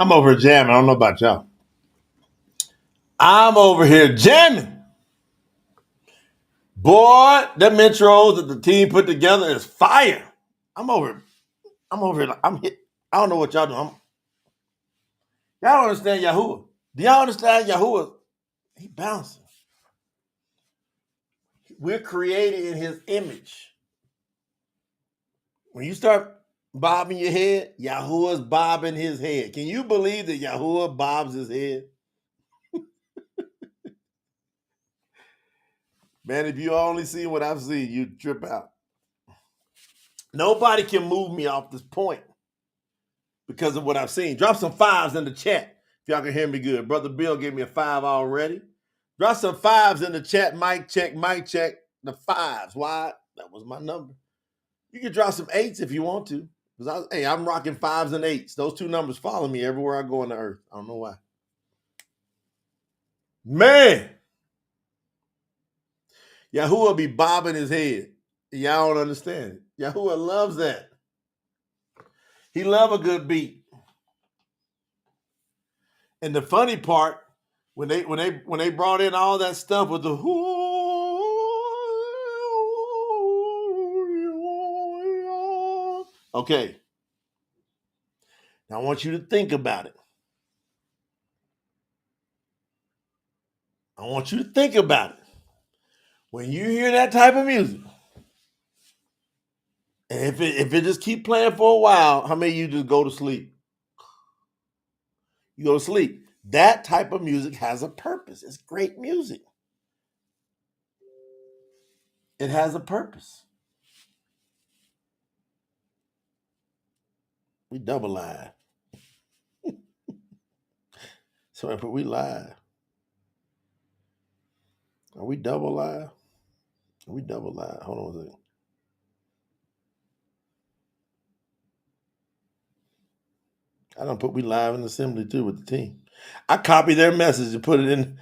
I'm over here jamming. I don't know about y'all. I'm over here jamming. Boy, them intros that the team put together is fire. I'm over here. I'm hit. I don't know what y'all doing. Y'all don't understand Yahuwah. Do y'all understand Yahuwah? He bouncing. We're created in his image. When you start bobbing your head, Yahuwah's bobbing his head. Can you believe that Yahuwah bobs his head? Man, if you only see what I've seen, you'd trip out. Nobody can move me off this point because of what I've seen. Drop some fives in the chat if y'all can hear me good. Brother Bill gave me a 5 already. Drop some fives in the chat. Mic check, mic check. The fives. Why? That was my number. You can drop some 8s if you want to. Because I'm rocking 5s and 8s. Those two numbers follow me everywhere I go on the earth. I don't know why. Man, Yahuwah be bobbing his head. Y'all don't understand it. Yahuwah loves that. He love a good beat. And the funny part, when they brought in all that stuff with the okay. Now I want you to think about it. I want you to think about it. When you hear that type of music, and if it just keep playing for a while, how many of you just go to sleep? You go to sleep. That type of music has a purpose. It's great music. It has a purpose. We double live. So if we live. Are we double live? Are we double live? Hold on a second. I don't put we live in assembly too with the team. I copy their message and put it in.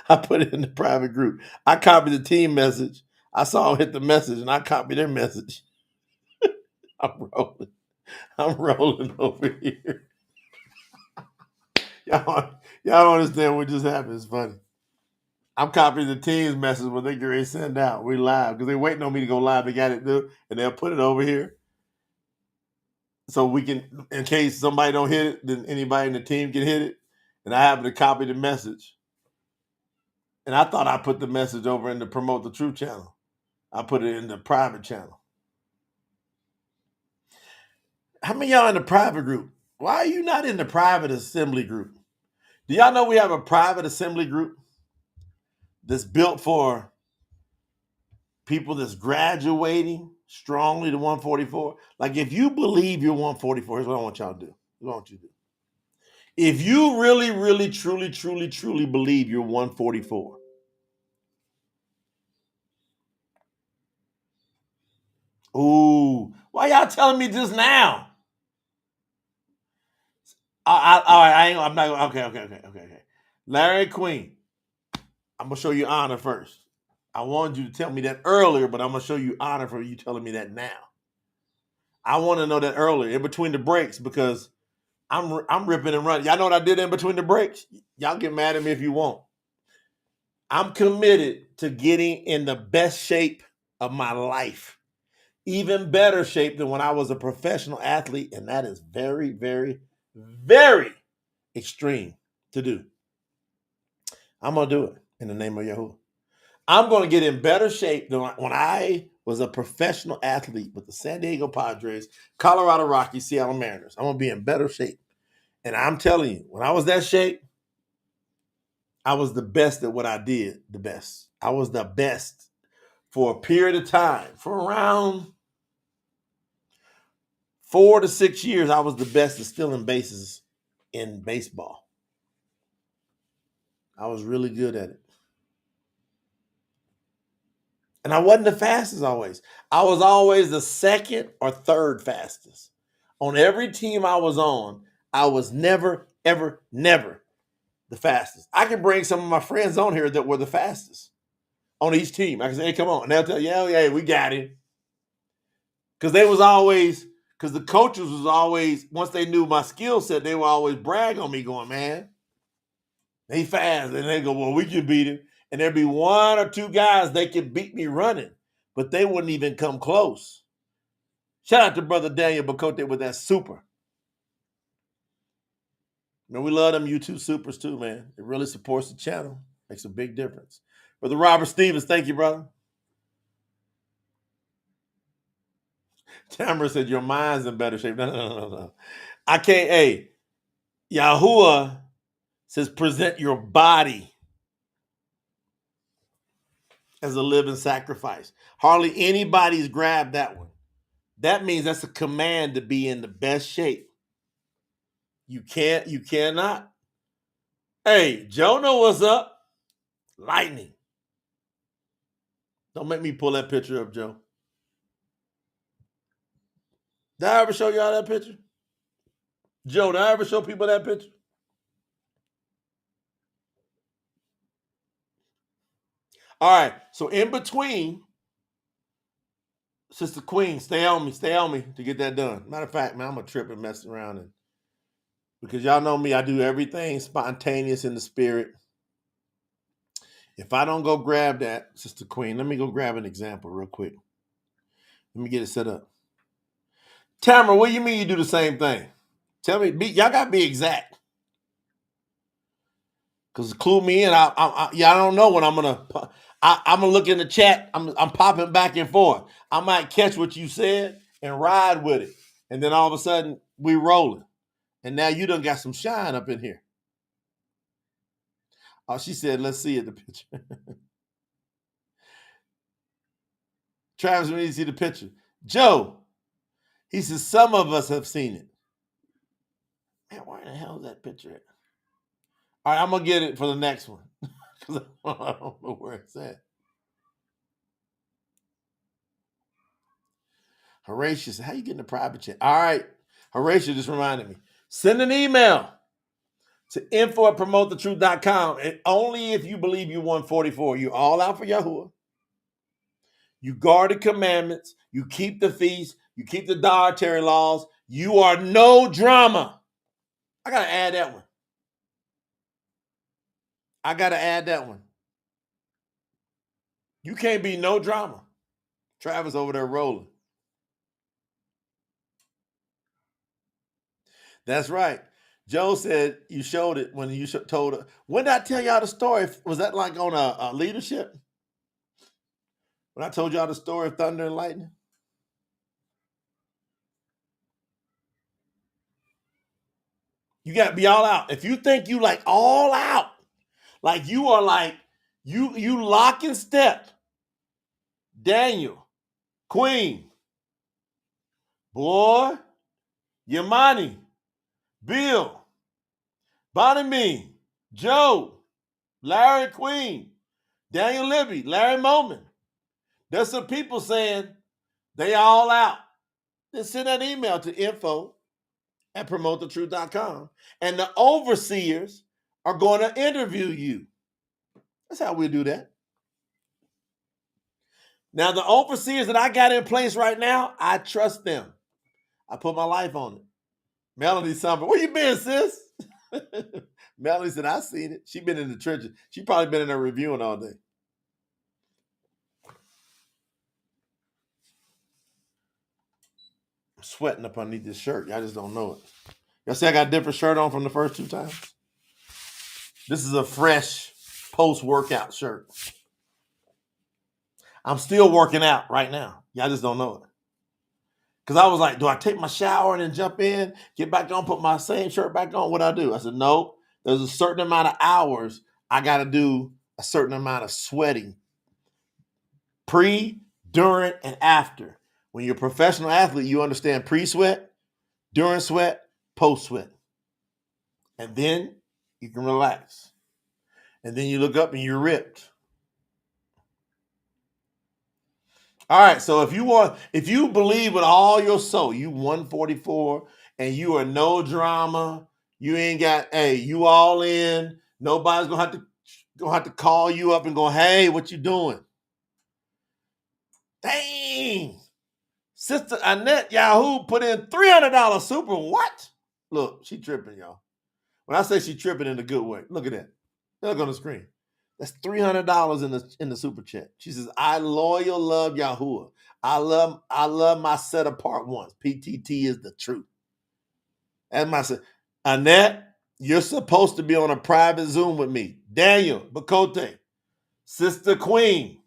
I put it in the private group. I copied the team message. I saw them hit the message and I copied their message. I'm rolling. I'm rolling over here. Y'all don't understand what just happened. It's funny. I'm copying the team's message when they get ready to send out. We live because they're waiting on me to go live. They got it do, and they'll put it over here. So we can, in case somebody don't hit it, then anybody in the team can hit it. And I happen to copy the message. And I thought I put the message over in the Promote the Truth channel. I put it in the private channel. How many of y'all in the private group? Why are you not in the private assembly group? Do y'all know we have a private assembly group that's built for people that's graduating strongly to 144? Like if you believe you're 144, here's what I want y'all to do. Here's what I want you to do. If you really, really, truly, truly, truly believe you're 144, ooh, why y'all telling me this now? I'm not. Okay. Larry Queen, I'm gonna show you honor first. I wanted you to tell me that earlier, but I'm gonna show you honor for you telling me that now. I want to know that earlier, in between the breaks, because I'm ripping and running. Y'all know what I did in between the breaks? Y'all get mad at me if you want. I'm committed to getting in the best shape of my life. Even better shape than when I was a professional athlete, and that is very, very, very extreme to do. I'm going to do it in the name of Yahuwah. I'm going to get in better shape than when I was a professional athlete with the San Diego Padres, Colorado Rockies, Seattle Mariners. I'm going to be in better shape. And I'm telling you, when I was that shape, I was the best at what I did the best. I was the best for a period of time. For around 4 to 6 years, I was the best at stealing bases in baseball. I was really good at it. And I wasn't the fastest always. I was always the second or third fastest. On every team I was on, I was never, ever, never the fastest. I can bring some of my friends on here that were the fastest on each team. I can say, hey, come on. And they'll tell you, yeah, we got him. Because the coaches was always, once they knew my skill set, they would always brag on me going, man, he fast. And they go, well, we can beat him. And there'd be 1 or 2 guys they could beat me running, but they wouldn't even come close. Shout out to Brother Daniel Bacote with that super. Man, we love them YouTube supers too, man. It really supports the channel. Makes a big difference. Brother Robert Stevens, thank you, brother. Tamara said, your mind's in better shape. No. I can't, hey, Yahuwah says present your body. as a living sacrifice. Hardly anybody's grabbed that one. That means that's a command to be in the best shape. You cannot. Hey, Joe know what's up. Lightning. Don't make me pull that picture up, Joe. Did I ever show y'all that picture? Joe, did I ever show people that picture? All right, so in between, Sister Queen, stay on me to get that done. Matter of fact, man, I'm going to trip and mess around. Because y'all know me, I do everything spontaneous in the spirit. If I don't go grab that, Sister Queen, let me go grab an example real quick. Let me get it set up. Tamara, what do you mean you do the same thing? Tell me, y'all got to be exact. Because clue me in, I don't know when I'm going to, I'm going to look in the chat. I'm popping back and forth. I might catch what you said and ride with it. And then all of a sudden, we rolling. And now you done got some shine up in here. Oh, she said, let's see it, the picture. Travis, we need to see the picture. Joe, he says, some of us have seen it. Man, where the hell is that picture at? All right, I'm going to get it for the next one. Because I don't know where it's at. Horatio said, how you getting the private chat? All right. Horatio just reminded me. Send an email to info@promotethetruth.com. And only if you believe you won 44. You're all out for Yahuwah. You guard the commandments. You keep the feast. You keep the dietary laws. You are no drama. I got to add that one. You can't be no drama. Travis over there rolling. That's right. Joe said you showed it when you told her. When did I tell y'all the story? Was that like on a leadership? When I told y'all the story of thunder and lightning? You got to be all out. If you think you like all out, like you are like, you lock and step. Daniel, Queen, boy, Yamani, Bill, Bonnie, Joe, Larry Queen, Daniel Libby, Larry Moman. There's some people saying they all out. Then send that email to info@promotethetruth.com. And the overseers are going to interview you. That's how we do that. Now, the overseers that I got in place right now, I trust them. I put my life on it. Melody Summer, where you been, sis? Melody said, I seen it. She been in the trenches. She probably been in there reviewing all day. I'm sweating up underneath this shirt. Y'all just don't know it. Y'all see I got a different shirt on from the first 2 times? This is a fresh post-workout shirt. I'm still working out right now. Y'all just don't know it. Because I was like, do I take my shower and then jump in, get back on, put my same shirt back on? What I do? I said, no, there's a certain amount of hours I got to do a certain amount of sweating. Pre, during, and after. When you're a professional athlete, you understand pre-sweat, during sweat, post-sweat. And then you can relax. And then you look up and you're ripped. All right, so if you believe with all your soul, you 144 and you are no drama, you ain't got, hey, you all in, nobody's gonna have to call you up and go, hey, what you doing? Dang. Sister Annette Yahoo put in $300 super. What? Look, she tripping, y'all. When I say she tripping in a good way, look at that. Look on the screen. That's $300 in the super chat. She says, I loyal love Yahuwah. I love my set apart ones. PTT is the truth. That's my set. Annette, you're supposed to be on a private Zoom with me. Daniel, Bakote, Sister Queen.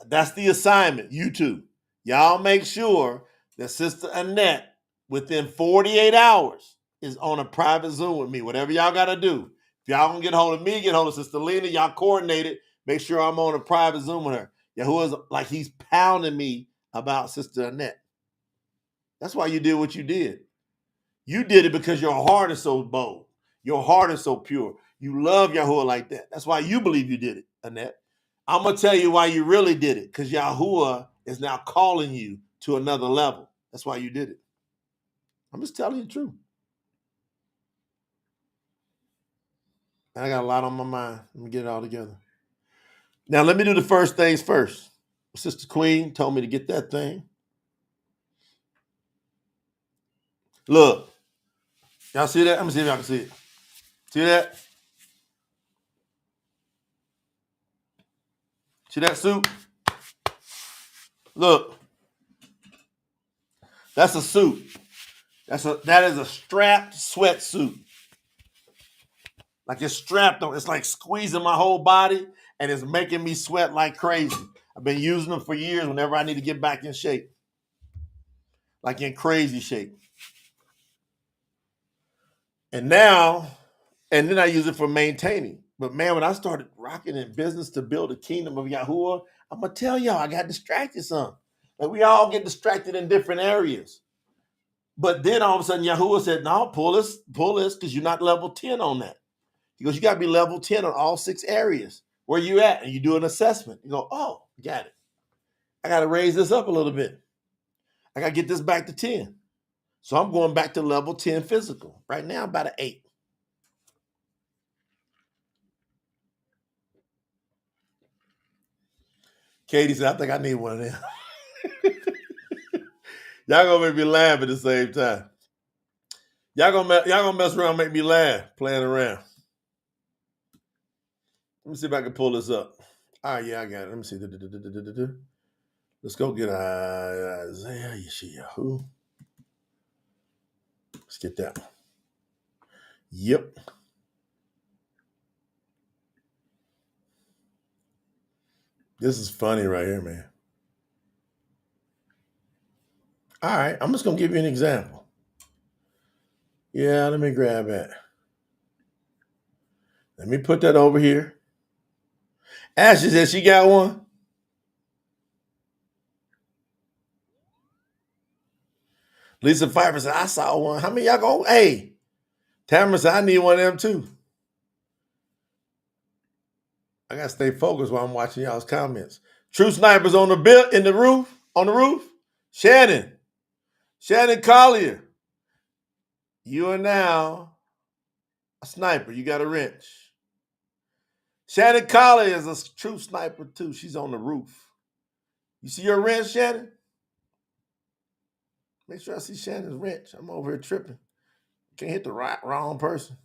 That's the assignment. You two. Y'all make sure that Sister Annette, within 48 hours, is on a private Zoom with me. Whatever y'all got to do. If y'all gonna get hold of me, get hold of Sister Lena. Y'all coordinate it. Make sure I'm on a private Zoom with her. Yahuah's like he's pounding me about Sister Annette. That's why you did what you did. You did it because your heart is so bold. Your heart is so pure. You love Yahuah like that. That's why you believe you did it, Annette. I'm going to tell you why you really did it, because Yahuah is now calling you to another level. That's why you did it. I'm just telling you the truth. And I got a lot on my mind. Let me get it all together. Now, let me do the first things first. Sister Queen told me to get that thing. Look. Y'all see that? Let me see if y'all can see it. See that? See that suit? Look. That's a suit. That is a strapped sweatsuit. Like it's strapped on. It's like squeezing my whole body and it's making me sweat like crazy. I've been using them for years whenever I need to get back in shape. Like in crazy shape. And then I use it for maintaining. But man, when I started rocking in business to build the kingdom of Yahuah, I'm going to tell y'all, I got distracted some. Like we all get distracted in different areas. But then all of a sudden, Yahuah said, no, pull this, because you're not level 10 on that. He goes, you got to be level 10 on all 6 areas. Where you at? And you do an assessment. You go, oh, got it. I got to raise this up a little bit. I got to get this back to 10. So I'm going back to level 10 physical. Right now, I'm about an 8. Katie said, I think I need one of them. Y'all gonna make me laugh at the same time. Y'all gonna mess around and make me laugh playing around. Let me see if I can pull this up. All right, yeah, I got it. Let me see. Let's go get Isaiah Yisharal. Let's get that one. Yep. This is funny right here, man. All right, I'm just gonna give you an example. Yeah, let me grab that. Let me put that over here. Ashley said she got one. Lisa Pfeiffer said, I saw one. How many y'all go? Hey, Tamara said, I need one of them too. I gotta stay focused while I'm watching y'all's comments. True snipers on the roof. Shannon Collier. You are now a sniper. You got a wrench. Shannon Collier is a true sniper too. She's on the roof. You see your wrench, Shannon? Make sure I see Shannon's wrench. I'm over here tripping. Can't hit the wrong person.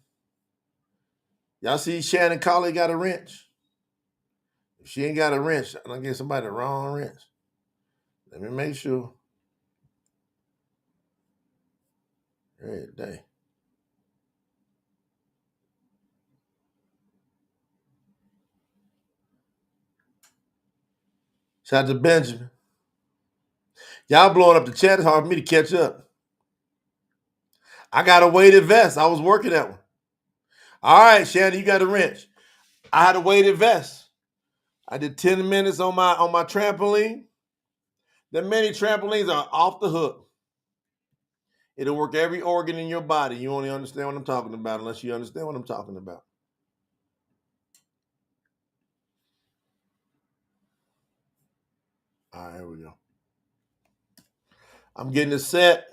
Y'all see Shannon Collier got a wrench? If she ain't got a wrench, I'm gonna give somebody the wrong wrench. Let me make sure. Hey, dang. Shout out to Benjamin. Y'all blowing up the chat. It's hard for me to catch up. I got a weighted vest. I was working that one. All right, Shannon, you got a wrench. I had a weighted vest. I did 10 minutes on my trampoline. The many trampolines are off the hook. It'll work every organ in your body. You only understand what I'm talking about unless you understand what I'm talking about. All right, here we go. I'm getting it set.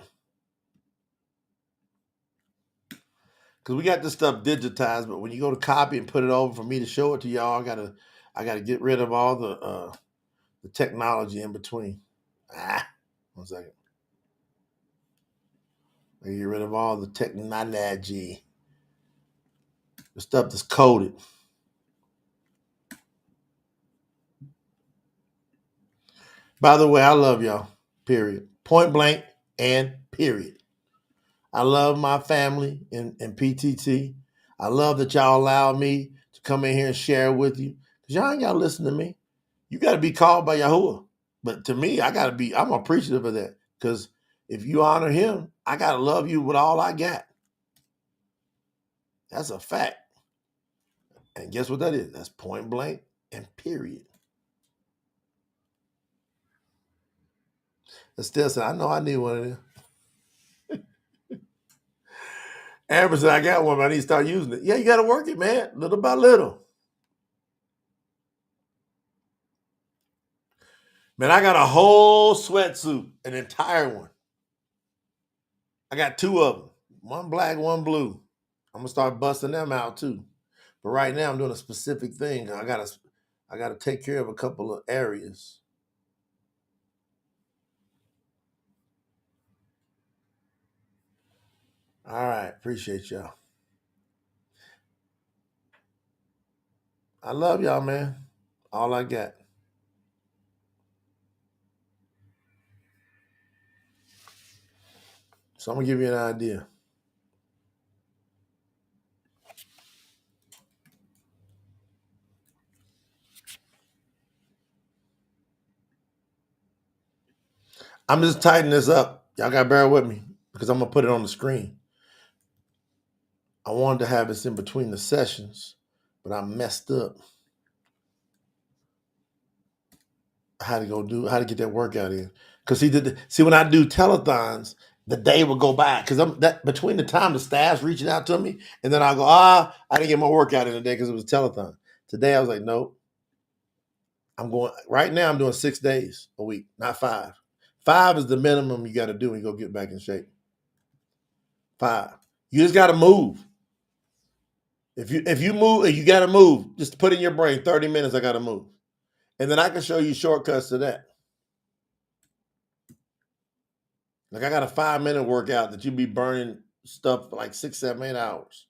Because we got this stuff digitized, but when you go to copy and put it over for me to show it to y'all, I gotta get rid of all the technology in between. 1 second. I get rid of all the technology. The stuff that's coded. By the way, I love y'all. Period. Point blank and period. I love my family in PTT. I love that y'all allow me to come in here and share with you. Because y'all ain't got to listen to me. You got to be called by Yahuah. But to me, I'm appreciative of that. Because if you honor him, I got to love you with all I got. That's a fact. And guess what that is? That's point blank And period. And still said, I know I need one of them. Amber said, I got one, but I need to start using it. Yeah, you got to work it, man, little by little. Man, I got a whole sweatsuit, an entire one. I got 2 of them, one black, one blue. I'm gonna start busting them out too. But right now, I'm doing a specific thing. I gotta take care of a couple of areas. All right, appreciate y'all. I love y'all, man. All I got. So I'm gonna give you an idea. I'm just tightening this up. Y'all gotta bear with me because I'm gonna put it on the screen. I wanted to have this in between the sessions, but I messed up. I had to get that workout in. Because see when I do telethons, the day will go by. Because between the time the staff's reaching out to me, and then I'll go, I didn't get my workout in today because it was telethon. Today I was like, nope. Right now I'm doing 6 days a week, not 5. 5 is the minimum you got to do when you go get back in shape. 5. You just got to move. If you move, you got to move. Just put in your brain 30 minutes. I got to move, and then I can show you shortcuts to that. Like I got a 5-minute workout that you be burning stuff for like 6, 7, 8 hours.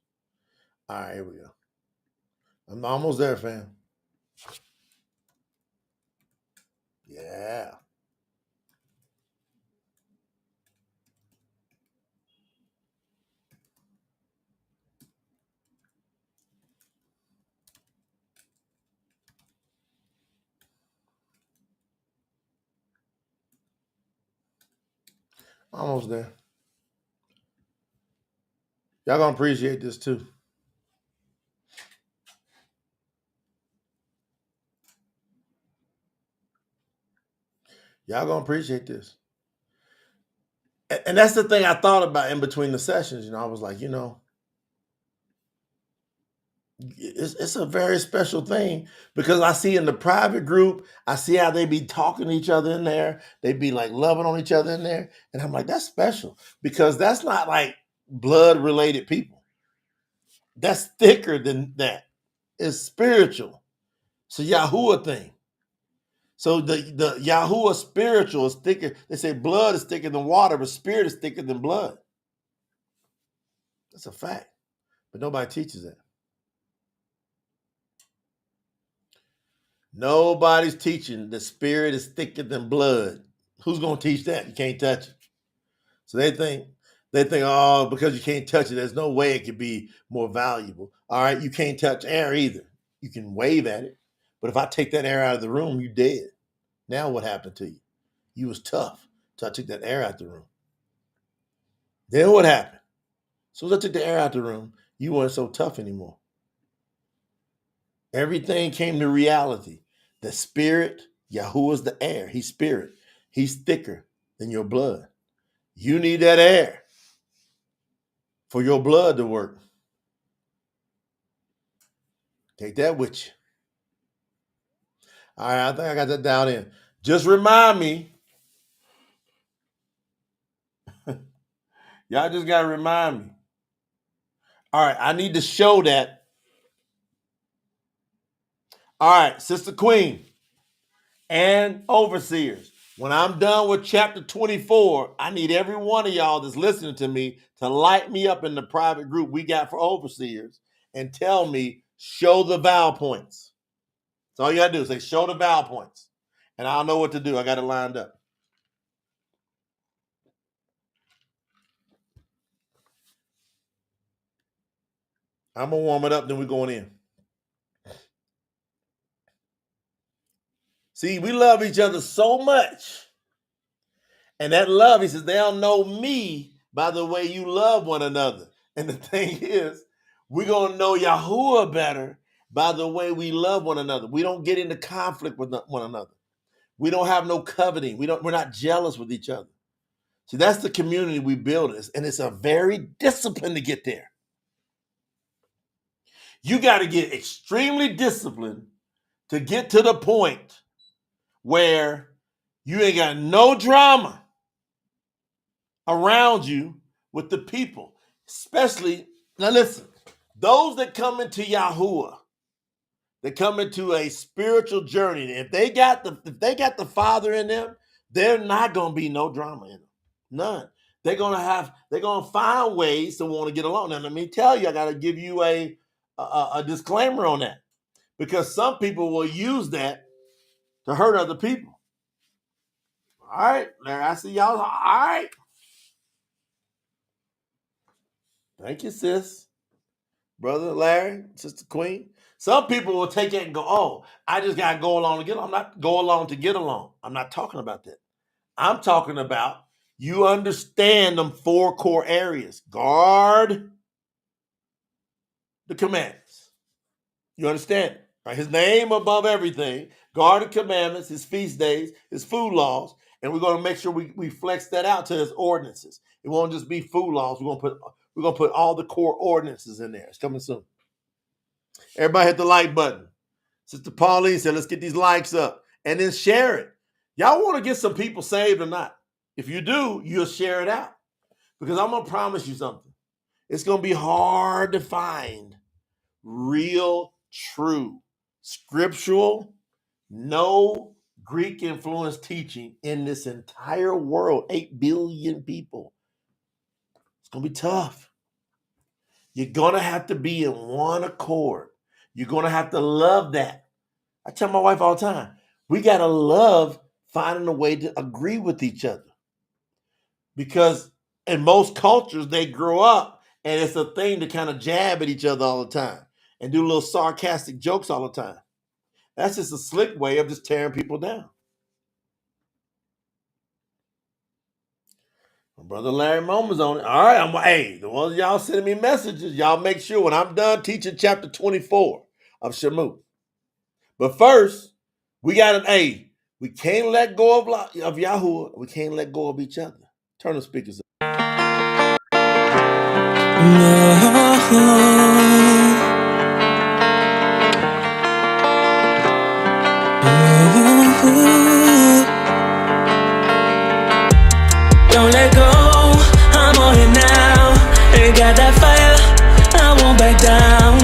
All right, here we go. I'm almost there, fam. Yeah. Almost there. Y'all gonna appreciate this too. Y'all gonna appreciate this. And that's the thing I thought about in between the sessions. I was like, it's a very special thing because I see in the private group, I see how they be talking to each other in there. They be like loving on each other in there. And I'm like, that's special because that's not like blood related people. That's thicker than that. It's spiritual. It's a Yahuwah thing. So the Yahuwah spiritual is thicker. They say blood is thicker than water, but spirit is thicker than blood. That's a fact. But nobody teaches that. Nobody's teaching the spirit is thicker than blood. Who's gonna teach that? You can't touch it. So they think, oh, because you can't touch it, there's no way it could be more valuable. All right, you can't touch air either. You can wave at it, but if I take that air out of the room, you dead. Now what happened to you? You was tough. So I took that air out the room. Then what happened? As soon as I took the air out the room, you weren't so tough anymore. Everything came to reality. The spirit, Yahuwah's the air. He's spirit. He's thicker than your blood. You need that air for your blood to work. Take that with you. All right, I think I got that down in. Just remind me. Y'all just got to remind me. All right, I need to show that. All right, Sister Queen and overseers. When I'm done with chapter 24, I need every one of y'all that's listening to me to light me up in the private group we got for overseers and tell me, show the vowel points. That's all you got to do. Say, show the vowel points. And I'll know what to do. I got it lined up. I'm going to warm it up, then we're going in. See, we love each other so much. And that love, he says, they'll know me by the way you love one another. And the thing is, we're going to know Yahuwah better by the way we love one another. We don't get into conflict with one another. We don't have no coveting. We're not jealous with each other. See, that's the community we build, and it's a very discipline to get there. You got to get extremely disciplined to get to the point where you ain't got no drama around you with the people. Especially, now listen, those that come into Yahuwah, that come into a spiritual journey, if they got the Father in them, they're not gonna be no drama in them. None. They're gonna find ways to want to get along. Now, let me tell you, I gotta give you a disclaimer on that. Because some people will use that to hurt other people. All right, Larry, I see y'all. All right. Thank you, sis. Brother Larry, Sister Queen. Some people will take it and go, oh, I just got to go along to get along. I'm not go along to get along. I'm not talking about that. I'm talking about you understand them 4 core areas. Guard the commandments. You understand? Right? His name above everything. Guard the commandments, his feast days, his food laws. And we're going to make sure we flex that out to his ordinances. It won't just be food laws. We're going to put all the core ordinances in there. It's coming soon. Everybody hit the like button. Sister Pauline said, let's get these likes up. And then share it. Y'all want to get some people saved or not? If you do, you'll share it out. Because I'm going to promise you something. It's going to be hard to find real, true, scriptural, no Greek influence teaching in this entire world. 8 billion people. It's going to be tough. You're going to have to be in one accord. You're going to have to love that. I tell my wife all the time, we got to love finding a way to agree with each other. Because in most cultures, they grow up and it's a thing to kind of jab at each other all the time and do little sarcastic jokes all the time. That's just a slick way of just tearing people down. My brother Larry Moma's on it. All right, hey, the ones y'all sending me messages, y'all make sure when I'm done teaching chapter 24 of Shamut. But first, we got an A. We can't let go of Yahuwah. We can't let go of each other. Turn the speakers up. Don't let go, I'm on it now. Ain't got that fire, I won't back down.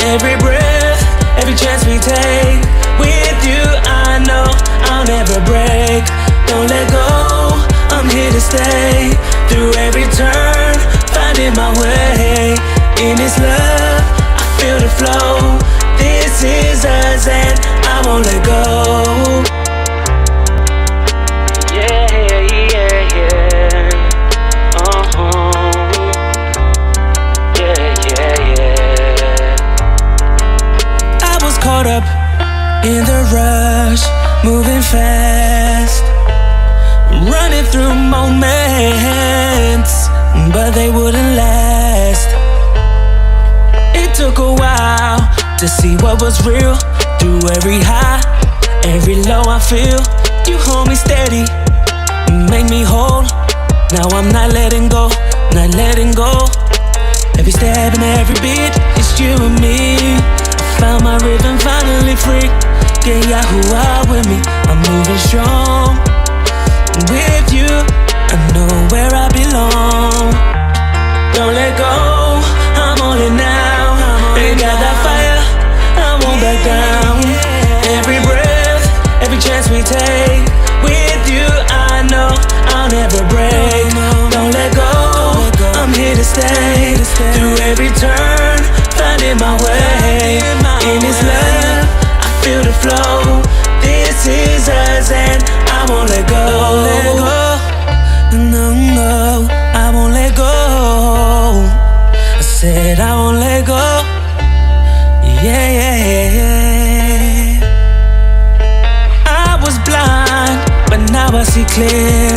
Every breath, every chance we take, with you I know I'll never break. Don't let go, I'm here to stay. Through every turn, finding my way. In this love, I feel the flow. This is us and I won't let go. Caught up in the rush, moving fast, running through moments, but they wouldn't last. It took a while to see what was real. Through every high, every low I feel, you hold me steady, make me whole. Now I'm not letting go, not letting go. Every step and every beat, it's you and me. Found my rhythm, finally free. Get Yahuwah with me, I'm moving strong. With you, I know where I belong. Don't let go, I'm on it now. Ain't got that fire, I won't back down. Every breath, every chance we take, with you I know I'll never break. Don't let go, I'm here to stay. Through every turn, finding my way. In this love, I feel the flow. This is us and I won't let go. No, no, I won't let go. I said I won't let go. Yeah, yeah, yeah. I was blind, but now I see clear.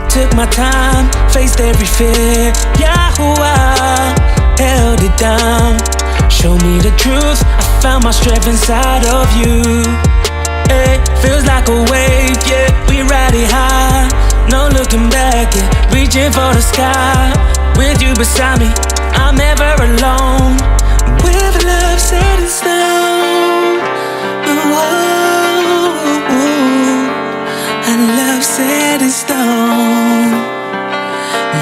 Took my time, faced every fear. Yahuwah held it down. Show me the truth, I found my strength inside of you. Hey, feels like a wave, yeah, we ride it high. No looking back, yeah, reaching for the sky. With you beside me, I'm never alone. With love set in stone. And love set in stone.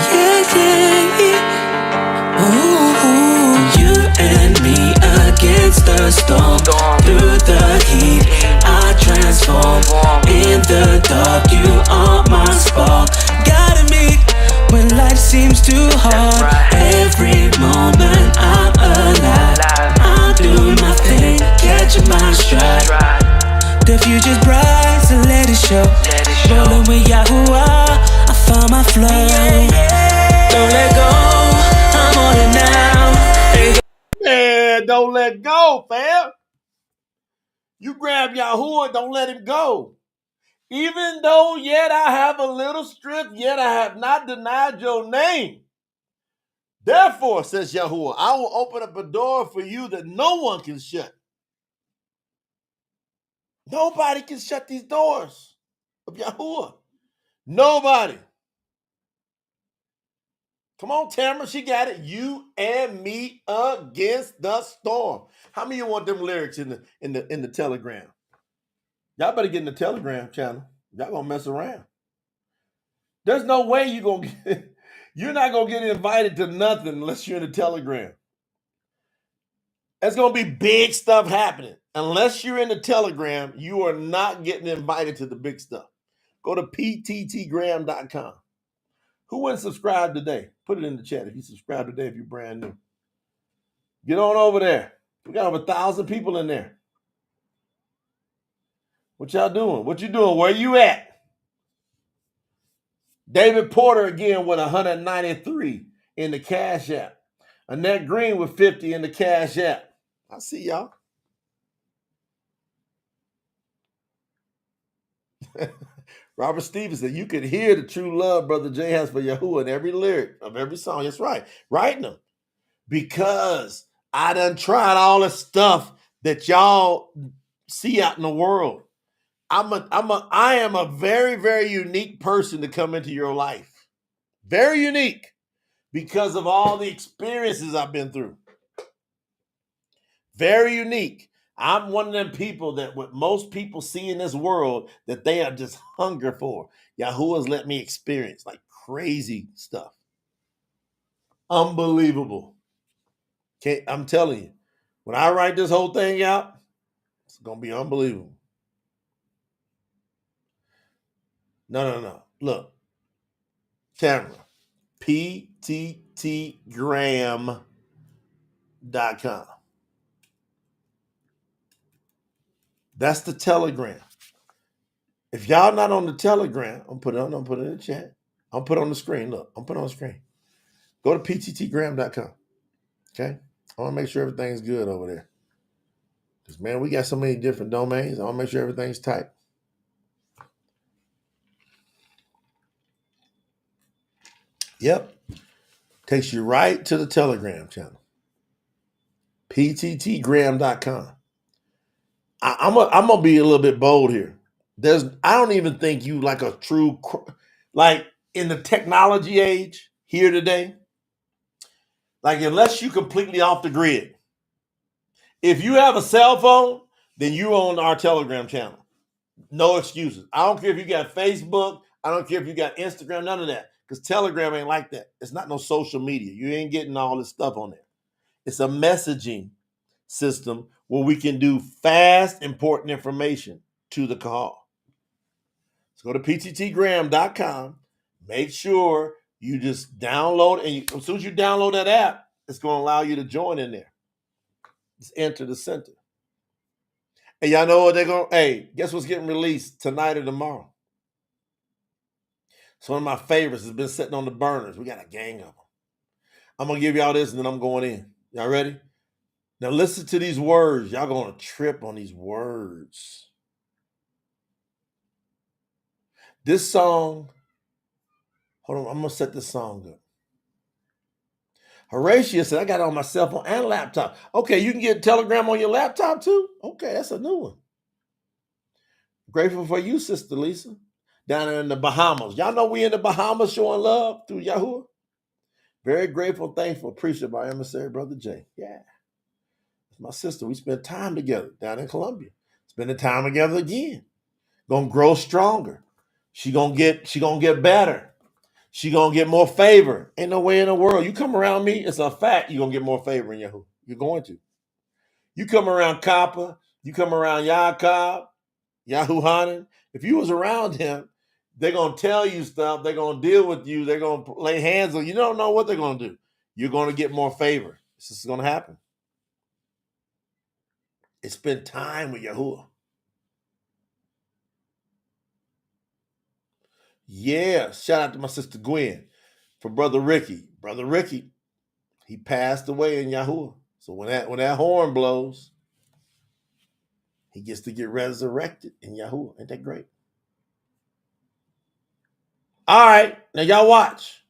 Yeah, yeah, yeah. Ooh, you and me against the storm. Through the heat, I transform. In the dark, you are my spark. Guiding me when life seems too hard. Every moment I'm alive. I do my thing, catching my stride. The future's bright, so let it show. Rolling with Yahuah, I found my flow. Don't let go, I'm on it now. Man, don't let go, fam. You grab Yahuwah, don't let him go. Even though yet I have a little strength, yet I have not denied your name. Therefore, says Yahuwah, I will open up a door for you that no one can shut. Nobody can shut these doors of Yahuwah. Nobody. Come on, Tamara, she got it. You and me against the storm. How many of you want them lyrics in the Telegram? Y'all better get in the Telegram channel. Y'all gonna mess around. There's no way you're not gonna get invited to nothing unless you're in the Telegram. There's gonna be big stuff happening. Unless you're in the Telegram, you are not getting invited to the big stuff. Go to pttgram.com. Who wouldn't subscribe today? Put it in the chat if you subscribe today, if you're brand new. Get on over there. We got over 1,000 people in there. What y'all doing? What you doing? Where you at? David Porter again with 193 in the Cash App. Annette Green with 50 in the Cash App. I see y'all. Robert Stevens said, you could hear the true love Brother Jay has for Yahuwah in every lyric of every song. That's right. Writing them. Because I done tried all the stuff that y'all see out in the world. I am a very, very unique person to come into your life. Very unique because of all the experiences I've been through. Very unique. I'm one of them people that what most people see in this world that they are just hunger for. Yahuwah's let me experience like crazy stuff. Unbelievable. I'm telling you, when I write this whole thing out, it's going to be unbelievable. No. Look, camera, pttgram.com. That's the Telegram. If y'all not on the Telegram, I'm put it in the chat. I'll put it on the screen. Look, I'm put it on the screen. Go to pttgram.com. Okay? I want to make sure everything's good over there. Because, man, we got so many different domains. I want to make sure everything's tight. Yep. Takes you right to the Telegram channel. pttgram.com. I'm going to be a little bit bold here. I don't even think you like a true, like in the technology age here today, like unless you completely off the grid. If you have a cell phone, then you're on our Telegram channel. No excuses. I don't care if you got Facebook. I don't care if you got Instagram, none of that. Because Telegram ain't like that. It's not no social media. You ain't getting all this stuff on there. It's a messaging system where we can do fast, important information to the call. So go to pttgram.com. Make sure you just download. And as soon as you download that app, it's going to allow you to join in there. Just enter the center. And y'all know what they're going to, hey, guess what's getting released tonight or tomorrow? It's one of my favorites. It's been sitting on the burners. We got a gang of them. I'm going to give y'all this and then I'm going in. Y'all ready? Now listen to these words. Y'all going to trip on these words. This song, hold on, I'm going to set this song up. Horatio said, I got it on my cell phone and laptop. Okay, you can get Telegram on your laptop too? Okay, that's a new one. Grateful for you, Sister Lisa, down there in the Bahamas. Y'all know we in the Bahamas showing love through Yahuwah. Very grateful, thankful, appreciative of our emissary, Brother Jay. Yeah. My sister, we spent time together down in Colombia. Spending time together again. Gonna grow stronger. She gonna get better. She gonna get more favor. Ain't no way in the world. You come around me, it's a fact you're gonna get more favor in Yahuwah. You're going to. You come around Kappa, you come around Yaakov, Yahuah'S. If you was around him, they're gonna tell you stuff, they're gonna deal with you, they're gonna lay hands on you. You don't know what they're gonna do. You're gonna get more favor. This is gonna happen. It's spend time with Yahuwah. Yeah, shout out to my sister Gwen for Brother Ricky. Brother Ricky, he passed away in Yahuwah. So when that horn blows, he gets to get resurrected in Yahuwah. Ain't that great? All right, now y'all watch.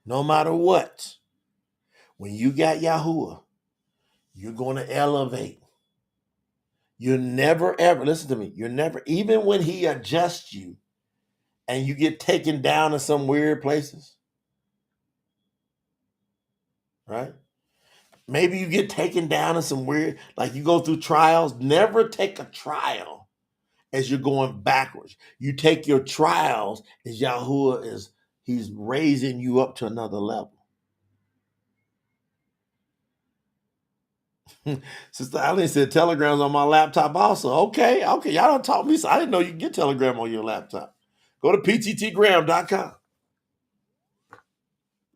No matter what, when you got Yahuwah, you're going to elevate. You're never, ever, listen to me, you're never, even when he adjusts you and you get taken down in some weird places, right? Maybe you get taken down in some weird, like you go through trials. Never take a trial as you're going backwards. You take your trials as Yahuwah he's raising you up to another level. Sister Eileen said Telegram's on my laptop also. Okay. Y'all don't talk me. So I didn't know you can get Telegram on your laptop. Go to pttgram.com.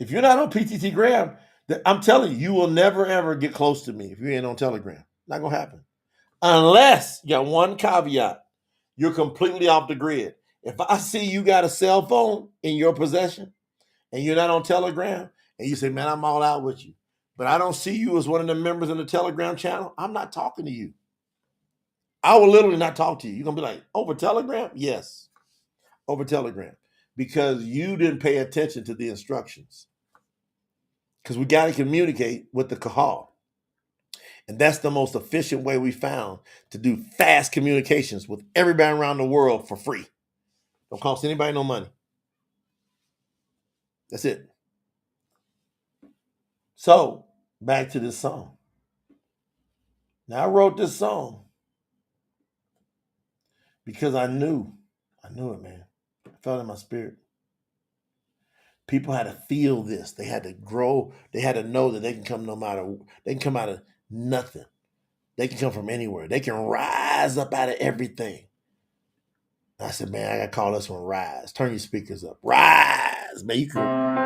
If you're not on pttgram, I'm telling you, you will never, ever get close to me if you ain't on Telegram. Not going to happen. Unless, you got one caveat, you're completely off the grid. If I see you got a cell phone in your possession and you're not on Telegram and you say, man, I'm all out with you, but I don't see you as one of the members in the Telegram channel, I'm not talking to you. I will literally not talk to you. You're going to be like, over Telegram? Yes, over Telegram. Because you didn't pay attention to the instructions. Because we got to communicate with the Kahal. And that's the most efficient way we found to do fast communications with everybody around the world for free. Don't cost anybody no money. That's it. So, back to this song. Now, I wrote this song because I knew it, man. I felt it in my spirit. People had to feel this. They had to grow. They had to know that they can come they can come out of nothing. They can come from anywhere. They can rise up out of everything. I said, man, I got to call this one Rise. Turn your speakers up. Rise, man. You can.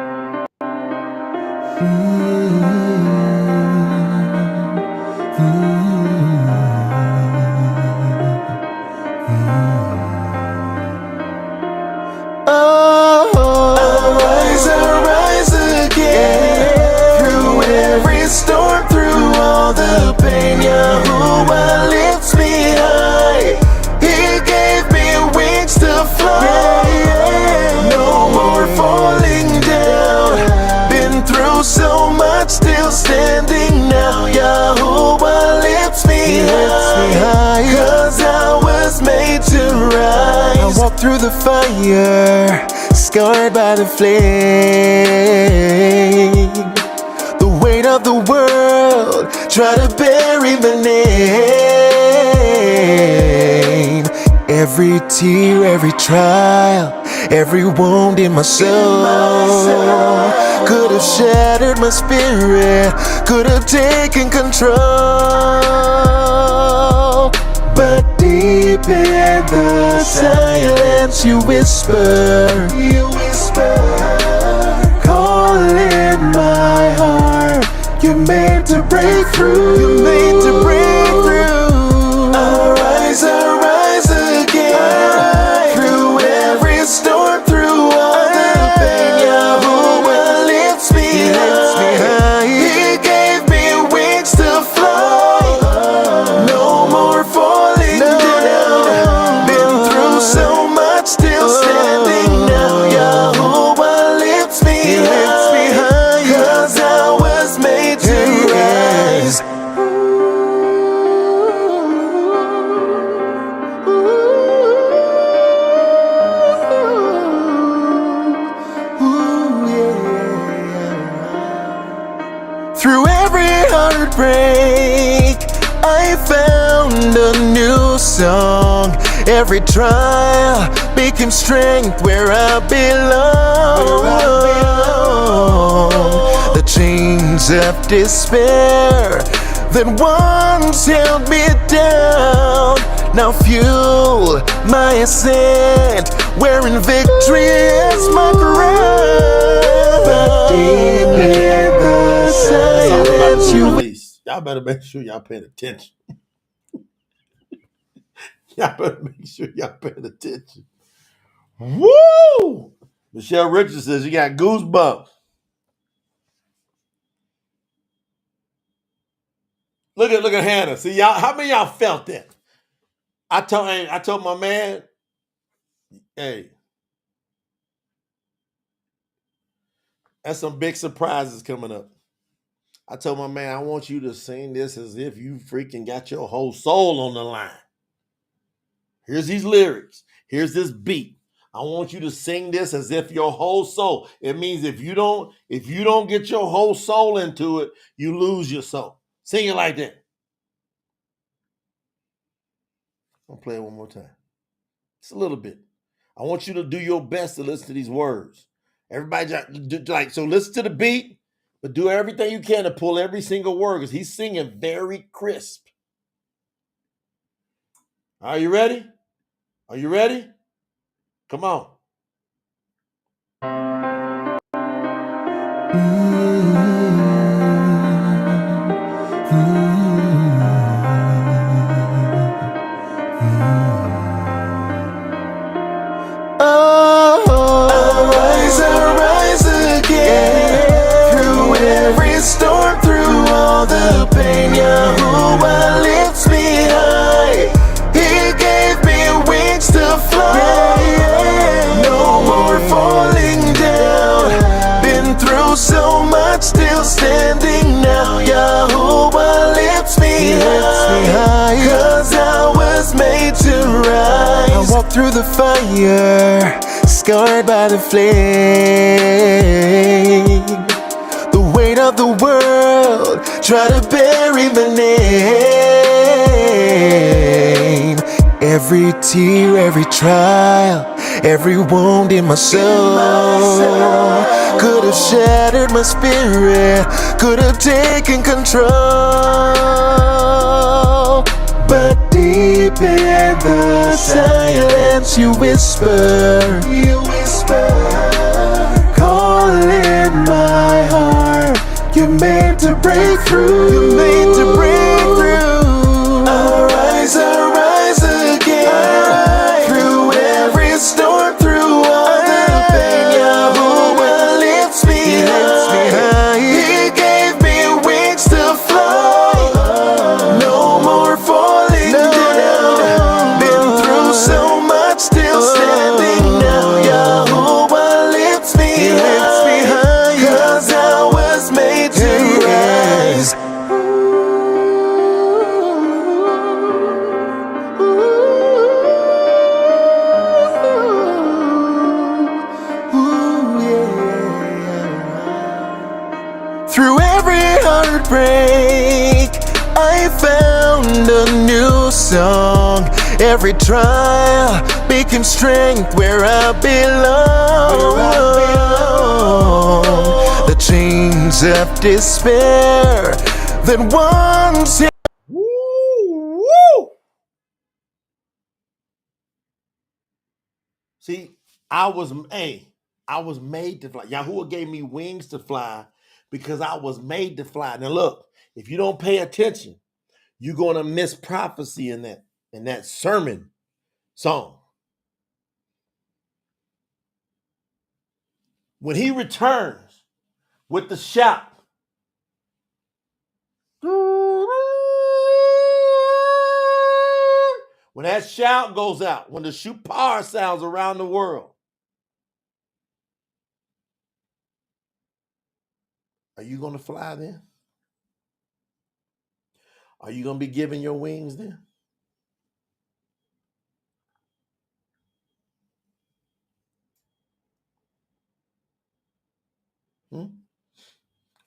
Rise again. Through every storm, through all the pain, Yahuwah lifts me high. He gave me wings to fly. No more falling down. Been through so much, still standing now. Yahuwah lifts me high. 'Cause I was made to rise. I walk through the fire, scarred by the flame. The weight of the world try to bury my name. Every tear, every trial, every wound in my soul could have shattered my spirit, could have taken control. But deep in the silence you whisper, calling my heart. You're meant to break through. You're made to break through. Arise again. Through every storm, through all the pain, Yahuwah lifts me high. He gave me wings to fly. No more falling down. Been through so much, still standing now. song. Every trial became strength where I belong. The chains of despair that once held me down now fuel my ascent, wearing victory as my crown. But deep in the silence you release. Y'all better make sure y'all paying attention. Y'all better make sure y'all paying attention. Woo! Michelle Richards says you got goosebumps. Look at Hannah. See y'all, how many of y'all felt that? I told my man, hey, that's some big surprises coming up. I told my man, I want you to sing this as if you freaking got your whole soul on the line. Here's these lyrics. Here's this beat. I want you to sing this as if your whole soul. It means if you don't get your whole soul into it, you lose your soul. Sing it like that. I'll play it one more time. Just a little bit. I want you to do your best to listen to these words. Everybody, so listen to the beat, but do everything you can to pull every single word because he's singing very crisp. Are you ready? Are you ready? Come on. Arise again. Through every storm, through all the pain, Yahuwah lifts me high. He gave me wings to fly. No more falling down. Been through so much, still standing now. Yahuwah lifts me high. 'Cause I was made to rise. I walk through the fire, scarred by the flame. The weight of the world try to bury my name. Every tear, every trial, every wound in my soul could have shattered my spirit, could have taken control. But deep in the silence you whisper, calling my heart. You're meant to break through, you're made to break through. Arise again. Through every storm, through all the pain, Yahuwah lifts me high. He gave me wings to fly. No more falling down. Been through so much, still standing now. Yahuwah lifts me high. 'Cause I was made to rise. Through every heartbreak, I found a new song. Every trial became strength where I belong. The chains of despair that once Woo! Woo! See, I was made to fly. Yahuwah gave me wings to fly because I was made to fly. Now look, if you don't pay attention, you're going to miss prophecy in that sermon song. When he returns with the shout, when that shout goes out, when the shupar sounds around the world, are you going to fly then? Are you going to be giving your wings then?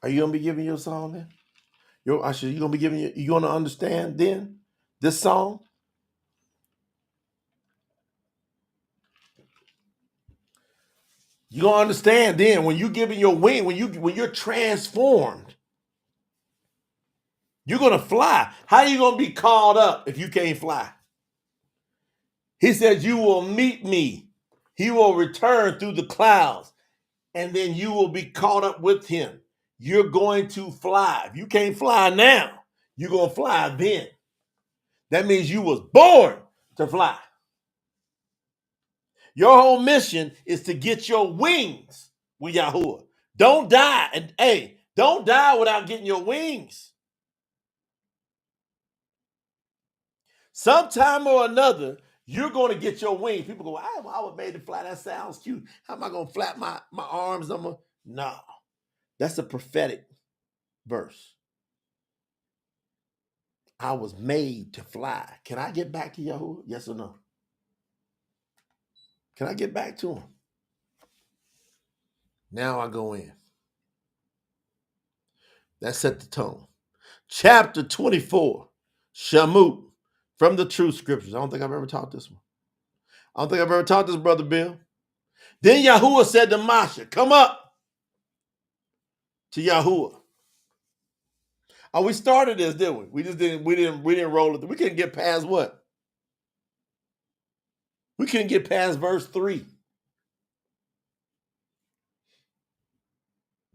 Are you going to be giving your song then? You going to be giving you going to understand then this song? You're going to understand then when you're giving your wing, when you're transformed, you're going to fly. How are you going to be called up if you can't fly? He says, you will meet me. He will return through the clouds, and then you will be caught up with him. You're going to fly. If you can't fly now, you're going to fly then. That means you was born to fly. Your whole mission is to get your wings with Yahuwah. Don't die. And hey, don't die without getting your wings. Sometime or another, you're going to get your wings. People go, I was made to fly. That sounds cute. How am I going to flap my arms? No. That's a prophetic verse. I was made to fly. Can I get back to Yahuwah? Yes or no? Can I get back to him? Now I go in. That set the tone. Chapter 24, Shamut, from the True Scriptures. I don't think I've ever taught this one. I don't think I've ever taught this, Brother Bill. Then Yahuwah said to Moshe, come up to Yahuwah. Oh, we started this, didn't we? We didn't roll it. We couldn't get past what? We couldn't get past verse 3.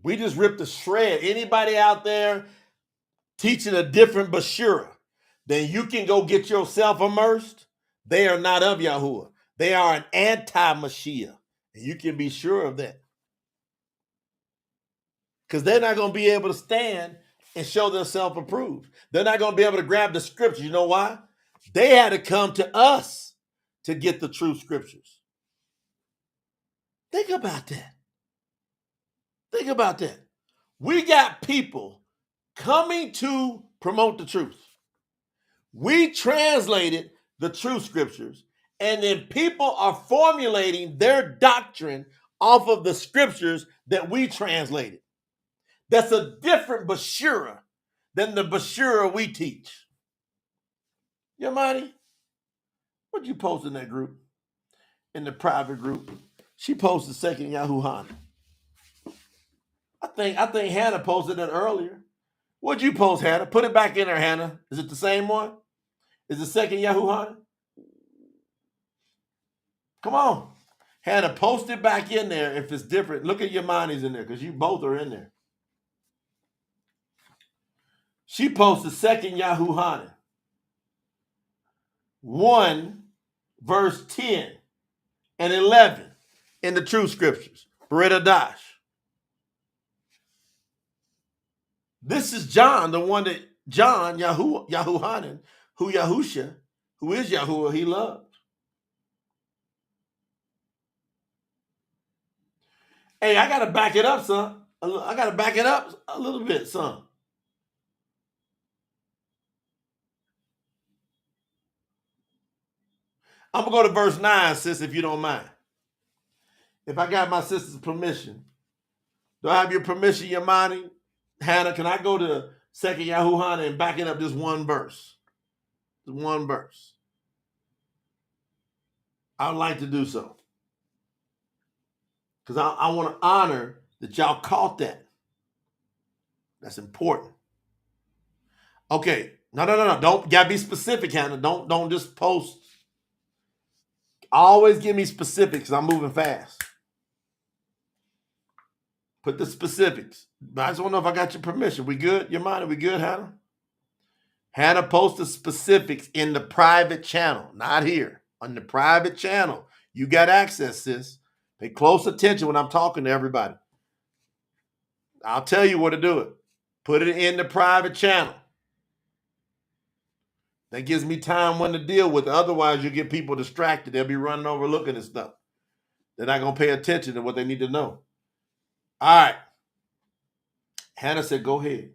We just ripped a shred. Anybody out there teaching a different Bashura, then you can go get yourself immersed. They are not of Yahuwah. They are an anti-Mashiach. And you can be sure of that. Because they're not going to be able to stand and show themselves approved. They're not going to be able to grab the scriptures. You know why? They had to come to us to get the true scriptures. Think about that. Think about that. We got people coming to promote the truth. We translated the true scriptures, and then people are formulating their doctrine off of the scriptures that we translated. That's a different Bashura than the Bashura we teach. Yamani, what'd you post in that group? In the private group? She posted second Yahuah'S. I think Hannah posted that earlier. What'd you post, Hannah? Put it back in there, Hannah. Is it the same one? Is the second Yahuah'S? Come on. Hannah, post it back in there if it's different. Look at Yamani's in there because you both are in there. She posted second Yahuah'S. 1 verse 10 and 11 in the true scriptures. Beretta Dash. This is John, the one that John, Yahuah'S, who Yahusha, who is Yahuwah, he loved. Hey, I got to back it up, son. I got to back it up a little bit, son. I'm going to go to verse 9, sis, if you don't mind. If I got my sister's permission. Do I have your permission, Yamani? Hannah, can I go to second Yahuah'S and back it up just one verse? Just one verse. I would like to do so. Because I want to honor that y'all caught that. That's important. Okay. No. Don't gotta be specific, Hannah. Don't just post. Always give me specifics. I'm moving fast. Put the specifics. But I just want to know if I got your permission. We good? Your mind? Are we good, Hannah? Hannah posted specifics in the private channel, not here. On the private channel. You got access, sis. Pay close attention when I'm talking to everybody. I'll tell you where to do it. Put it in the private channel. That gives me time when to deal with it. Otherwise, you get people distracted. They'll be running over looking at stuff. They're not going to pay attention to what they need to know. All right. Hannah said, go ahead.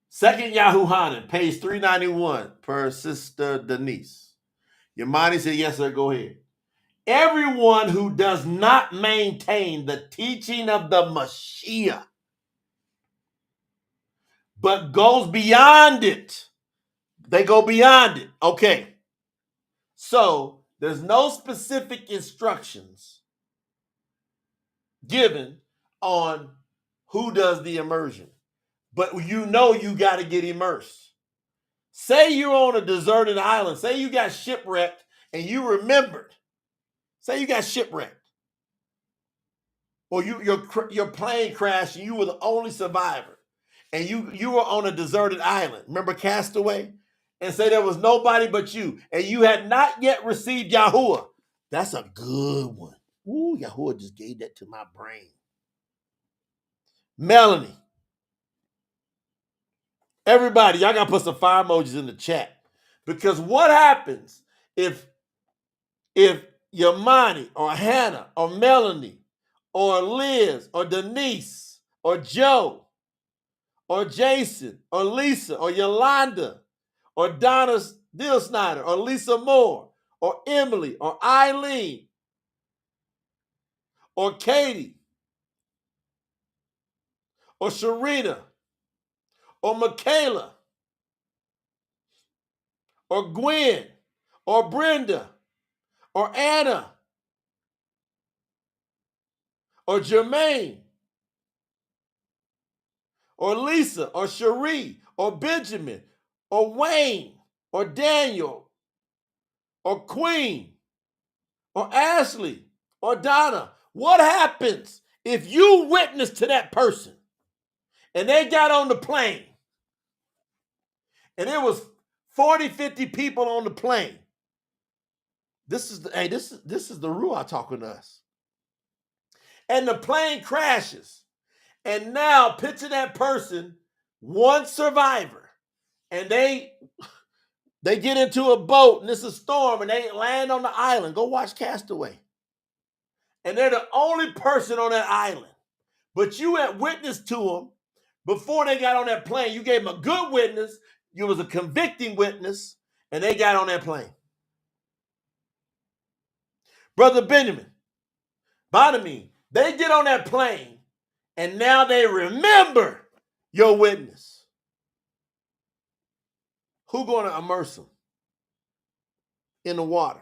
Second Yahuah'S, page 391, per Sister Denise. Yamani said, yes, sir, go ahead. Everyone who does not maintain the teaching of the Mashiach, but goes beyond it. They go beyond it. Okay. So there's no specific instructions given on who does the immersion. But you know you got to get immersed. Say you're on a deserted island. Say you got shipwrecked and you remembered. Say you got shipwrecked. Or your plane crashed and you were the only survivor. And you were on a deserted island. Remember Castaway? And say there was nobody but you. And you had not yet received Yahuwah. That's a good one. Ooh, Yahuwah just gave that to my brain. Melanie. Everybody, y'all got to put some fire emojis in the chat. Because what happens if Yamani or Hannah or Melanie or Liz or Denise or Joe or Jason or Lisa or Yolanda or Donna Dill Snyder or Lisa Moore or Emily or Eileen or Katie or Sharita or Michaela or Gwen or Brenda or Anna or Jermaine or Lisa or Cherie or Benjamin or Wayne or Daniel or Queen or Ashley or Donna. What happens if you witness to that person and they got on the plane and there was 40, 50 people on the plane? This is the Ruah talking to us. And the plane crashes. And now picture that person, one survivor, and they get into a boat and it's a storm and they land on the island. Go watch Castaway. And they're the only person on that island. But you had witness to them before they got on that plane. You gave them a good witness. You was a convicting witness, and they got on that plane. Brother Benjamin, Bonamine, they get on that plane, and now they remember your witness. Who going to immerse them in the water?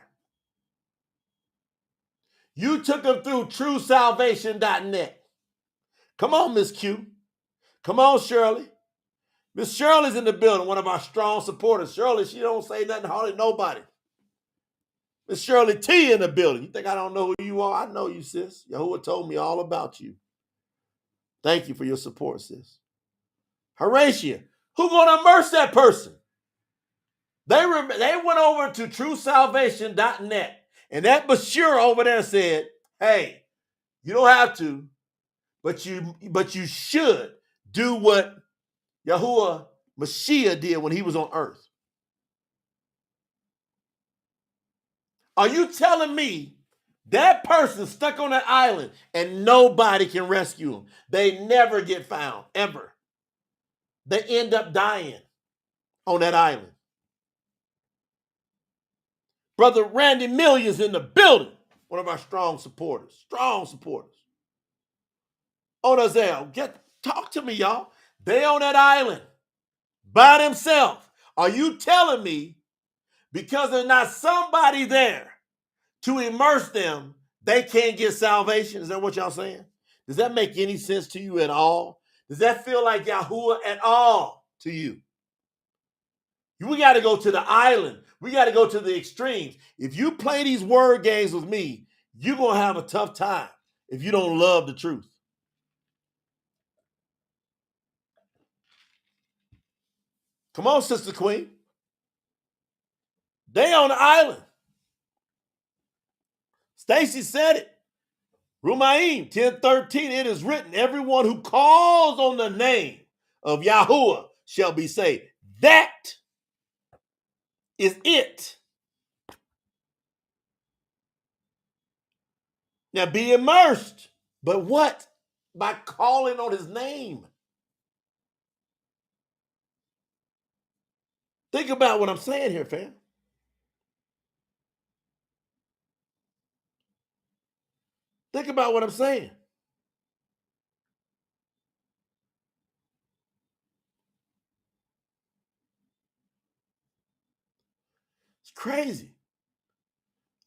You took them through truesalvation.net. Come on, Miss Q. Come on, Shirley. Miss Shirley's in the building, one of our strong supporters. Shirley, she don't say nothing to hardly nobody. Miss Shirley T in the building. You think I don't know who you are? I know you, sis. Yahuwah told me all about you. Thank you for your support, sis. Horatia, who gonna immerse that person? They went over to truesalvation.net, and that Bashir over there said, hey, you don't have to, but you should do what Yahuwah Mashiach did when he was on earth. Are you telling me that person stuck on that island and nobody can rescue them? They never get found, ever. They end up dying on that island. Brother Randy Millions in the building, one of our strong supporters. Strong supporters. Onazel, talk to me, y'all. They on that island by themselves. Are you telling me because there's not somebody there to immerse them, they can't get salvation? Is that what y'all saying? Does that make any sense to you at all? Does that feel like Yahuwah at all to you? We got to go to the island. We got to go to the extremes. If you play these word games with me, you're going to have a tough time if you don't love the truth. Come on, Sister Queen. They on the island. Stacy said it. Rumaim 10:13, it is written, everyone who calls on the name of Yahuwah shall be saved. That is it. Now be immersed. But what? By calling on his name. Think about what I'm saying here, fam. Think about what I'm saying. It's crazy.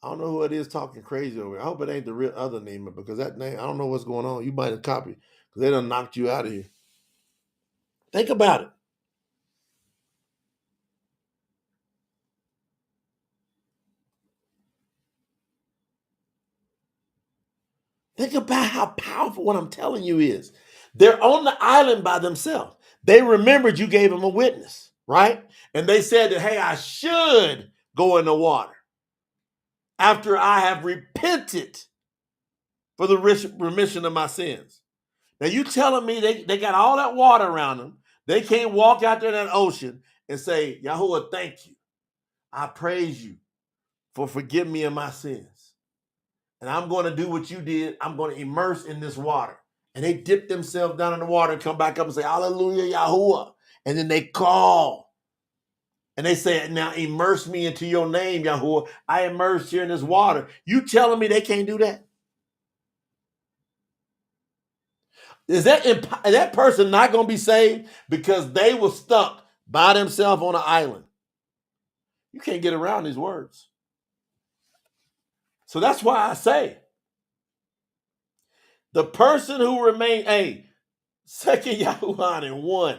I don't know who it is talking crazy over here. I hope it ain't the real other name, because that name, I don't know what's going on. You might have copied because they done knocked you out of here. Think about it. Think about how powerful what I'm telling you is. They're on the island by themselves. They remembered you gave them a witness, right? And they said that, hey, I should go in the water after I have repented for the remission of my sins. Now you telling me they got all that water around them. They can't walk out there in that ocean and say, Yahuwah, thank you. I praise you for forgiving me of my sins. And I'm going to do what you did. I'm going to immerse in this water. And they dip themselves down in the water and come back up and say, hallelujah, Yahuwah. And then they call. And they say, now immerse me into your name, Yahuwah. I immersed here in this water. You telling me they can't do that? Is that person not going to be saved because they were stuck by themselves on an island? You can't get around these words. So that's why I say, the person who remained, 2nd Yahuah'S 1,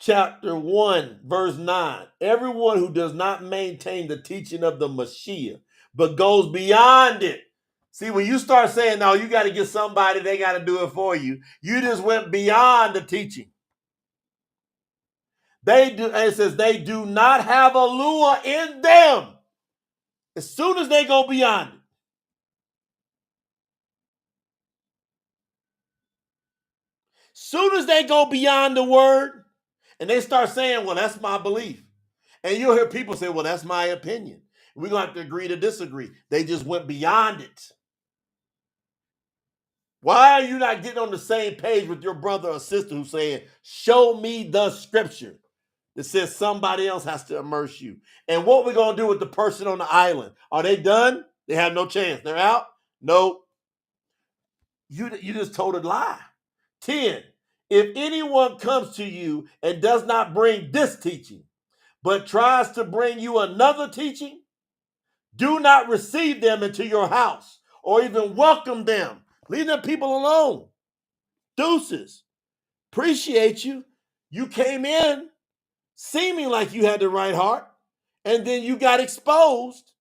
chapter 1, verse 9. Everyone who does not maintain the teaching of the Mashiach, but goes beyond it. See, when you start saying, no, you got to get somebody, they got to do it for you, you just went beyond the teaching. It says they do not have a lure in them. As soon as they go beyond it. Soon as they go beyond the word and they start saying, well, that's my belief. And you'll hear people say, well, that's my opinion. We're going to have to agree to disagree. They just went beyond it. Why are you not getting on the same page with your brother or sister who's saying, show me the scripture that says somebody else has to immerse you? And what we're going to do with the person on the island? Are they done? They have no chance. They're out? Nope. You just told a lie. 10. If anyone comes to you and does not bring this teaching, but tries to bring you another teaching, do not receive them into your house or even welcome them. Leave them people alone. Deuces. Appreciate you. You came in seeming like you had the right heart, and then you got exposed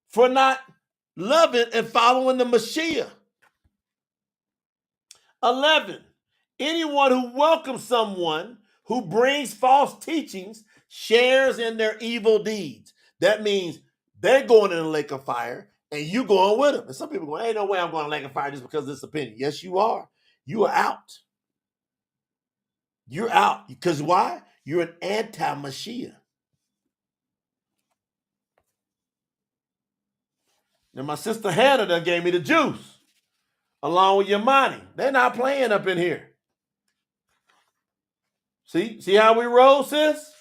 for not loving and following the Mashiach. 11. Anyone who welcomes someone who brings false teachings shares in their evil deeds. That means they're going in the lake of fire and you going with them. And some people go, ain't no way I'm going to lake of fire just because of this opinion. Yes, you are. You are out. You're out. Because why? You're an anti-Mashiach. Now, my sister Hannah done gave me the juice along with your money. They're not playing up in here. See how we roll, sis?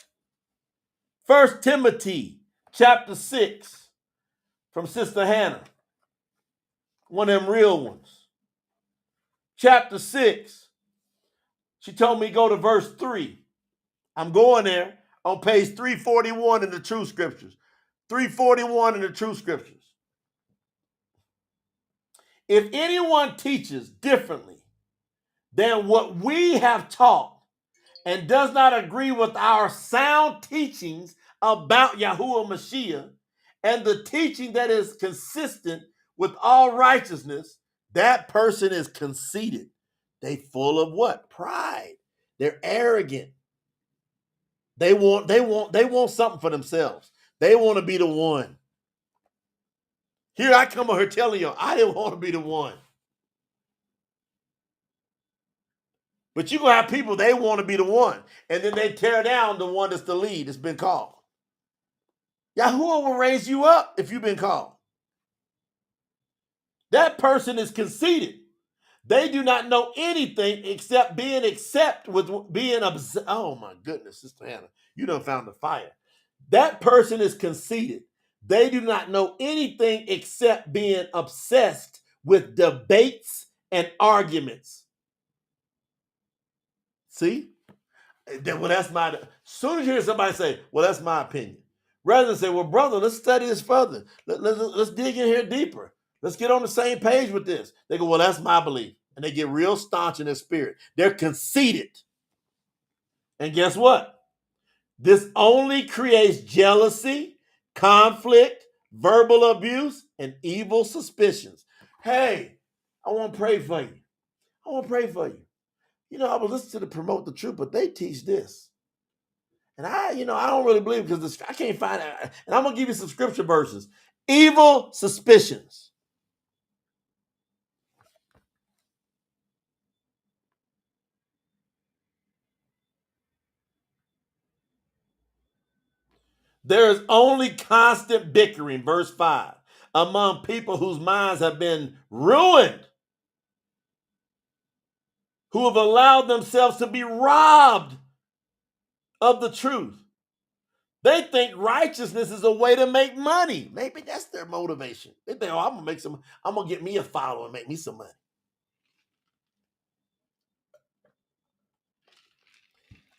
1 Timothy chapter 6 from Sister Hannah. One of them real ones. Chapter 6. She told me go to verse 3. I'm going there on page 341 in the True Scriptures. 341 in the True Scriptures. If anyone teaches differently than what we have taught and does not agree with our sound teachings about Yahuwah Mashiach and the teaching that is consistent with all righteousness, that person is conceited. They full of what? Pride. They're arrogant. They want something for themselves. They want to be the one. Here I come over here telling you, I didn't want to be the one. But you're going to have people, they want to be the one. And then they tear down the one that's the lead that's been called. Yahuwah will raise you up if you've been called. That person is conceited. They do not know anything except oh my goodness, Sister Hannah, you done found the fire. That person is conceited. They do not know anything except being obsessed with debates and arguments. See? Well, that's my. As soon as you hear somebody say, well, that's my opinion. Rather than say, well, brother, let's study this further. Let's dig in here deeper. Let's get on the same page with this. They go, well, that's my belief. And they get real staunch in their spirit. They're conceited. And guess what? This only creates jealousy, conflict, verbal abuse, and evil suspicions. Hey, I want to pray for you. I want to pray for you. You know, I was listening to the Promote the Truth, but they teach this. And I don't really believe because I can't find it. And I'm going to give you some scripture verses. Evil suspicions. There is only constant bickering, verse 5, among people whose minds have been ruined, who have allowed themselves to be robbed of the truth. They think righteousness is a way to make money. Maybe that's their motivation. They think, oh, I'm gonna get me a follower and make me some money.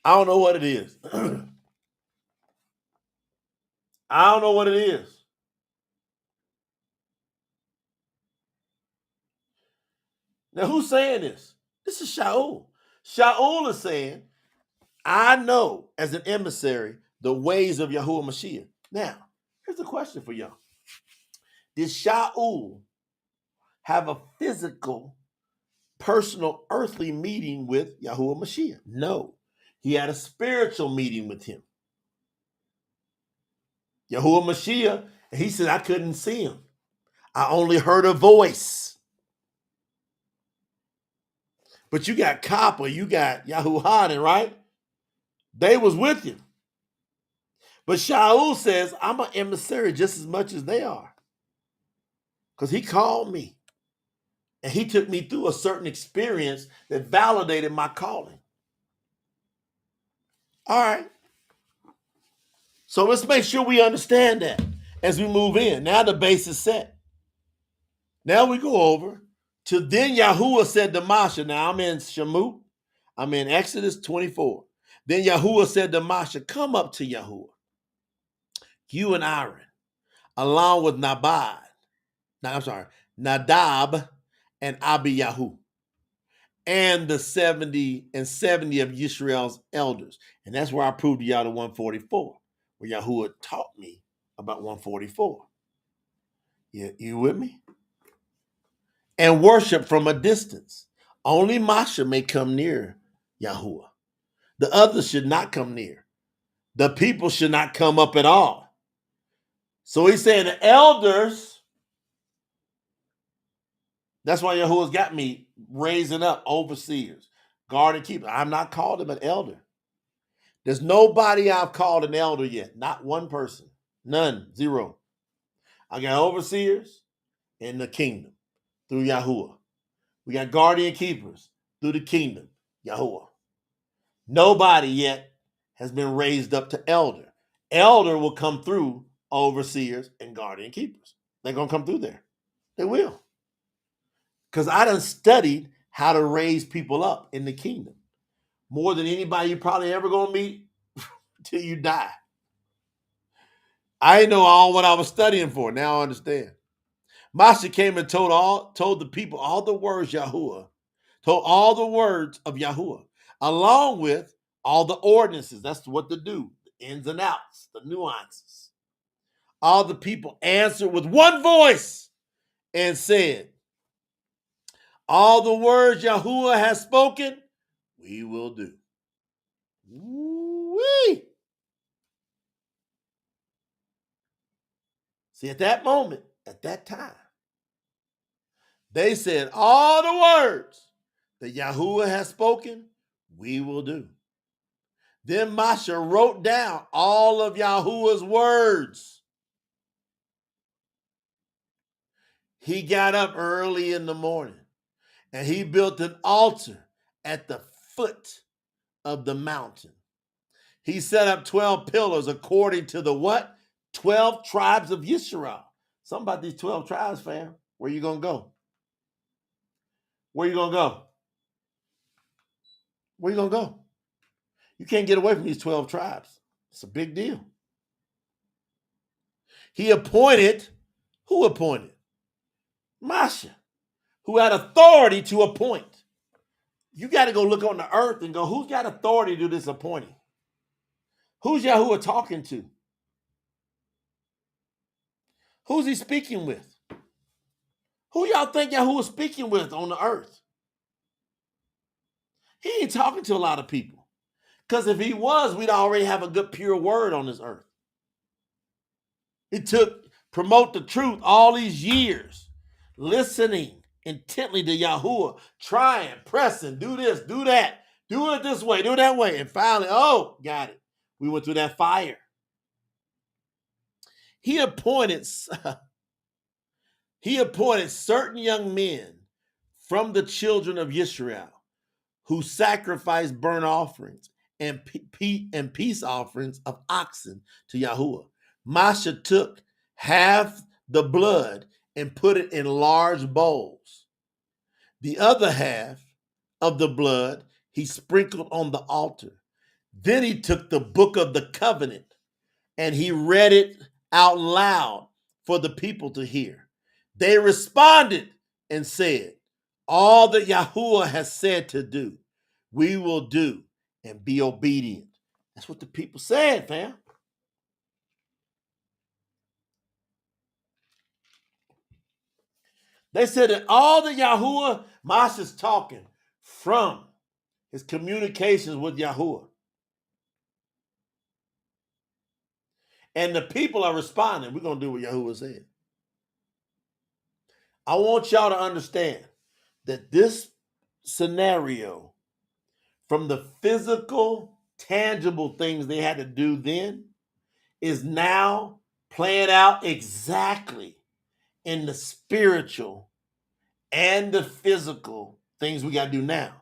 I don't know what it is. I don't know what it is. Now, who's saying this? This is Shaul. Shaul is saying, I know as an emissary the ways of Yahuwah Mashiach. Now, here's a question for y'all. Did Shaul have a physical, personal, earthly meeting with Yahuwah Mashiach? No. He had a spiritual meeting with him. Yahuwah Mashiach, and he said, I couldn't see him. I only heard a voice. But you got Kappa, you got Yahuah'S, right? They was with him. But Shaul says, I'm an emissary just as much as they are. Because he called me. And he took me through a certain experience that validated my calling. All right. So let's make sure we understand that as we move in. Now the base is set. Now we go over to then Yahuwah said to Moshe. Now I'm in Shamut. I'm in Exodus 24. Then Yahuwah said to Moshe, come up to Yahuwah, you and Aaron, along with Nadab and Abiyahu, and the 70 of Yisharal's elders. And that's where I proved to y'all the 144, where Yahuwah taught me about 144. You with me? And worship from a distance. Only Moshe may come near Yahuwah. The others should not come near. The people should not come up at all. So he's saying the elders, that's why Yahuwah's got me raising up overseers, guard and keeper. I'm not called him an elder. There's nobody I've called an elder yet. Not one person. None. Zero. I got overseers in the kingdom through Yahuwah. We got guardian keepers through the kingdom, Yahuwah. Nobody yet has been raised up to elder. Elder will come through overseers and guardian keepers. They're going to come through there. They will. Because I done studied how to raise people up in the kingdom. More than anybody you probably ever going to meet till you die. I didn't know all what I was studying for. Now I understand. Moshe came and told the people all the words Yahuwah, told all the words of Yahuwah, along with all the ordinances. That's what to do, the ins and outs, the nuances. All the people answered with one voice and said, all the words Yahuwah has spoken, we will do. Woo-wee. See, at that moment, at that time, they said, all the words that Yahuwah has spoken, we will do. Then Moshe wrote down all of Yahuwah's words. He got up early in the morning and he built an altar at the foot of the mountain. He set up 12 pillars according to the what? 12 tribes of Yisharal. Something about these 12 tribes, fam. Where you going to go? Where you going to go? Where you going to go? You can't get away from these 12 tribes. It's a big deal. He appointed, who appointed? Masha, who had authority to appoint. You got to go look on the earth and go, who's got authority to do this appointing? Who's Yahuwah talking to? Who's he speaking with? Who y'all think Yahuwah speaking with on the earth? He ain't talking to a lot of people. Because if he was, we'd already have a good pure word on this earth. It took promote the truth all these years, listening intently to Yahuwah, trying, pressing, do this, do that, do it this way, do it that way. And finally, oh, got it. We went through that fire. He appointed certain young men from the children of Yisharal who sacrificed burnt offerings and peace offerings of oxen to Yahuwah. Masha took half the blood and put it in large bowls. The other half of the blood he sprinkled on the altar. Then he took the book of the covenant and he read it out loud for the people to hear. They responded and said, all that Yahuwah has said to do, we will do and be obedient. That's what the people said, fam. They said that all that Yahuwah, Masha's talking from his communications with Yahuwah. And the people are responding. We're going to do what Yahuwah said. I want y'all to understand that this scenario, from the physical, tangible things they had to do then, is now playing out exactly in the spiritual and the physical things we got to do now,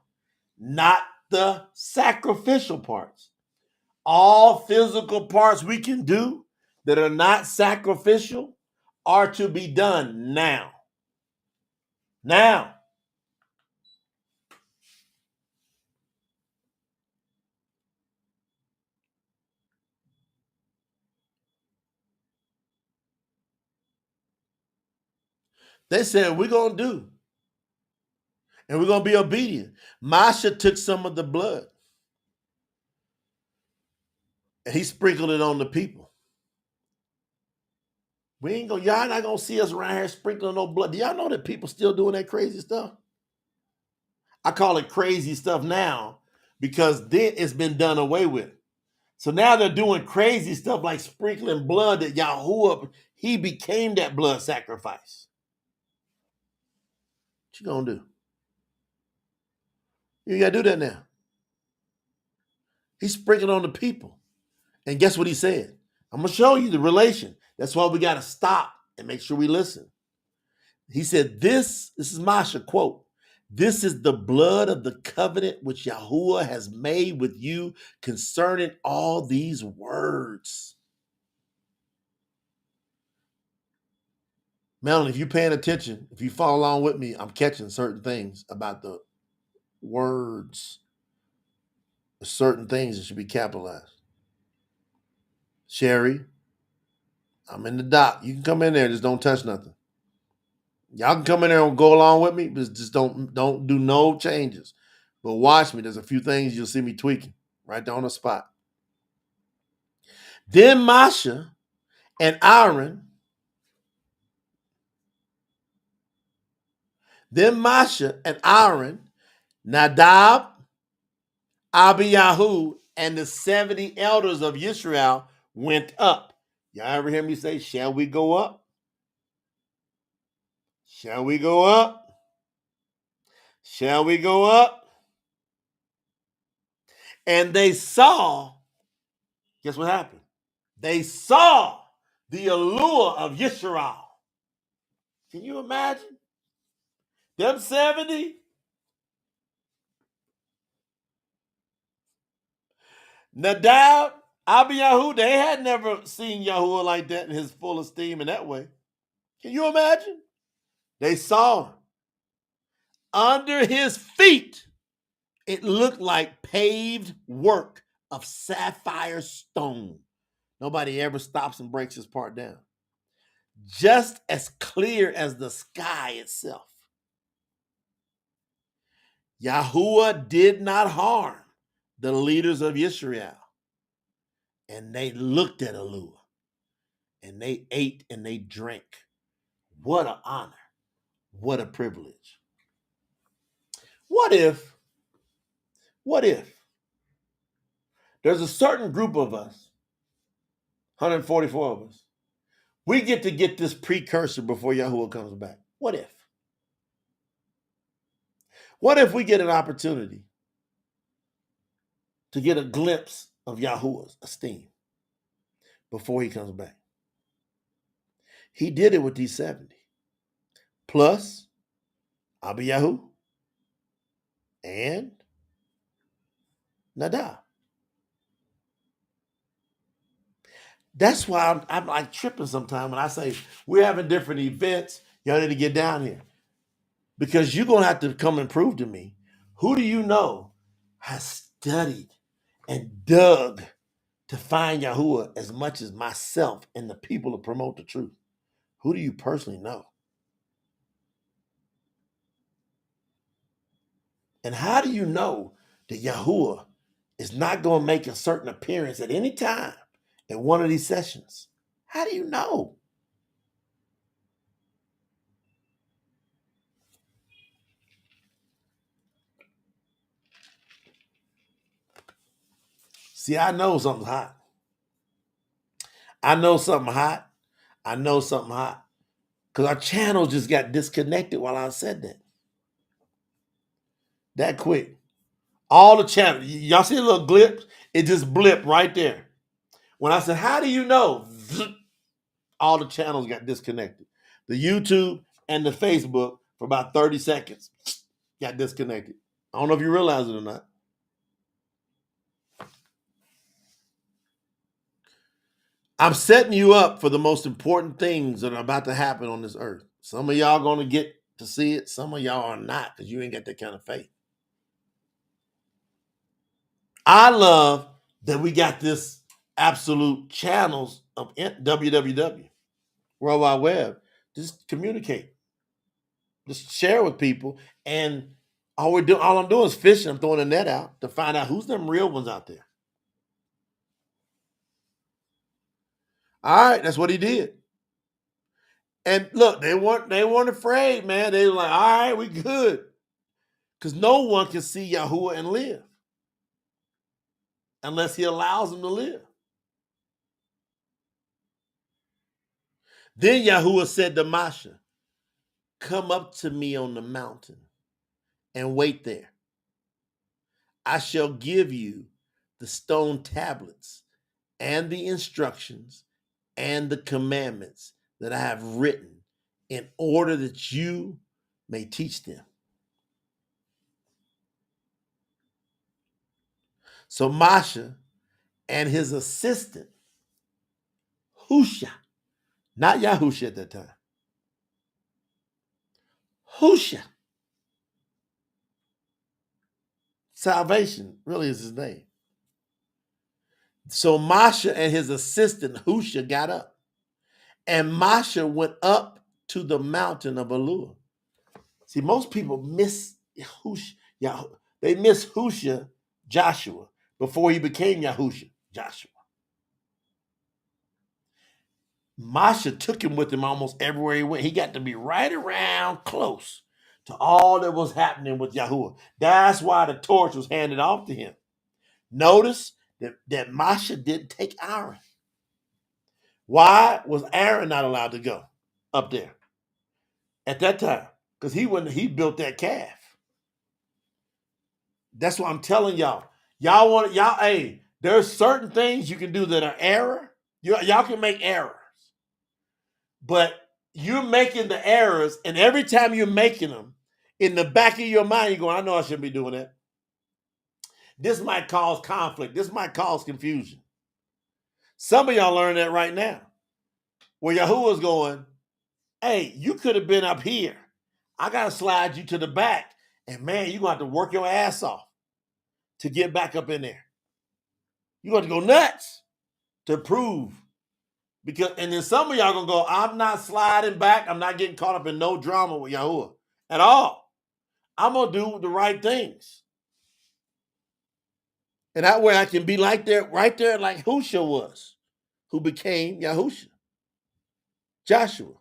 not the sacrificial parts. All physical parts we can do that are not sacrificial are to be done now. Now. They said, we're going to do, and we're going to be obedient. Masha took some of the blood, and he sprinkled it on the people. Y'all not going to see us around here sprinkling no blood. Do y'all know that people still doing that crazy stuff? I call it crazy stuff now because then it's been done away with. So now they're doing crazy stuff like sprinkling blood that Yahuwah, he became that blood sacrifice. What you going to do? You got to do that now. He sprinkled on the people. And guess what he said? I'm going to show you the relation. That's why we got to stop and make sure we listen. He said, this is Masha quote, this is the blood of the covenant which Yahuwah has made with you concerning all these words. Melanie, if you're paying attention, if you follow along with me, I'm catching certain things about the words, certain things that should be capitalized. Sherry, I'm in the dock. You can come in there, just don't touch nothing. Y'all can come in there and go along with me, but just don't do no changes. But watch me. There's a few things you'll see me tweaking right there on the spot. Then Masha and Aaron, Nadab, Abiyahu, and the 70 elders of Yisrael went up. Y'all ever hear me say, shall we go up? Shall we go up? Shall we go up? And they saw, guess what happened? They saw the allure of Yisharal. Can you imagine? Them 70? Nadab, Abiyahu, they had never seen Yahuwah like that in his full esteem in that way. Can you imagine? They saw him. Under his feet, it looked like paved work of sapphire stone. Nobody ever stops and breaks his part down. just as clear as the sky itself. Yahuwah did not harm the leaders of Yisharal, and they looked at Alua, and they ate and they drank. What an honor. What a privilege. What if there's a certain group of us, 144 of us, we get to get this precursor before Yahuwah comes back? What if? What if we get an opportunity to get a glimpse of Yahuah's esteem before he comes back? He did it with these 70. Plus, Abiyahu and Nadab. That's why I'm like tripping sometimes when I say we're having different events. Y'all need to get down here. Because you're going to have to come and prove to me, who do you know has studied and dug to find Yahuwah as much as myself and the people to promote the truth? Who do you personally know? And how do you know that Yahuwah is not going to make a certain appearance at any time in one of these sessions? How do you know? See, I know something's hot. I know something hot. I know something hot. Because our channel just got disconnected while I said that. That quick. All the channels. Y'all see a little glip? It just blipped right there. When I said, how do you know? All the channels got disconnected. The YouTube and the Facebook for about 30 seconds got disconnected. I don't know if you realize it or not. I'm setting you up for the most important things that are about to happen on this earth. Some of y'all going to get to see it. Some of y'all are not, because you ain't got that kind of faith. I love that we got this absolute channels of www, World Wide Web. Just communicate. Just share with people. And all I'm doing is fishing. I'm throwing a net out to find out who's them real ones out there. All right, that's what he did. And look, they weren't afraid, man. They were like, all right, we good. Because no one can see Yahuwah and live unless he allows them to live. Then Yahuwah said to Masha, come up to me on the mountain and wait there. I shall give you the stone tablets and the instructions and the commandments that I have written in order that you may teach them. So Masha and his assistant, Husha, not Yahusha at that time, Husha, salvation really is his name. So Masha and his assistant, Husha, got up. And Masha went up to the mountain of Alua. See, most people miss Husha. They miss Husha, Joshua, before he became Yahusha, Joshua. Masha took him with him almost everywhere he went. He got to be right around close to all that was happening with Yahuwah. That's why the torch was handed off to him. Notice that Masha didn't take Aaron. Why was Aaron not allowed to go up there at that time? Because he built that calf. That's what I'm telling y'all. Hey, there's certain things you can do that are error. Y'all can make errors. But you're making the errors, and every time you're making them, in the back of your mind, you're going, I know I shouldn't be doing that. This might cause conflict. This might cause confusion. Some of y'all learn that right now. Where Yahuwah's going, hey, you could have been up here. I got to slide you to the back. And man, you're going to have to work your ass off to get back up in there. You're going to go nuts to prove Because, and then some of y'all gonna go, I'm not sliding back. I'm not getting caught up in no drama with Yahuwah at all. I'm gonna do the right things. And that way I can be like there, right there, like Husha was, who became Yahusha. Joshua.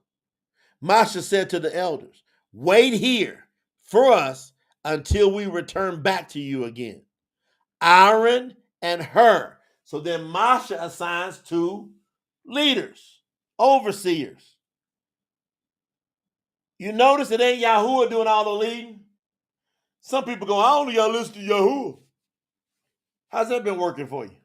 Masha said to the elders, wait here for us until we return back to you again. Aaron and Hur. So then Masha assigns two leaders, overseers. You notice it ain't Yahuwah doing all the leading? Some people go, I only got to listen to Yahuwah. How's that been working for you?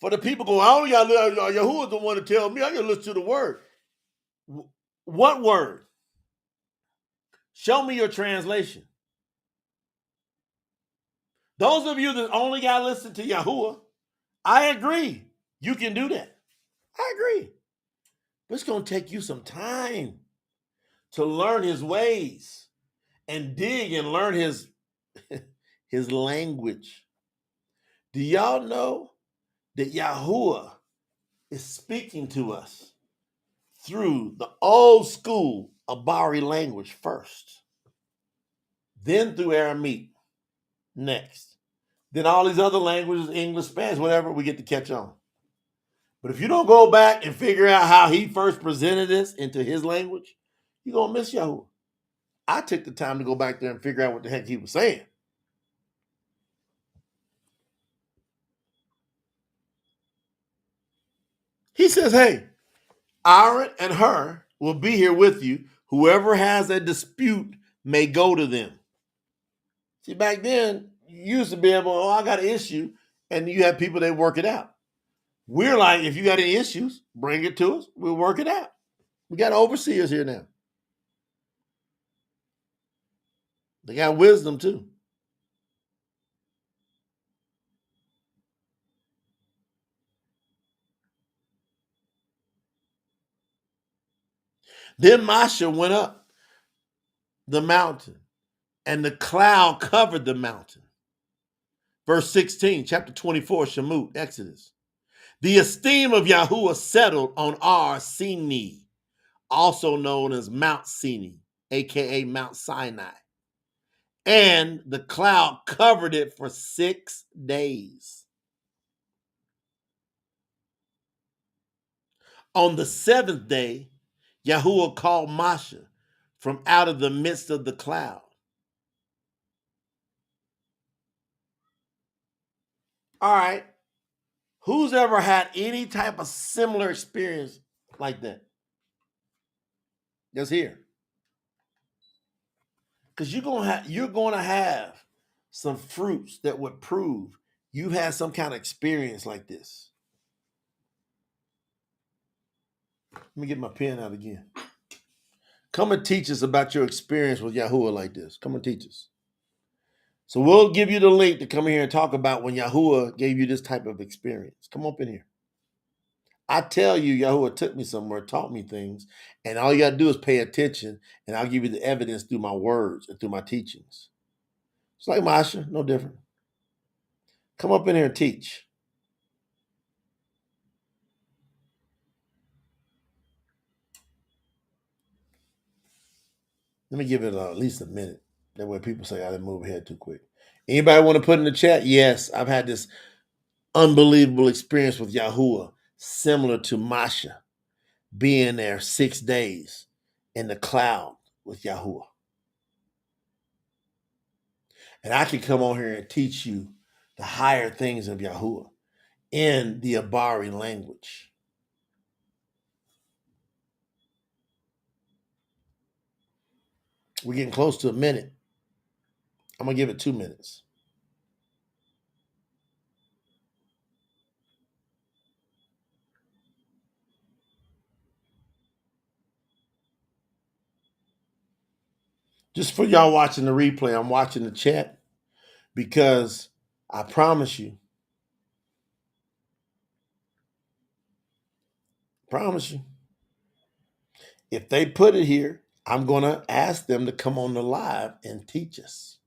For the people go, I only got to listen, Yahuwah's the one to tell me, I got to listen to the word. What word? Show me your translation. Those of you that only got to listen to Yahuwah, I agree. You can do that. I agree. But it's going to take you some time to learn his ways and dig and learn his language. Do y'all know that Yahuwah is speaking to us through the old school Abari language first, then through Aramaic next, then all these other languages, English, Spanish, whatever, we get to catch on. But if you don't go back and figure out how he first presented this into his language, you're going to miss Yahuwah. I took the time to go back there and figure out what the heck he was saying. He says, hey, Aaron and Hur will be here with you. Whoever has a dispute may go to them. See, back then, you used to be able, I got an issue, and you had people that work it out. We're like, if you got any issues, bring it to us. We'll work it out. We got overseers here now. They got wisdom too. Then Masha went up the mountain, and the cloud covered the mountain. Verse 16, chapter 24, Shamut, Exodus. The esteem of Yahuwah settled on Ar Sinai, also known as Mount Sinai, aka Mount Sinai. And the cloud covered it for 6 days. On the 7th day, Yahuwah called Masha from out of the midst of the cloud. All right. Who's ever had any type of similar experience like that? Just here. Because you're gonna have some fruits that would prove you've had some kind of experience like this. Let me get my pen out again. Come and teach us about your experience with Yahuwah like this. Come and teach us. So we'll give you the link to come in here and talk about when Yahuwah gave you this type of experience. Come up in here. I tell you, Yahuwah took me somewhere, taught me things, and all you got to do is pay attention, and I'll give you the evidence through my words and through my teachings. It's like Masha, no different. Come up in here and teach. Let me give it at least a minute. That way people say I didn't move ahead too quick. Anybody want to put in the chat? Yes, I've had this unbelievable experience with Yahuwah, similar to Masha, being there 6 days in the cloud with Yahuwah. And I can come on here and teach you the higher things of Yahuwah in the Abari language. We're getting close to a minute. I'm going to give it 2 minutes. Just for y'all watching the replay, I'm watching the chat because I promise you, if they put it here, I'm going to ask them to come on the live and teach us.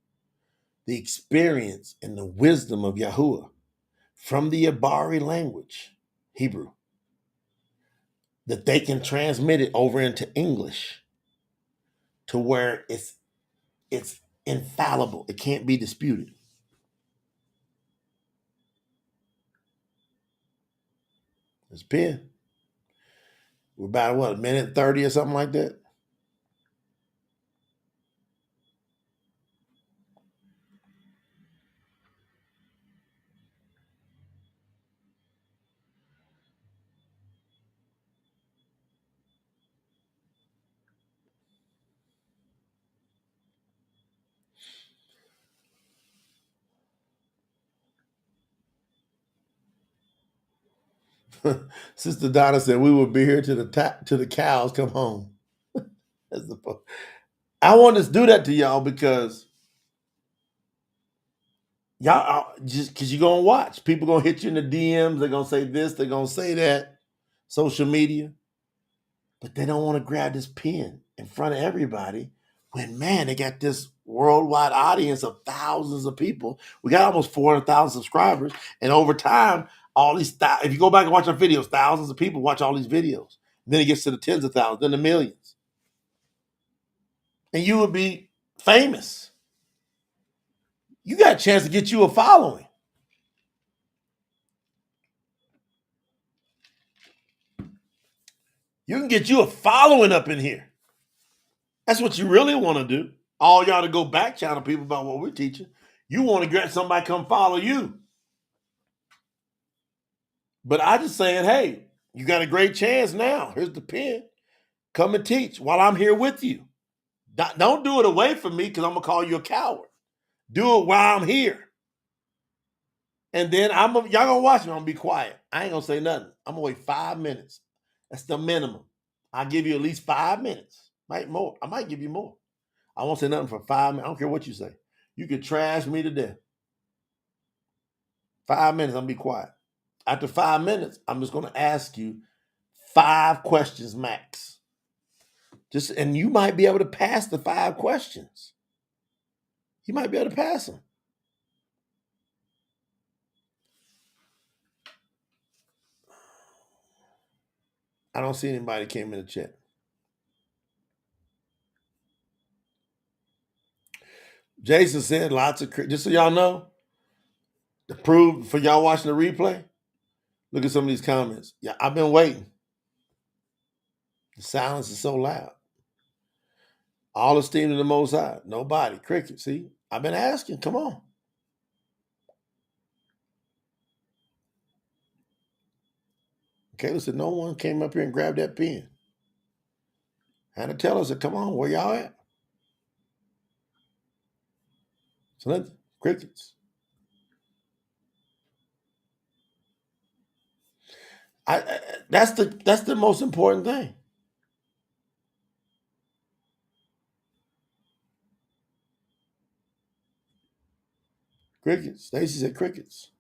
the experience and the wisdom of Yahuwah from the Abari language, Hebrew, that they can transmit it over into English to where it's infallible. It can't be disputed. It's pen. We're about, what, a minute 30 or something like that? Sister Donna said we will be here till the cows come home. That's the point. I want to do that to y'all because y'all just because you're gonna watch. People gonna hit you in the DMs, they're gonna say this, they're gonna say that, social media, but they don't want to grab this pen in front of everybody when, man, they got this worldwide audience of thousands of people. We got almost 400,000 subscribers, and over time, all these if you go back and watch our videos, thousands of people watch all these videos. Then it gets to the tens of thousands, then the millions. And you would be famous. You got a chance to get you a following. You can get you a following up in here. That's what you really want to do. All y'all to go back channel people about what we're teaching. You want to get somebody come follow you. But I just saying, hey, you got a great chance now. Here's the pen. Come and teach while I'm here with you. Don't do it away from me because I'm going to call you a coward. Do it while I'm here. And then y'all going to watch me. I'm going to be quiet. I ain't going to say nothing. I'm going to wait 5 minutes. That's the minimum. I'll give you at least 5 minutes. Might more. I might give you more. I won't say nothing for 5 minutes. I don't care what you say. You can trash me to death. 5 minutes, I'm going to be quiet. After 5 minutes, I'm just going to ask you 5 questions max. And you might be able to pass the 5 questions. You might be able to pass them. I don't see anybody came in the chat. Jason said lots of, just so y'all know, to prove for y'all watching the replay, look at some of these comments. Yeah, I've been waiting. The silence is so loud. All esteem to the Most High. Nobody. Cricket. See, I've been asking. Come on. Kayla said no one came up here and grabbed that pen. Had to tell us, come on, where y'all at? So that's crickets. That's the most important thing. Crickets. Stacy said crickets.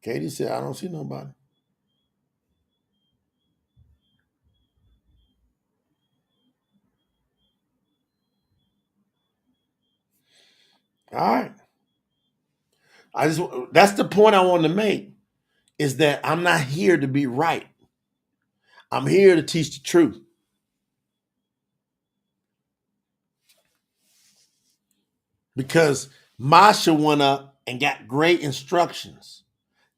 Katie said, I don't see nobody. All right. That's the point I wanted to make, is that I'm not here to be right. I'm here to teach the truth. Because Masha went up and got great instructions.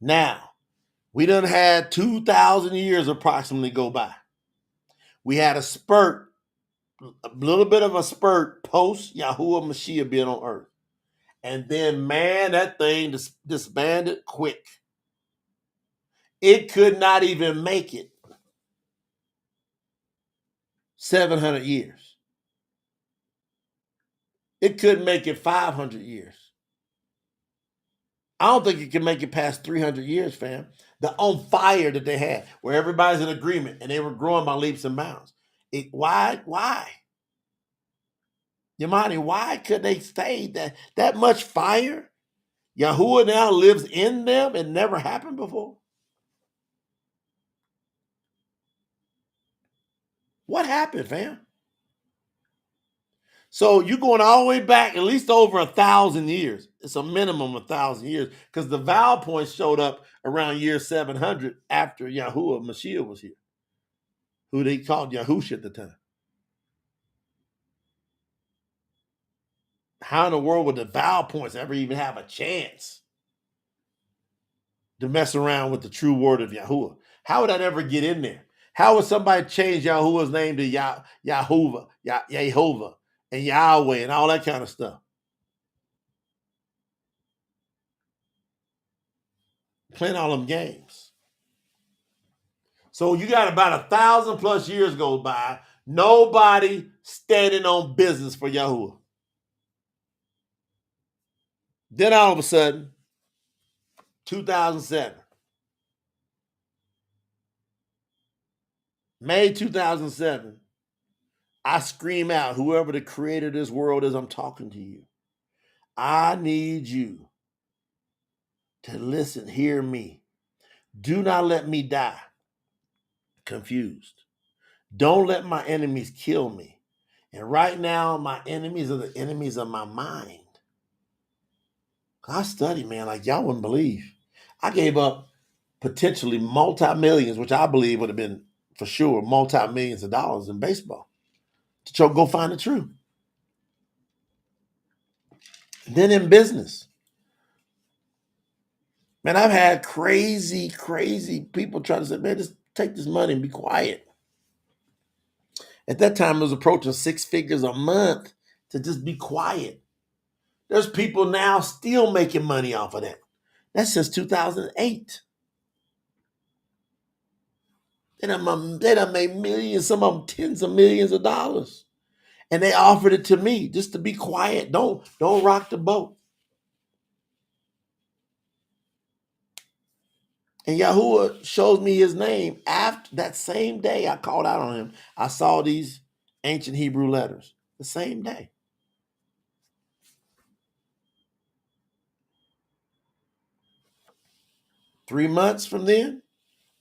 Now, we done had 2,000 years approximately go by. We had a spurt, a little bit of a spurt post Yahuwah Mashiach being on earth. And then, man, that thing disbanded quick. It could not even make it 700 years. It couldn't make it 500 years. I don't think it can make it past 300 years, fam. The on fire that they had, where everybody's in agreement and they were growing by leaps and bounds. Why? Yamani, why could they stay that much fire? Yahuwah now lives in them. It never happened before. What happened, fam? So you're going all the way back at least over 1,000 years. It's a minimum of 1,000 years because the vowel points showed up around year 700 after Yahuwah Mashiach was here, who they called Yahusha at the time. How in the world would the vowel points ever even have a chance to mess around with the true word of Yahuwah? How would that ever get in there? How would somebody change Yahuwah's name to Yahuwah, Yehovah, and Yahweh, and all that kind of stuff? Playing all them games. So you got about 1,000 plus years go by, nobody standing on business for Yahuwah. Then all of a sudden, 2007, May 2007, I scream out, whoever the creator of this world is, I'm talking to you. I need you to listen, hear me. Do not let me die confused. Don't let my enemies kill me. And right now, my enemies are the enemies of my mind. I study, man, like y'all wouldn't believe. I gave up potentially multi-millions, which I believe would have been for sure multi-millions of dollars in baseball to go find the truth. And then in business, man, I've had crazy people try to say, man, just take this money and be quiet. At that time, it was approaching 6 figures a month to just be quiet. There's people now still making money off of that. That's since 2008. They done made millions, some of them tens of millions of dollars. And they offered it to me just to be quiet. Don't rock the boat. And Yahuwah shows me his name. After that same day I called out on him, I saw these ancient Hebrew letters the same day. Three months from then,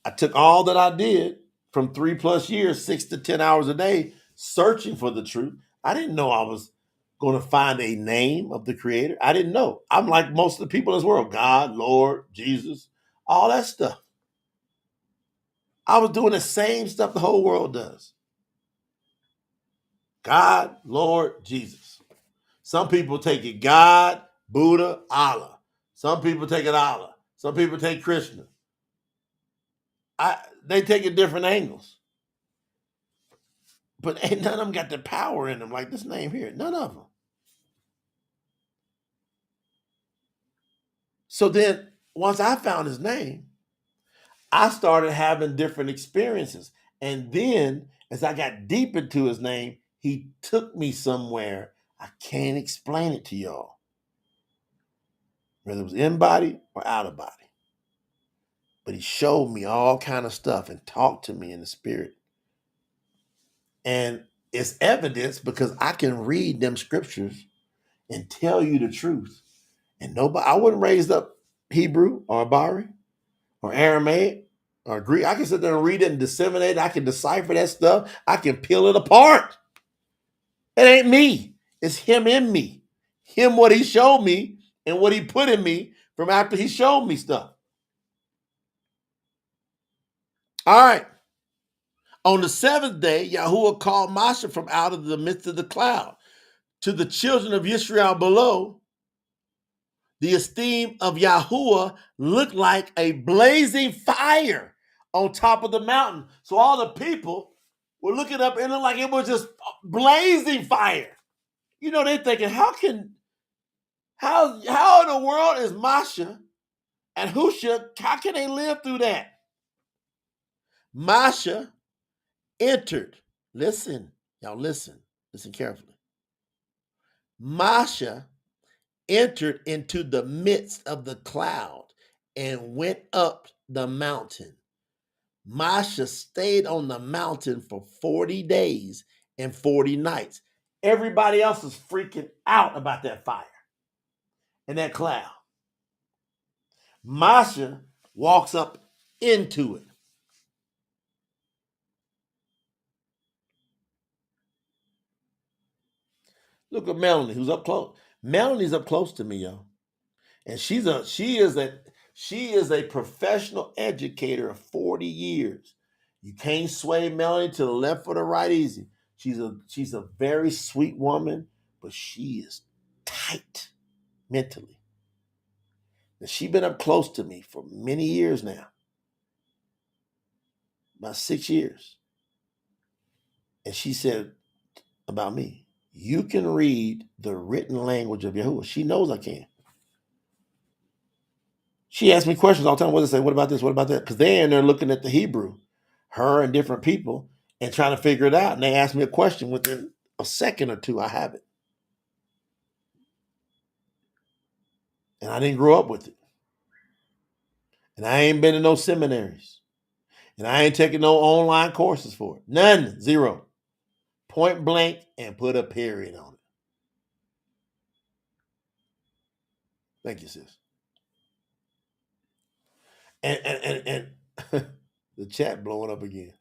I took all that I did from 3+ years, 6 to 10 hours a day, searching for the truth. I didn't know I was going to find a name of the creator. I didn't know. I'm like most of the people in this world, God, Lord, Jesus, all that stuff. I was doing the same stuff the whole world does. God, Lord, Jesus. Some people take it God, Buddha, Allah. Some people take it Allah. Some people take Krishna. They take it different angles. But ain't none of them got the power in them like this name here. None of them. So then, once I found his name, I started having different experiences. And then, as I got deep into his name, he took me somewhere. I can't explain it to y'all. Whether it was in body or out of body. But he showed me all kind of stuff and talked to me in the spirit. And it's evidence because I can read them scriptures and tell you the truth. And nobody, I wasn't raised up Hebrew or Abari or Aramaic or Greek. I can sit there and read it and disseminate it. I can decipher that stuff. I can peel it apart. It ain't me. It's him in me. Him, what he showed me and what he put in me from after he showed me stuff. All right. On the 7th day, Yahuwah called Moshe from out of the midst of the cloud. To the children of Yisharal below, the esteem of Yahuwah looked like a blazing fire on top of the mountain. So all the people were looking up and it looked like it was just blazing fire. You know, they're thinking, how in the world is Masha and Husha, how can they live through that? Masha entered. Listen, y'all listen carefully. Masha entered into the midst of the cloud and went up the mountain. Masha stayed on the mountain for 40 days and 40 nights. Everybody else is freaking out about that fire and that cloud. Masha walks up into it. Look at Melanie, who's up close. Melanie's up close to me, y'all. And she is a professional educator of 40 years. You can't sway Melanie to the left or the right easy. She's a very sweet woman, but she is tight mentally. And she's been up close to me for many years now. About 6 years. And she said about me, you can read the written language of Yahuwah. She knows I can. She asks me questions all the time. What does it say? What about this? What about that? Because they're in there looking at the Hebrew, her and different people, and trying to figure it out. And they ask me a question within a second or two. I have it. And I didn't grow up with it. And I ain't been in no seminaries. And I ain't taking no online courses for it. None. Zero. Point blank and put a period on it. Thank you, sis. And the chat blowing up again.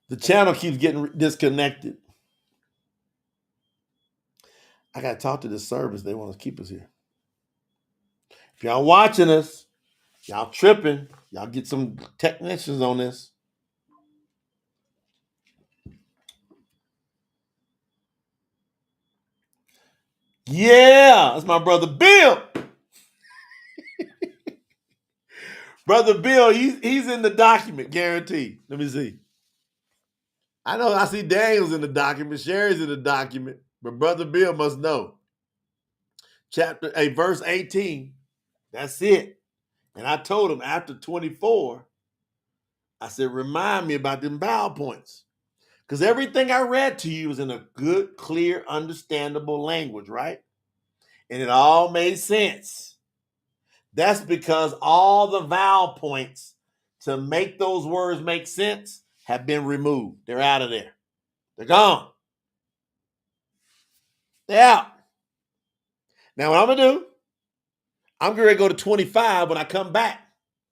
The channel keeps getting disconnected. I got to talk to this service. They want to keep us here. If y'all watching us, y'all tripping. Y'all get some technicians on this. Yeah, that's my brother Bill. Brother Bill, he's in the document, guaranteed. Let me see. I know I see Daniel's in the document, Sherry's in the document, but Brother Bill must know. Verse 18. That's it. And I told him after 24, I said, remind me about them vowel points. Because everything I read to you is in a good, clear, understandable language, right? And it all made sense. That's because all the vowel points to make those words make sense have been removed. They're out of there. They're gone. They're out. Now, what I'm going to do, I'm going to go to 25 when I come back.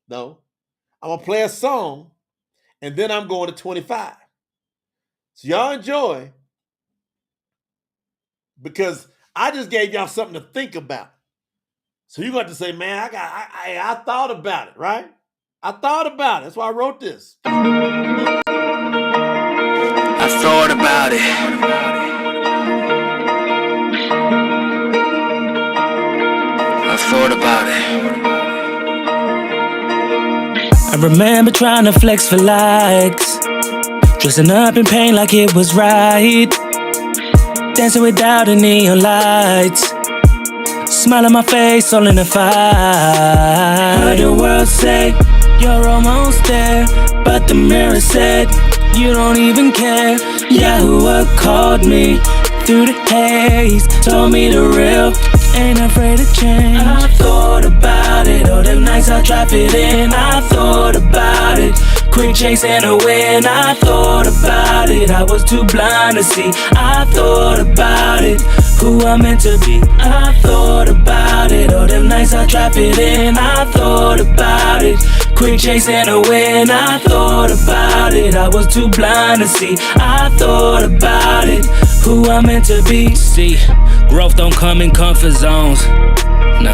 No, I'm going to play a song, and then I'm going to 25. So y'all enjoy, because I just gave y'all something to think about. So you're going to say, man, I thought about it, right? I thought about it. That's why I wrote this. I thought about it. I thought about it. I remember trying to flex for likes, dressing up in pain like it was right, dancing without the neon lights, smile on my face, all in a fight. Heard the world say, you're almost there, but the mirror said, you don't even care. Yahuwah called me through the haze, told me the real, ain't afraid to change. I thought about it, all them nights I tried fit in. I thought about it, quick chasing a win. I thought about it, I was too blind to see. I thought about it, who I'm meant to be. I thought about it, all them nights I tried fit in. I thought about it, quick chasing a win. I thought about it, I was too blind to see. I thought about it, who I'm meant to be. See, growth don't come in comfort zones. Nah,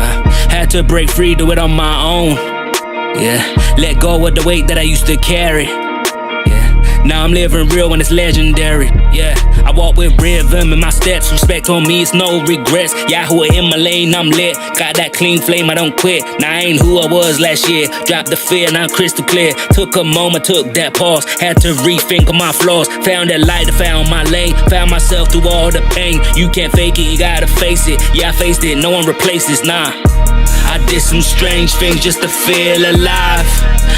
had to break free, do it on my own. Yeah, let go of the weight that I used to carry. Yeah, now I'm living real when it's legendary. Yeah, I walk with rhythm in my steps. Respect on me, it's no regrets. Yahuwah in my lane, I'm lit. Got that clean flame, I don't quit. Now I ain't who I was last year. Dropped the fear, now I'm crystal clear. Took a moment, took that pause. Had to rethink on my flaws. Found that light, I found my lane. Found myself through all the pain. You can't fake it, you gotta face it. Yeah, I faced it, no one replaces, nah. I did some strange things just to feel alive,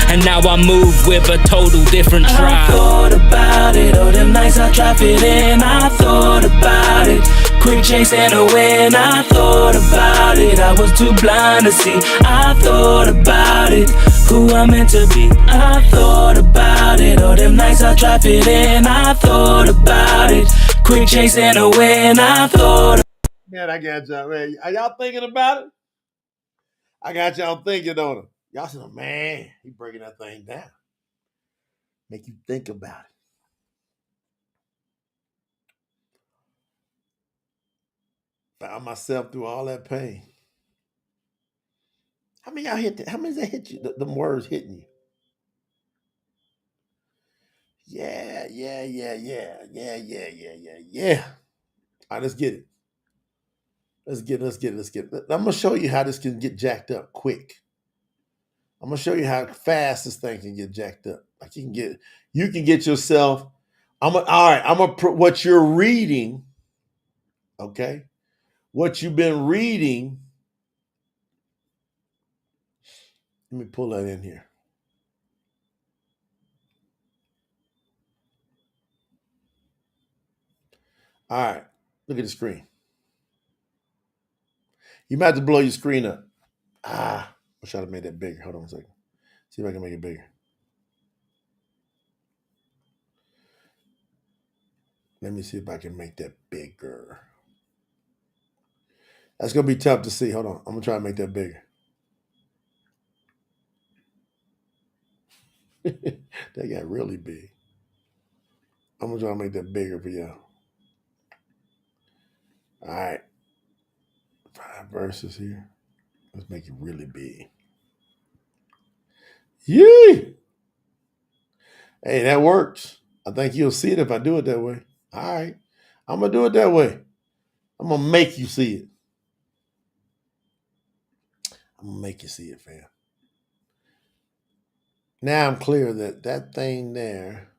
and now I move with a total different tribe. I thought about it, all them nights I tried fit in. I thought about it, quick chasing a win. I thought about it, I was too blind to see. I thought about it, who I'm meant to be. I thought about it, all them nights I tried fit in. I thought about it, quick chasing a win. I thought. Man, I got y'all, man. Are y'all thinking about it? I got y'all thinking on it. Y'all said, man, he breaking that thing down. Make you think about it. Found myself through all that pain. How many y'all hit that? How many does that hit you? Them words hitting you? Yeah. All right, let's get it. Let's get it. I'm gonna show you how this can get jacked up quick. I'm gonna show you how fast this thing can get jacked up. Like you can get yourself. All right. I'm gonna put what you're reading. Okay, what you've been reading. Let me pull that in here. All right, look at the screen. You might have to blow your screen up. Wish I'd have made that bigger. Hold on a second. See if I can make it bigger. Let me see if I can make that bigger. That's gonna be tough to see. Hold on. I'm gonna try to make that bigger. That got really big. I'm gonna try to make that bigger for y'all. All right. 5 verses here. Let's make it really big. Yee! Hey, that works. I think you'll see it if I do it that way. All right. I'm gonna do it that way. I'm gonna make you see it. I'm gonna make you see it, fam. Now I'm clear that thing there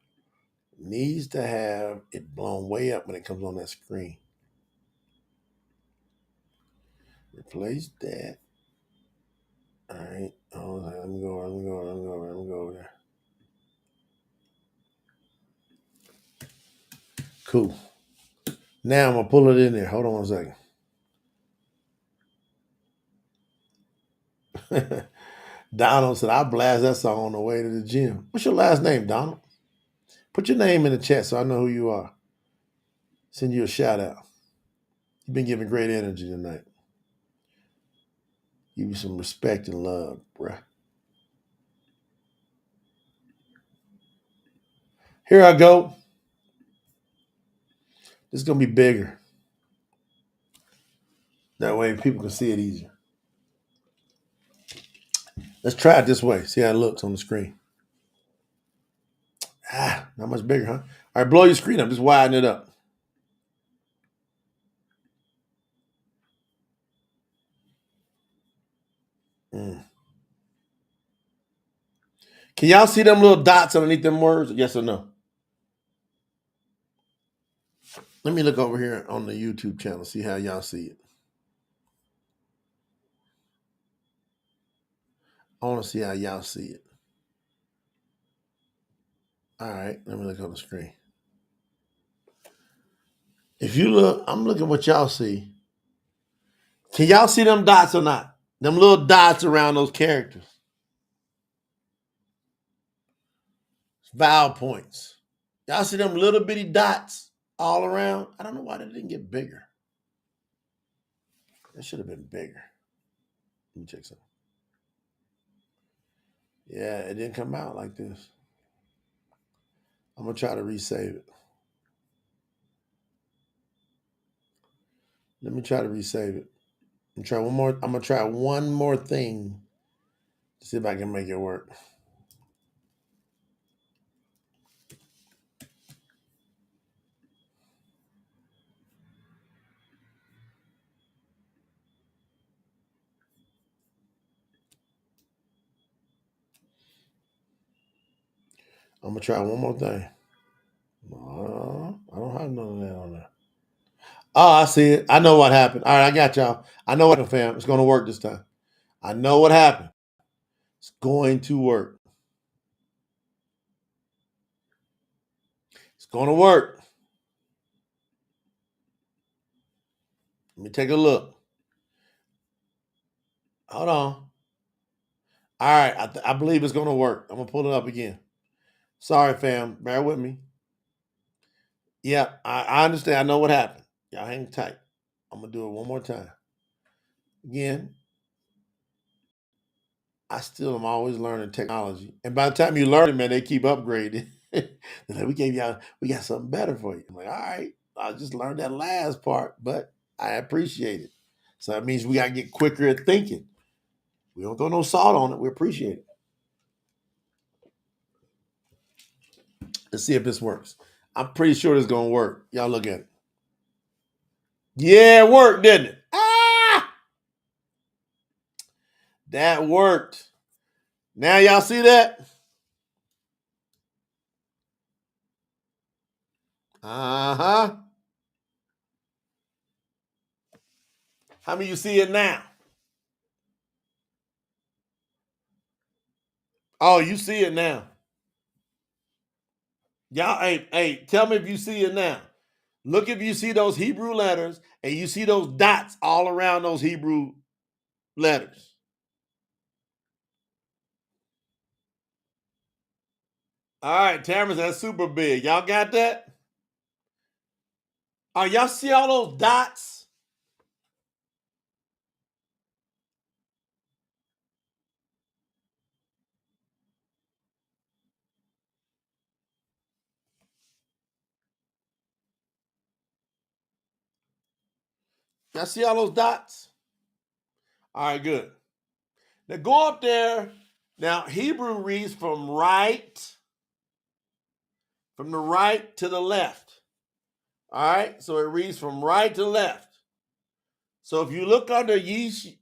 needs to have it blown way up when it comes on that screen. Replace that. All right. Hold on. Let me go over there. Cool. Now I'm gonna pull it in there. Hold on 1 second. Donald said, I blast that song on the way to the gym. What's your last name, Donald? Put your name in the chat so I know who you are. Send you a shout out. You've been giving great energy tonight. Give you some respect and love, bruh. Here I go. This is gonna be bigger. That way people can see it easier. Let's try it this way. See how it looks on the screen. Not much bigger, huh? All right, blow your screen up. Just widen it up. Can y'all see them little dots underneath them words? Yes or no? Let me look over here on the YouTube channel, see how y'all see it. I want to see how y'all see it. All right, let me look on the screen. If you look, I'm looking what y'all see. Can y'all see them dots or not? Them little dots around those characters. Vowel points. Y'all see them little bitty dots all around? I don't know why they didn't get bigger. That should have been bigger. Let me check something. Yeah, it didn't come out like this. I'm going to try to resave it. Let me try to resave it. I'm going to try one more thing to see if I can make it work. I'm going to try one more thing. I don't have none of that on there. Oh, I see it. I know what happened. All right, I got y'all. I know what happened, fam. It's going to work this time. I know what happened. It's going to work. It's going to work. Let me take a look. Hold on. All right, I believe it's going to work. I'm going to pull it up again. Sorry, fam. Bear with me. Yeah, I understand. I know what happened. Y'all hang tight. I'm going to do it one more time. Again, I still am always learning technology. And by the time you learn it, man, they keep upgrading. They're like, we got something better for you. I'm like, all right, I just learned that last part, but I appreciate it. So that means we got to get quicker at thinking. We don't throw no salt on it. We appreciate it. Let's see if this works. I'm pretty sure this is going to work. Y'all look at it. Yeah, it worked, didn't it? Ah! That worked. Now y'all see that? Uh-huh. How many of you see it now? Oh, you see it now. Y'all, hey, tell me if you see it now. Look if you see those Hebrew letters and you see those dots all around those Hebrew letters. All right, Tamara, that's super big. Y'all got that? Oh, y'all see all those dots? Y'all see all those dots? All right, good. Now go up there. Now, Hebrew reads from the right to the left. All right, so it reads from right to left. So if you look under Yish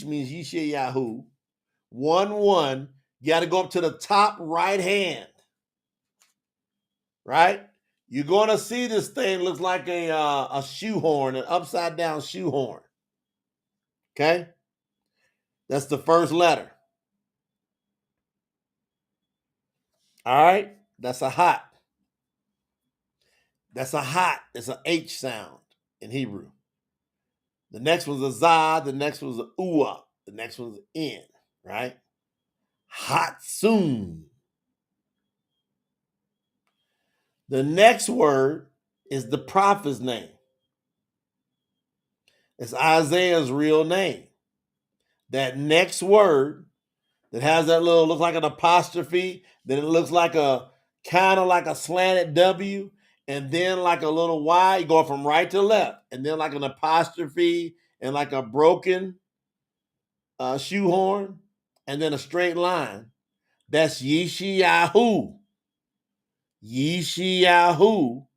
means Yisharal, 1-1, you got to go up to the top right hand. Right? You're going to see this thing looks like a shoehorn, an upside down shoehorn. Okay? That's the first letter. All right? That's a hot. That's a hot. It's an H sound in Hebrew. The next one's a za. The next one's a ua. The next one's an n. Right? Hatsun. The next word is the prophet's name. It's Isaiah's real name. That next word that has that little, looks like an apostrophe, then it looks like a kind of like a slanted W, and then like a little Y. You go from right to left, and then like an apostrophe and like a broken shoehorn, and then a straight line. That's Yisharal. Yisharal.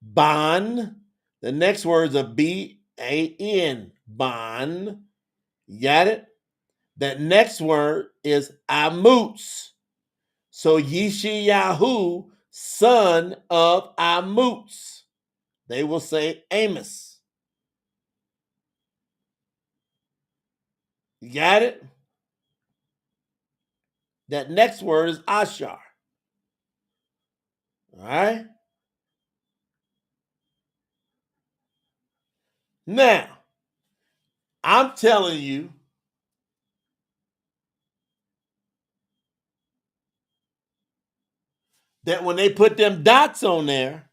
Ban. The next word is a B-A-N. Ban. You got it? That next word is Amuts. So Yisharal, son of Amuts. They will say Amos. You got it? That next word is Ashar. All right? Now, I'm telling you that when they put them dots on there,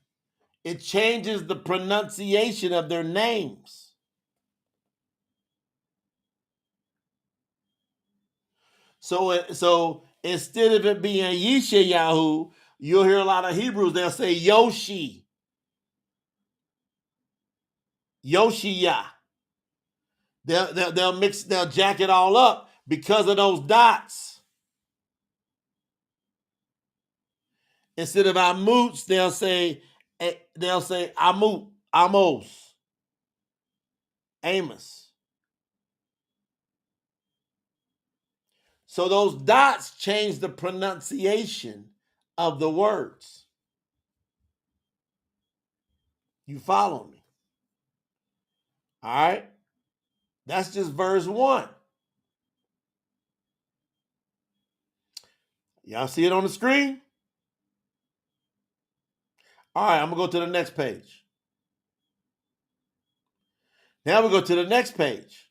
it changes the pronunciation of their names. So instead of it being Yishayahu, you'll hear a lot of Hebrews, they'll say Yoshi. Yoshiyah. They'll jack it all up because of those dots. Instead of Amuts, they'll say Amut, Amos, Amos. So those dots change the pronunciation of the words. You follow me? All right? That's just verse 1. Y'all see it on the screen? All right, I'm going to go to the next page. Now we go to the next page.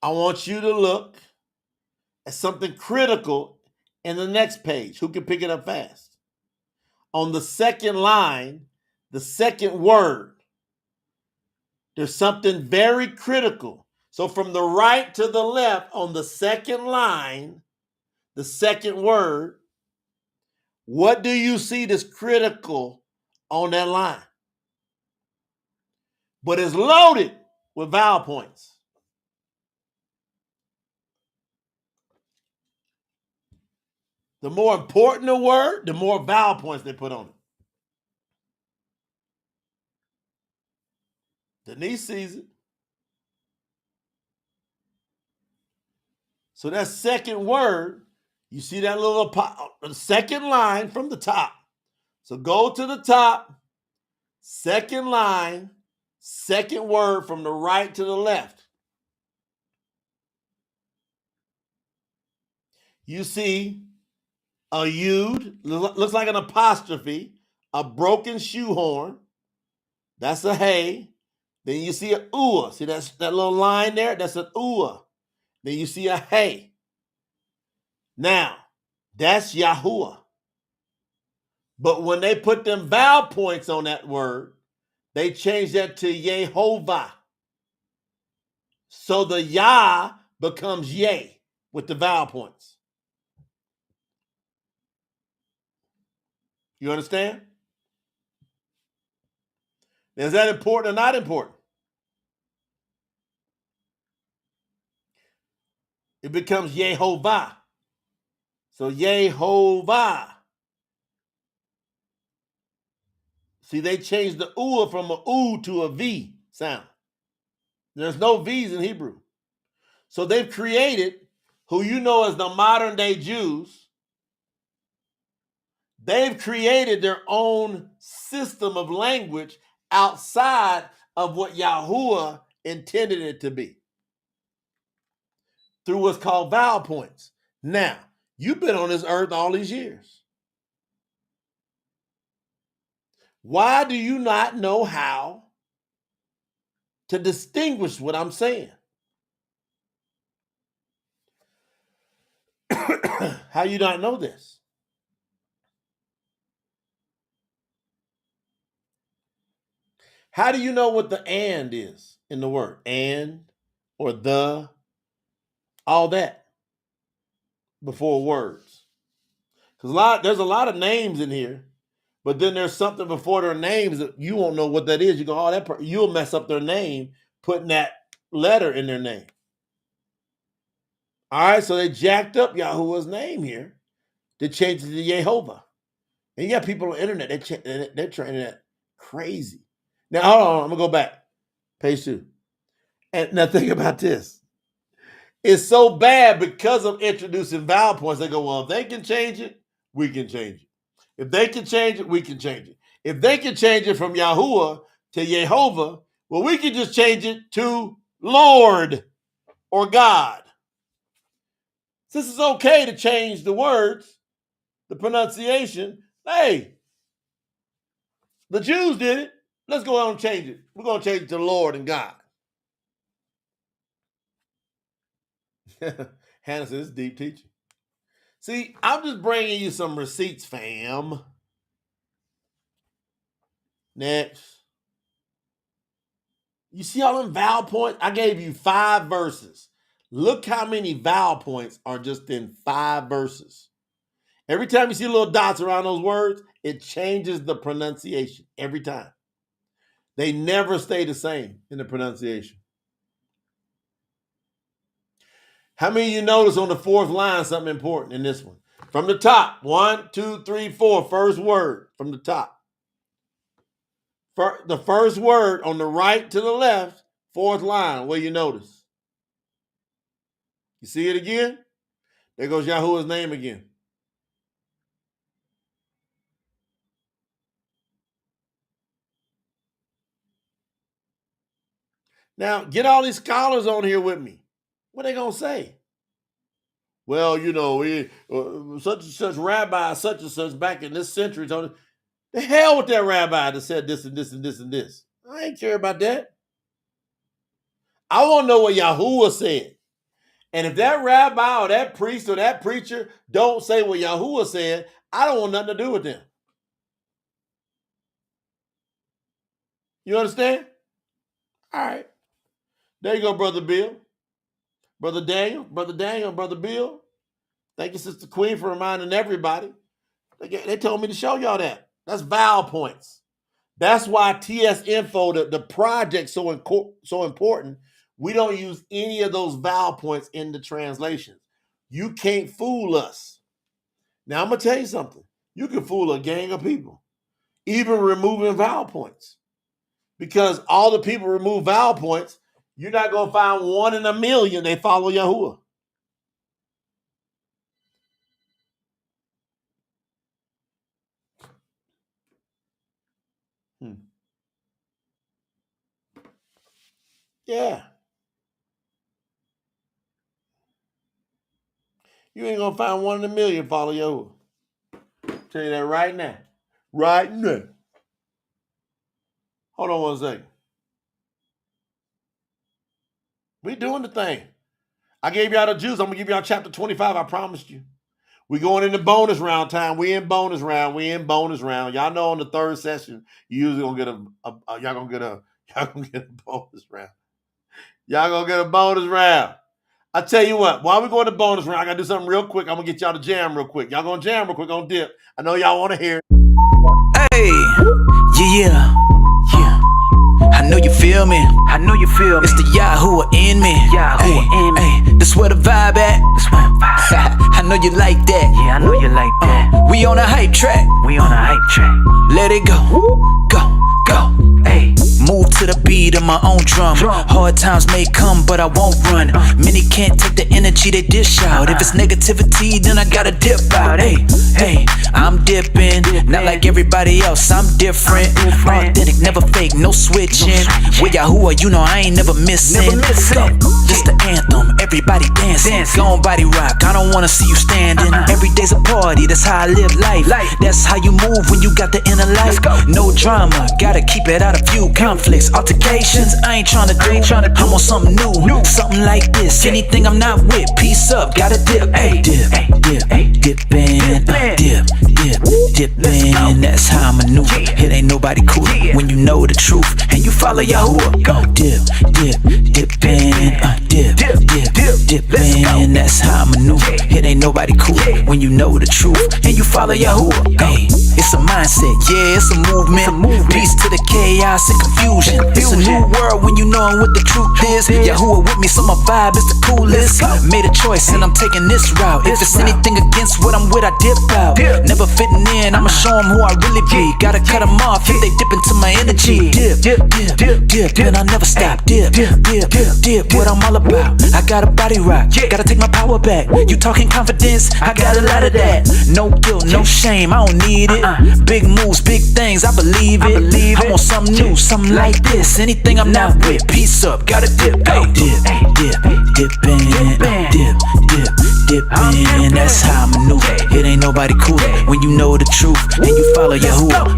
I want you to look at something critical in the next page. Who can pick it up fast? On the second line, the second word, there's something very critical. So from the right to the left on the second line, the second word, what do you see that's critical on that line? but it's loaded with vowel points. The more important the word, the more vowel points they put on it. Denise sees it. So that second word, you see that little second line from the top. So go to the top, second line, second word from the right to the left. You see a yud, looks like an apostrophe, a broken shoehorn. That's a hey. Then you see a ua. See that little line there? That's an ua. Then you see a hey. Now, that's Yahuwah. But when they put them vowel points on that word, they changed that to Yehovah. So the Yah becomes Yeh with the vowel points. You understand? Is that important or not important? It becomes Yehovah. So Yehovah. See, they changed the U from a U to a V sound. There's no V's in Hebrew. So they've created, who you know as the modern day Jews, they've created their own system of language outside of what Yahuwah intended it to be through what's called vowel points. Now, you've been on this earth all these years. Why do you not know how to distinguish what I'm saying? How you not know this? How do you know what the and is in the word? And or the, all that before words. Because there's a lot of names in here, but then there's something before their names that you won't know what that is. You go, oh, you'll mess up their name putting that letter in their name. All right, so they jacked up Yahuwah's name here. They changed it to Yehovah. And you got people on the internet, they're training that crazy. Now, hold on, I'm going to go back. Page 2. And now think about this. It's so bad because of introducing vowel points. They go, well, if they can change it, we can change it. If they can change it, we can change it. If they can change it from Yahuwah to Yehovah, well, we can just change it to Lord or God. Since it's okay to change the words, the pronunciation, hey, the Jews did it. Let's go on and change it. We're going to change it to Lord and God. Hannah says, it's deep teaching. See, I'm just bringing you some receipts, fam. Next. You see all them vowel points? I gave you 5 verses. Look how many vowel points are just in 5 verses. Every time you see little dots around those words, it changes the pronunciation every time. They never stay the same in the pronunciation. How many of you notice on the 4th line something important in this one? From the top, 1, 2, 3, 4, first word from the top. The first word on the right to the left, 4th line, what do you notice? You see it again? There goes Yahuwah's name again. Now, get all these scholars on here with me. What are they going to say? Well, you know, such and such rabbi, such and such back in this century. The hell with that rabbi that said this and this and this and this. I ain't care about that. I want to know what Yahuwah said. And if that rabbi or that priest or that preacher don't say what Yahuwah said, I don't want nothing to do with them. You understand? All right. There you go, Brother Bill. Brother Daniel, Brother Bill. Thank you, Sister Queen, for reminding everybody. They told me to show y'all that. That's vowel points. That's why TS Info, the project, so important. We don't use any of those vowel points in the translations. You can't fool us. Now, I'm going to tell you something. You can fool a gang of people, even removing vowel points. Because all the people remove vowel points, you're not going to find 1 in a million they follow Yahuwah. Yeah. You ain't going to find 1 in a million follow Yahuwah. Tell you that right now. Right now. Hold on 1 second. We doing the thing. I gave y'all the juice. I'm going to give y'all chapter 25. I promised you. We going into bonus round time. We in bonus round. Y'all know on the third session, you usually gonna get y'all gonna get a bonus round. Y'all gonna get a bonus round. I tell you what, while we go to bonus round, I gotta do something real quick. I'm gonna get y'all to jam real quick. Y'all gonna jam real quick on dip. I know y'all wanna hear it. Hey, yeah. I know you feel me. It's the Yahuwah in me. Hey, that's where the vibe at. I know you like that. Yeah, I know you like that. We on a hype track. Let it go. Hey, move to the beat of my own drum. Hard times may come, but I won't run. Many can't take the energy they dish out. If it's negativity, then I gotta dip out. Hey, I'm dipping. Not like everybody else, I'm different. Authentic, never fake, no switching. With Yahuwah, you know I ain't never missing. Go, this the anthem, everybody dancing. Go on, body rock, I don't wanna see you standing. Every day's a party, that's how I live life. That's how you move when you got the inner life. No drama, gotta keep it out of view. Conflicts, altercations, I ain't tryna do. I'm on something new, something like this. Anything I'm not with, peace up, gotta dip. Ay, dippin', dippin'. That's how I maneuver. It ain't nobody cool when you know the truth and you follow Yahuwah. Go dippin', dippin'. That's how I maneuver. It ain't nobody cool when you know the truth and you follow Yahuwah. Hey, it's a mindset, yeah, it's a movement. Peace to the chaos and confusion. It's a new world when you knowin' what the truth is. Yahuwah with me, so my vibe is the coolest. Made a choice and I'm taking this route. If it's anything against what I'm with, I dip out. Never fitting in, I'ma show them who I really be. Gotta cut them off if they dip into my energy. Dip, and I never stop. Dip, what I'm all about. I got a body rock, gotta take my power back. You talking confidence, I got a lot of that. No guilt, no shame, I don't need it. Big moves, big things, I believe it. I want something new, something like this. Anything I'm not with, peace up, gotta dip. Dippin'. That's how I maneuver. It ain't nobody cool when you know the truth and you follow Yahuwah.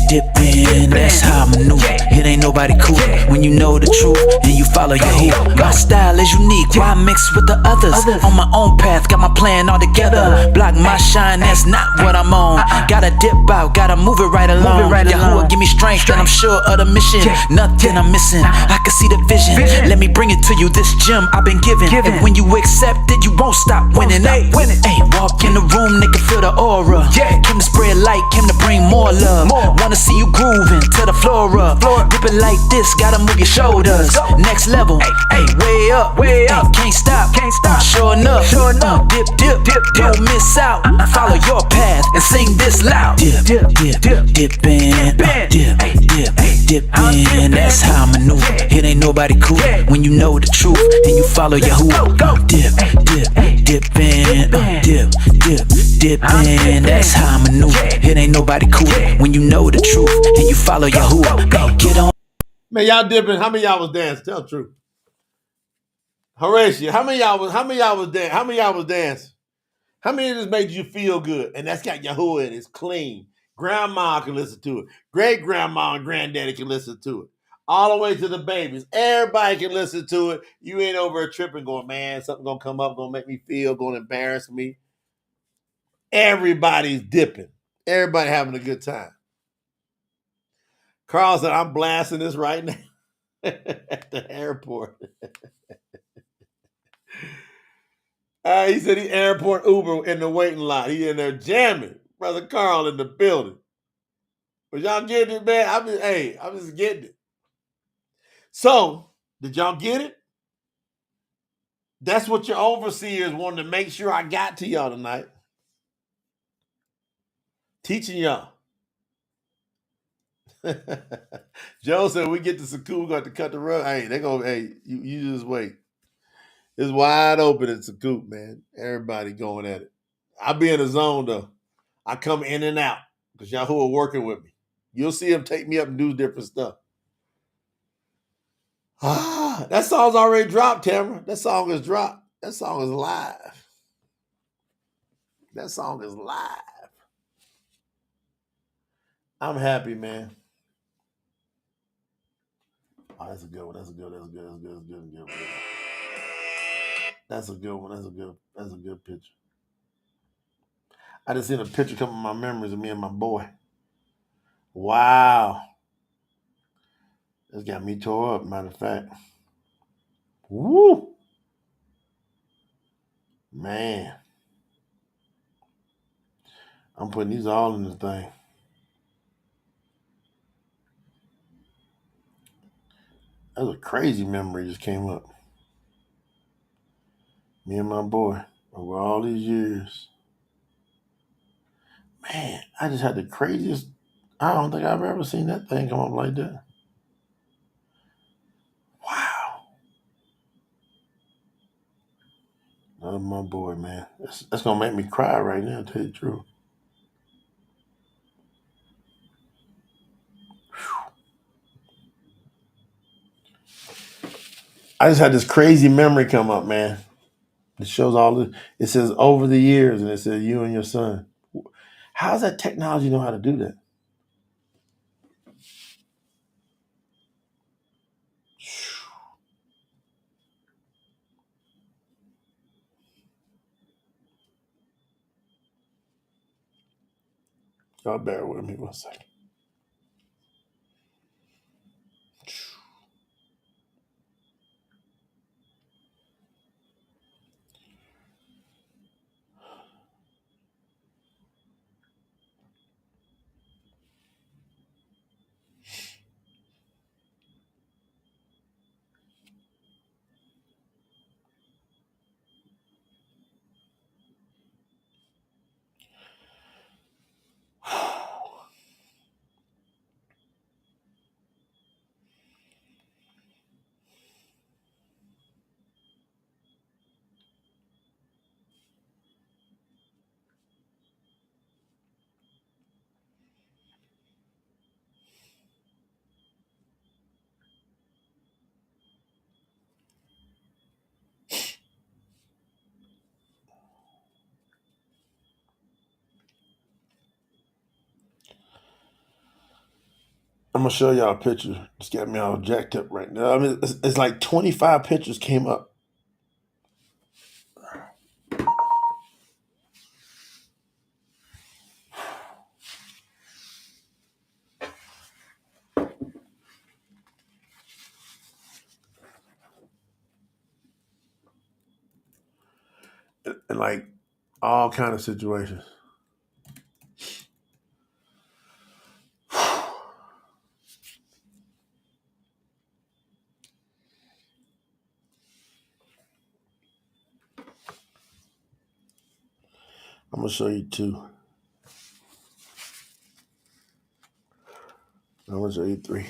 Dippin'. That's how I maneuver. It ain't nobody cool when you know the truth and you follow Yahuwah. My style is unique, why mix with the others? On my own path, got my plan all together. Block my shine, that's not what I'm on. Gotta dip out, gotta move it right along. Yahuwah give me strength and I'm sure of the mission. Nothing I'm missing, I can see the vision. Let me bring it to you, this gem I've been given. And when you accept it, you won't stop winning. Ay, walk in the room, they can feel the aura. Came to spread light, came to bring more love. Wanna see you grooving, tear the floor up. Dip it like this, gotta move your shoulders. Next level, way up. Can't stop. Sure enough. Dip, don't miss out. Follow your path and sing this loud. Dippin'. That's how I maneuver. It ain't nobody cool when you know the truth and you follow Yahuwah. Dippin'. That's how I maneuver. It ain't nobody cool when you know the truth and you follow Yahuwah. Get on. Man, y'all dipping. How many y'all was dancing? Tell the truth. Horatio, how many y'all was dancing? How many y'all was dancing? How many of this made you feel good? And that's got Yahuwah in it. It's clean. Grandma can listen to it. Great grandma and granddaddy can listen to it. All the way to the babies. Everybody can listen to it. You ain't over a tripping going, man, something gonna come up, gonna make me feel, gonna embarrass me. Everybody's dipping. Everybody having a good time. Carl said, I'm blasting this right now at the airport. He said he airport Uber in the waiting lot. He in there jamming. Brother Carl in the building. But y'all getting it, man? I'm just getting it. So, did y'all get it? That's what your overseers wanted to make sure I got to y'all tonight. Teaching y'all. Joe said we get to Saku, we got to cut the rug. You just wait. It's wide open at Saku, man. Everybody going at it. I be in the zone though. I come in and out because y'all who are working with me. You'll see them take me up and do different stuff. That song's already dropped, Tamara. That song is dropped. That song is live. That song is live. I'm happy, man. Oh, that's a good one. That's a good one. That's a good one. That's a good picture. I just seen a picture come in my memories of me and my boy. Wow. This got me tore up, matter of fact. Woo! Man. I'm putting these all in the thing. That was a crazy memory just came up. Me and my boy over all these years. Man, I just had the craziest. I don't think I've ever seen that thing come up like that. Wow. Love my boy, man. That's going to make me cry right now, to tell you the truth. I just had this crazy memory come up, man. It shows all the. It says over the years, and it says you and your son. How's that technology know how to do that? Y'all bear with me 1 second. I'm gonna show y'all a picture. It's got me all jacked up right now. I mean, it's like 25 pictures came up. In like all kind of situations. I'm gonna show you two. I'm gonna show you three.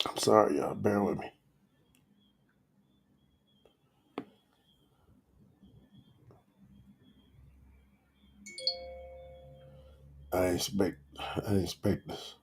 I'm sorry, y'all. Bear with me. I didn't expect this.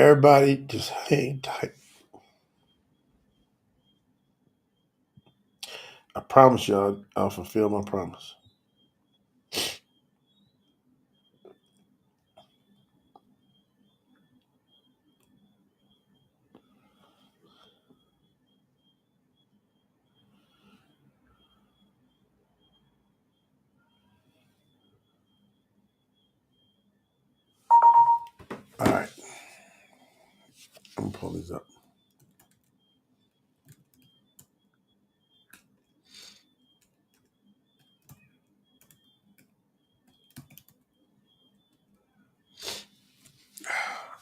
Everybody just hang tight. I promise you I'll fulfill my promise. All right. I'm going to pull these up.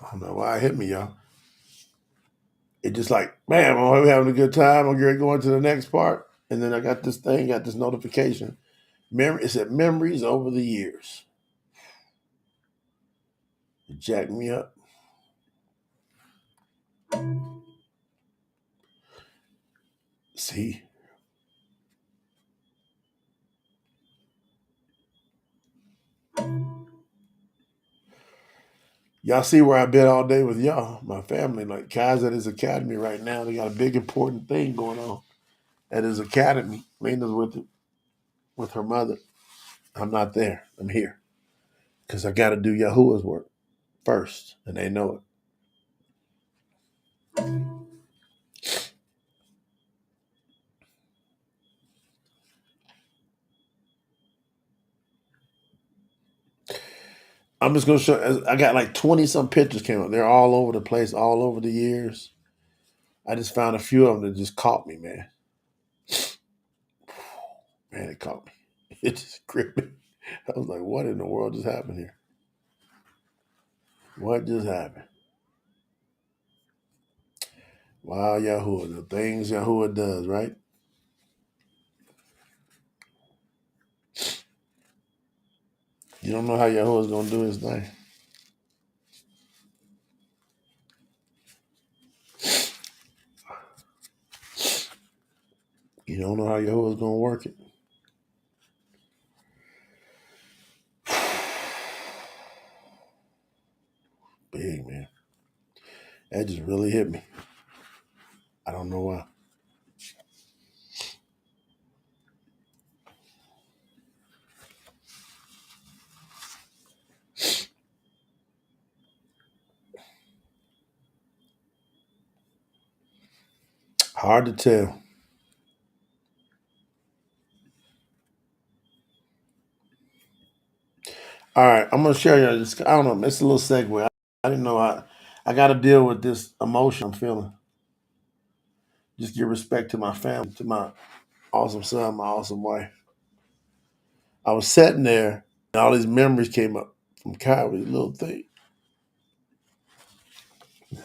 I don't know why it hit me, y'all. It just like, man, we're having a good time. I'm going to the next part. And then I got this notification. It said memories over the years. It jacked me up. See? Y'all see where I've been all day with y'all, my family. Like Kai's at his academy right now. They got a big important thing going on at his academy. Lena's with her mother. I'm not there. I'm here. Because I got to do Yahuah's work first. And they know it. I'm just going to show. I got like 20 some pictures came up. They're all over the place, all over the years. I just found a few of them that just caught me, man. Man, it caught me. It just gripped me. I was like, what in the world just happened here? What just happened? Wow, Yahuwah. The things Yahuwah does, right? You don't know how Yahuwah's going to do his thing. You don't know how Yahuwah's going to work it. Big, man. That just really hit me. I don't know why. Hard to tell. All right, I'm going to share you this. I don't know. It's a little segue. I didn't know how. I got to deal with this emotion I'm feeling. Just give respect to my family, to my awesome son, my awesome wife. I was sitting there, and all these memories came up from Kyrie's little thing.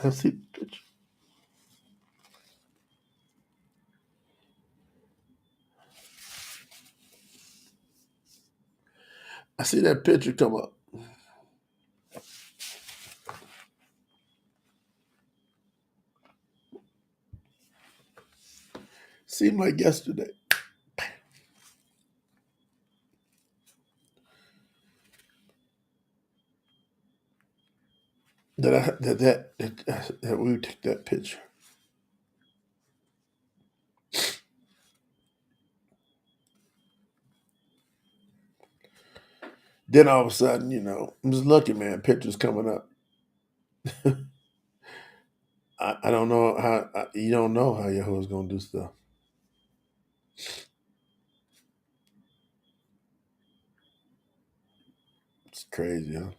I see the picture. I see that picture come up. Seemed like yesterday. That we took that picture. Then all of a sudden, I'm just looking, man. Pictures coming up. I don't know how. You don't know how Yahuwah's gonna do stuff. It's crazy, huh?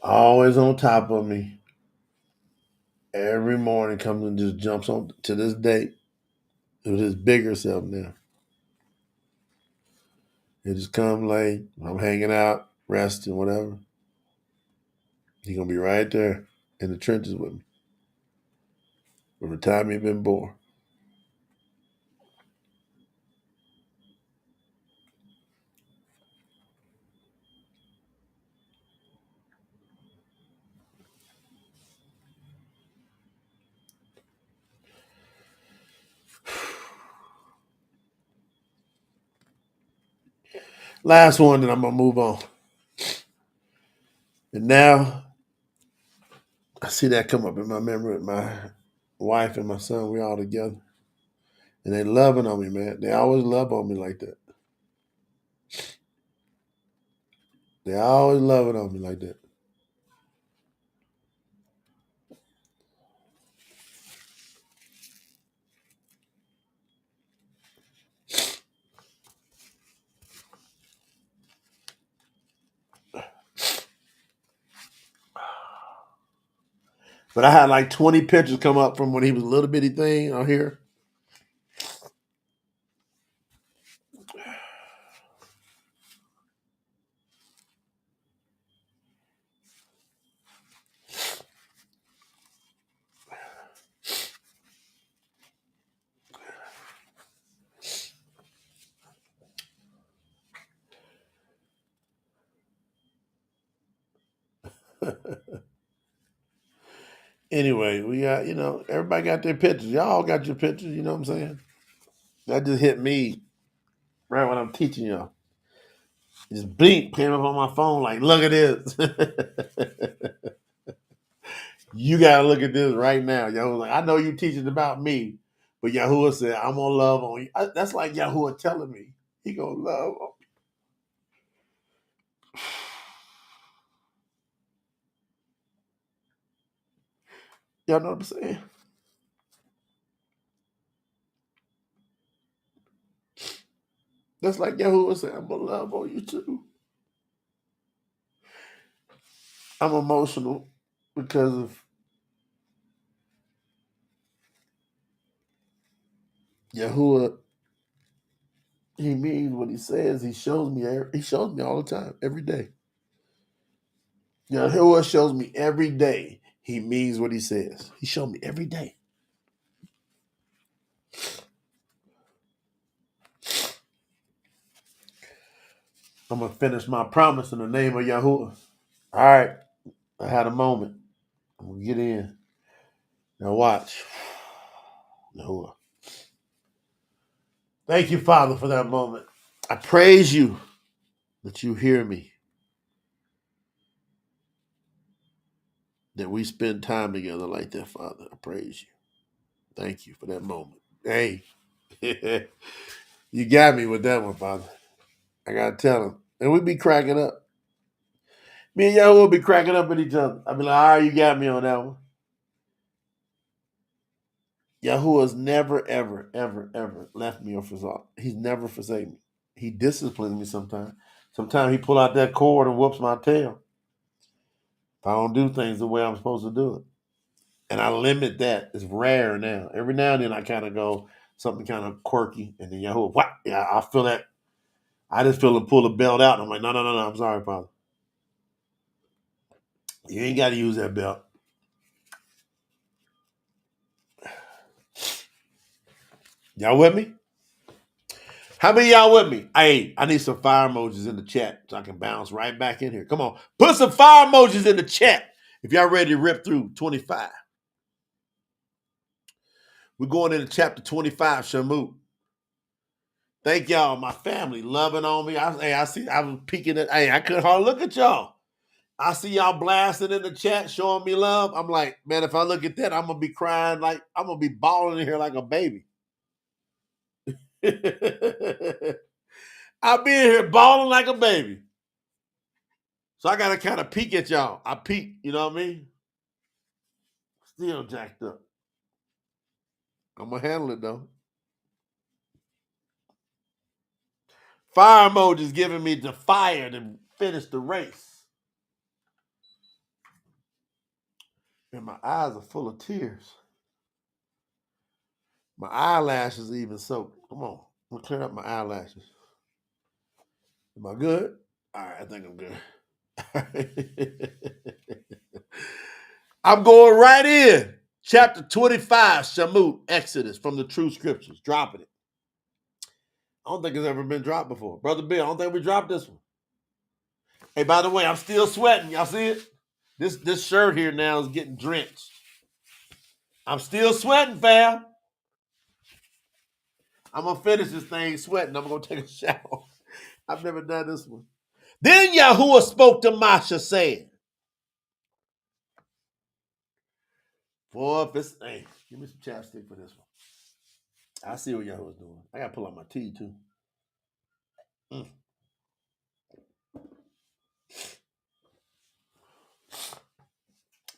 Always on top of me. Every morning comes and just jumps on to this day with his bigger self now. He just come late. I'm hanging out, resting, whatever. He's gonna be right there in the trenches with me from the time he's been born. Last one, then I'm gonna move on. And now I see that come up in my memory with my wife and my son. We all together. And they loving on me, man. They always love on me like that. They always loving on me like that. But I had like 20 pictures come up from when he was a little bitty thing on here. Anyway, we got, everybody got their pictures. Y'all got your pictures, you know what I'm saying? That just hit me right when I'm teaching y'all. This beep came up on my phone like, look at this. You got to look at this right now. Yahuwah like, I know you teaching about me, but Yahuwah said, I'm going to love on you. That's like Yahuwah telling me he going to love on me. Y'all know what I'm saying? That's like Yahuwah said, I'm going to love on you too. I'm emotional because of Yahuwah. He means what he says. He shows me all the time, every day. Yahuwah shows me every day he means what he says. He showed me every day. I'm going to finish my promise in the name of Yahuwah. All right. I had a moment. I'm going to get in. Now watch. Yahuwah. Thank you, Father, for that moment. I praise you that you hear me, that we spend time together like that, Father. I praise you. Thank you for that moment. Hey, you got me with that one, Father. I got to tell him. And we be cracking up. Me and Yahuwah will be cracking up at each other. I be like, all right, you got me on that one. Yahuwah's never, ever, ever, ever left me or forsaken. He's never forsaken me. He disciplines me sometimes. Sometimes he pull out that cord and whoops my tail if I don't do things the way I'm supposed to do it. And I limit that. It's rare now. Every now and then I kind of go something kind of quirky, and then Yahuwah, what? Yeah, I feel that. I just feel him pull the belt out. And I'm like, no, I'm sorry, Father. You ain't got to use that belt. Y'all with me? How many of y'all with me? Hey, I need some fire emojis in the chat so I can bounce right back in here. Come on. Put some fire emojis in the chat if y'all ready to rip through 25. We're going into chapter 25, Shamut. Thank y'all, my family, loving on me. I see, I was peeking at, I couldn't hardly look at y'all. I see y'all blasting in the chat, showing me love. I'm like, man, if I look at that, I'm going to be crying like, I'm going to be bawling in here like a baby. I'll be in here bawling like a baby. So I got to kind of peek at y'all. I peek, you know what I mean? Still jacked up. I'm going to handle it, though. Fire emojis giving me the fire to finish the race. And my eyes are full of tears. My eyelashes even soaked. Come on. I'm going to clear up my eyelashes. Am I good? All right, I think I'm good. I'm going right in. Chapter 25, Shamut, Exodus, from the True Scriptures. Dropping it. I don't think it's ever been dropped before. Brother Bill, I don't think we dropped this one. Hey, by the way, I'm still sweating. Y'all see it? This shirt here now is getting drenched. I'm still sweating, fam. I'm going to finish this thing sweating. I'm going to take a shower. I've never done this one. Then Yahuwah spoke to Masha, saying, Boy, if it's, hey, give me some chapstick for this one. I see what Yahuah's doing. I gotta pull out my tea too.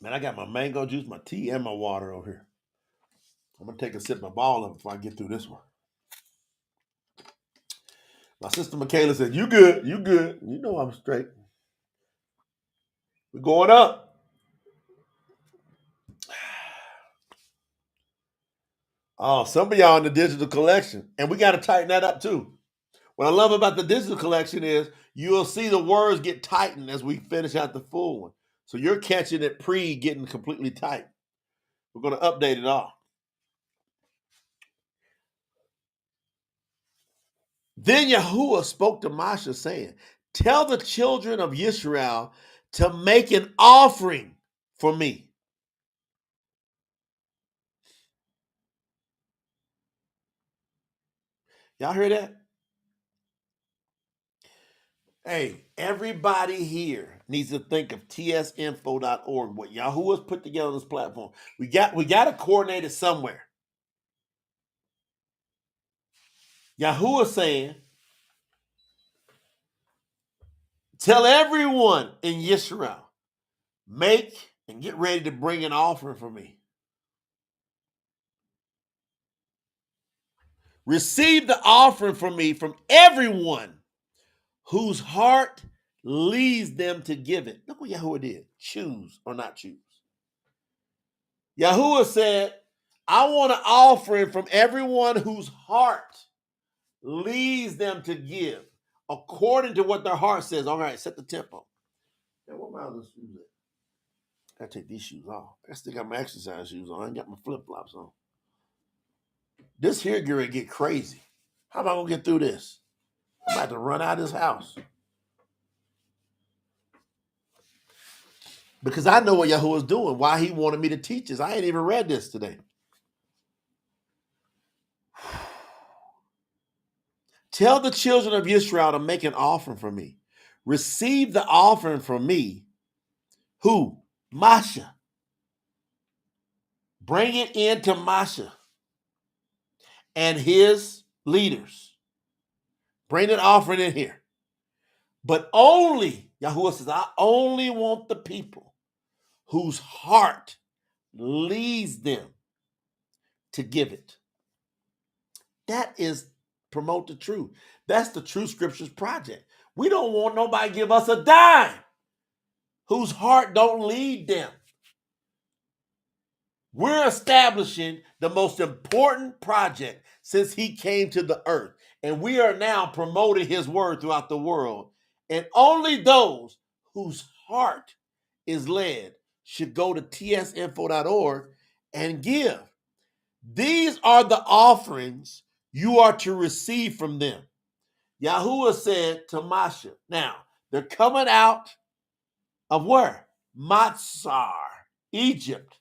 Man, I got my mango juice, my tea, and my water over here. I'm gonna take a sip of my ball of it before I get through this one. My sister Michaela said, "You good? You good? You know I'm straight. We're going up." Oh, some of y'all in the digital collection, and we got to tighten that up too. What I love about the digital collection is you'll see the words get tightened as we finish out the full one. So you're catching it getting completely tight. We're going to update it all. Then Yahuwah spoke to Moshe, saying, "Tell the children of Yisharal to make an offering for me." Y'all hear that? Hey, everybody here needs to think of tsinfo.org, what Yahuwah's put together on this platform. We got to coordinate it somewhere. Yahuwah saying, tell everyone in Yisharal, make and get ready to bring an offering for me. Receive the offering from me from everyone whose heart leads them to give it. Look what Yahuwah did. Choose or not choose. Yahuwah said, I want an offering from everyone whose heart leads them to give according to what their heart says. All right, set the tempo. Now, what my other shoes at? I gotta take these shoes off. I still got my exercise shoes on. I ain't got my flip-flops on. This here gear get crazy. How am I gonna get through this? I'm about to run out of this house. Because I know what Yahuwah's doing, why he wanted me to teach this. I ain't even read this today. Tell the children of Israel to make an offering for me. Receive the offering from me. Who? Masha. Bring it into Masha and his leaders. Bring an offering in here. But only, Yahuwah says, I only want the people whose heart leads them to give it. That is promote the truth. That's the True Scriptures Project. We don't want nobody to give us a dime whose heart don't lead them. We're establishing the most important project since he came to the earth. And we are now promoting his word throughout the world. And only those whose heart is led should go to tsinfo.org and give. These are the offerings you are to receive from them. Yahuwah said to Masha, now, they're coming out of where? Matsar, Egypt.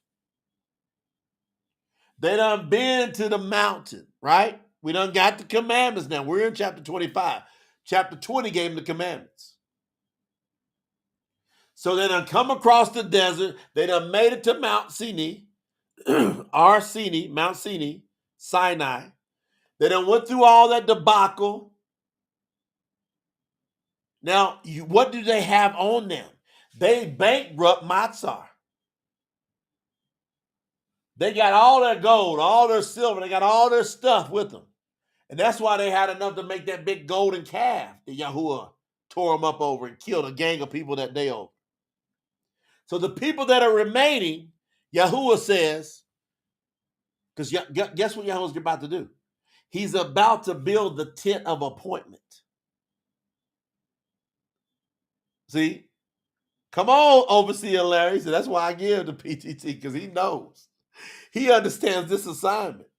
They done been to the mountain, right? We done got the commandments now. We're in chapter 25. Chapter 20 gave them the commandments. So they done come across the desert. They done made it to Mount Sinai, Mount Sinai. They done went through all that debacle. Now, what do they have on them? They bankrupt Matzah. They got all their gold, all their silver. They got all their stuff with them. And that's why they had enough to make that big golden calf that Yahuwah tore them up over and killed a gang of people that day over. So the people that are remaining, Yahuwah says, because guess what Yahuwah's about to do? He's about to build the tent of appointment. See? Come on, Overseer Larry. So that's why I give to PTT, because he knows. He understands this assignment.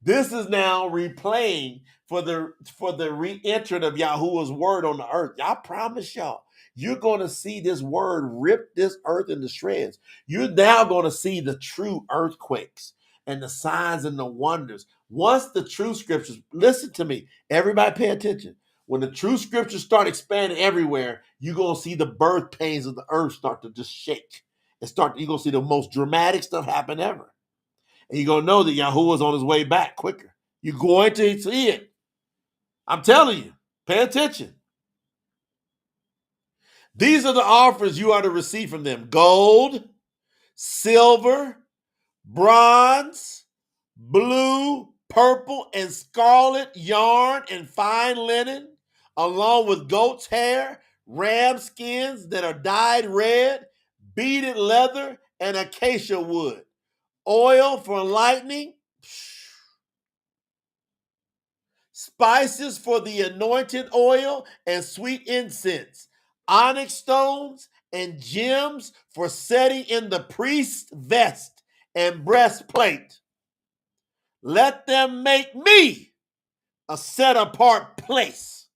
This is now replaying for the re-entrant of Yahuwah's word on the earth. I promise y'all, you're going to see this word rip this earth into shreds. You're now going to see the true earthquakes and the signs and the wonders. Once the true scriptures, listen to me, everybody pay attention. When the true scriptures start expanding everywhere, you're going to see the birth pains of the earth start to just shake you're going to see the most dramatic stuff happen ever. And you're going to know that Yahuwah's on his way back quicker. You're going to see it. I'm telling you, pay attention. These are the offers you are to receive from them: gold, silver, bronze, blue, purple, and scarlet yarn and fine linen, along with goat's hair, ram skins that are dyed red, beaded leather, and acacia wood, oil for lightning, spices for the anointed oil and sweet incense, onyx stones and gems for setting in the priest's vest and breastplate. Let them make me a set-apart place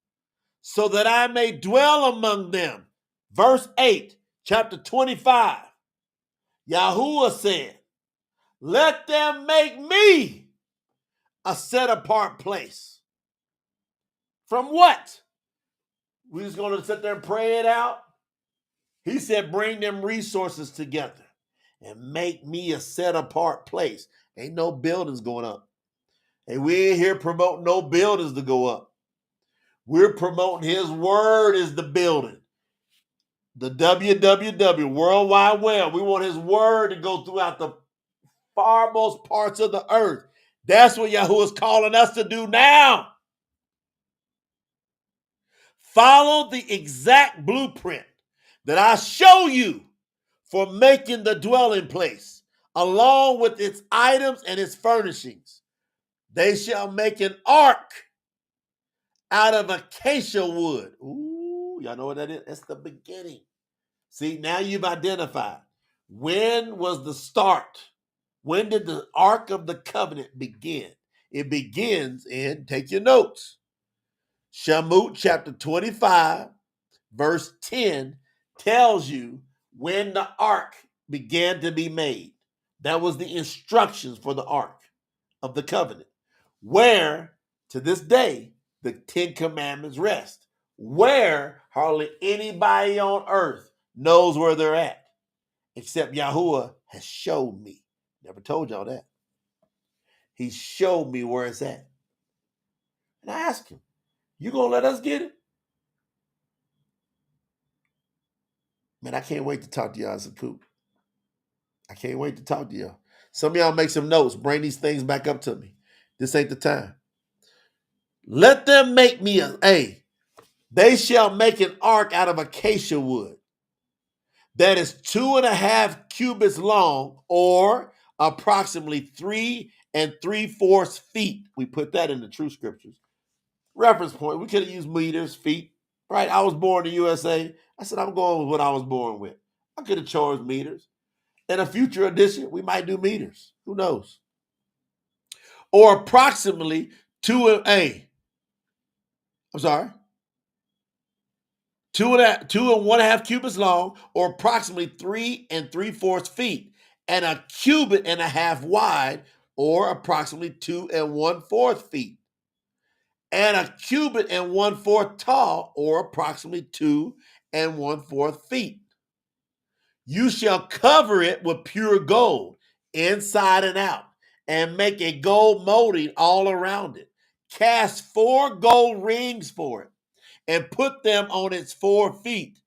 so that I may dwell among them. Verse 8, chapter 25. Yahuwah said, let them make me a set-apart place. From what? We're just going to sit there and pray it out? He said, bring them resources together and make me a set-apart place. Ain't no buildings going up. And we ain't here promoting no buildings to go up. We're promoting his word is the building. The WWW, World Wide Web. We want his word to go throughout the farmost parts of the earth. That's what Yahuwah is calling us to do now. Follow the exact blueprint that I show you for making the dwelling place, along with its items and its furnishings. They shall make an ark out of acacia wood. Ooh, y'all know what that is? That's the beginning. See, now you've identified. When was the start? When did the Ark of the Covenant begin? It begins in, take your notes, Shamut chapter 25, verse 10 tells you when the Ark began to be made. That was the instructions for the Ark of the Covenant, where to this day the 10 Commandments rest, where hardly anybody on earth knows where they're at, except Yahuwah has showed me. Never told y'all that. He showed me where it's at. And I asked him, you gonna let us get it? Man, I can't wait to talk to y'all as a coop. I can't wait to talk to y'all. Some of y'all make some notes. Bring these things back up to me. This ain't the time. Let them make me they shall make an ark out of acacia wood that is 2.5 cubits long, or approximately 3 3/4 feet. We put that in the true scriptures. Reference point. We could have used meters, feet. Right? I was born in the USA. I said, I'm going with what I was born with. I could have chose meters. In a future edition, we might do meters. Who knows? Or approximately 2.1/2 cubits long, or approximately 3 3/4 feet, and 1.5 cubits wide, or approximately 2 1/4 feet, and 1.25 cubits tall, or approximately 2 1/4 feet. You shall cover it with pure gold, inside and out, and make a gold molding all around it. Cast 4 gold rings for it, and put them on its 4 feet,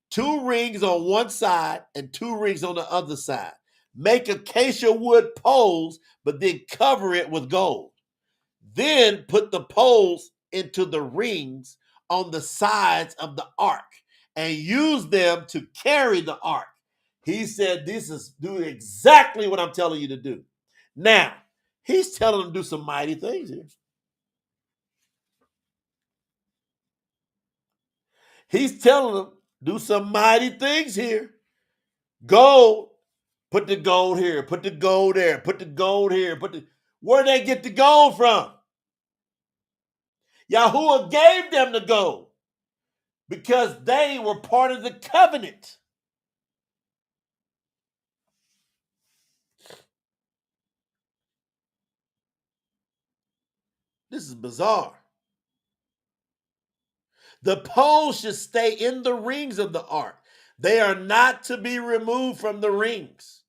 2 rings on one side and 2 rings on the other side. Make acacia wood poles, but then cover it with gold. Then put the poles into the rings on the sides of the ark and use them to carry the ark. He said, this is do exactly what I'm telling you to do. Now, he's telling them to do some mighty things here. He's telling them do some mighty things here. Gold, put the gold here, put the gold there, put the gold here, where'd they get the gold from? Yahuwah gave them the gold because they were part of the covenant. This is bizarre. The poles should stay in the rings of the ark. They are not to be removed from the rings.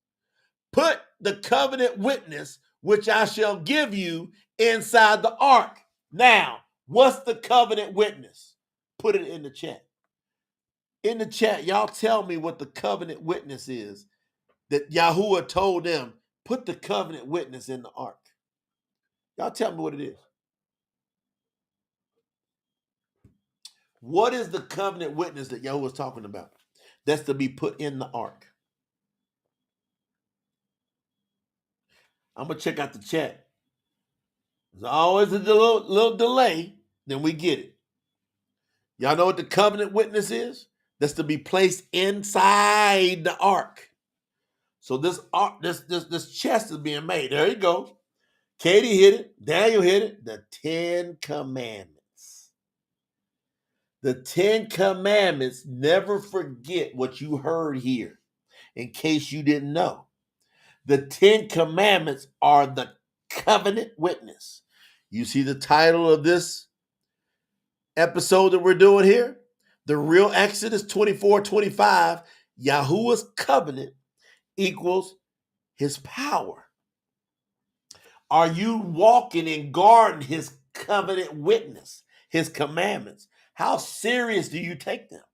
Put the covenant witness, which I shall give you, inside the ark. Now, what's the covenant witness? Put it in the chat. In the chat, y'all tell me what the covenant witness is that Yahuwah told them, put the covenant witness in the ark. Y'all tell me what it is. What is the covenant witness that Yahuwah was talking about that's to be put in the ark? I'm going to check out the chat. There's always a little delay, then we get it. Y'all know what the covenant witness is? That's to be placed inside the ark. So this ark, this chest is being made. There you go. Katie hit it. Daniel hit it. The 10 Commandments. The 10 Commandments, never forget what you heard here, in case you didn't know. The 10 Commandments are the covenant witness. You see the title of this episode that we're doing here? The real Exodus 24:25, Yahuwah's covenant equals his power. Are you walking and guarding his covenant witness, his commandments? How serious do you take them?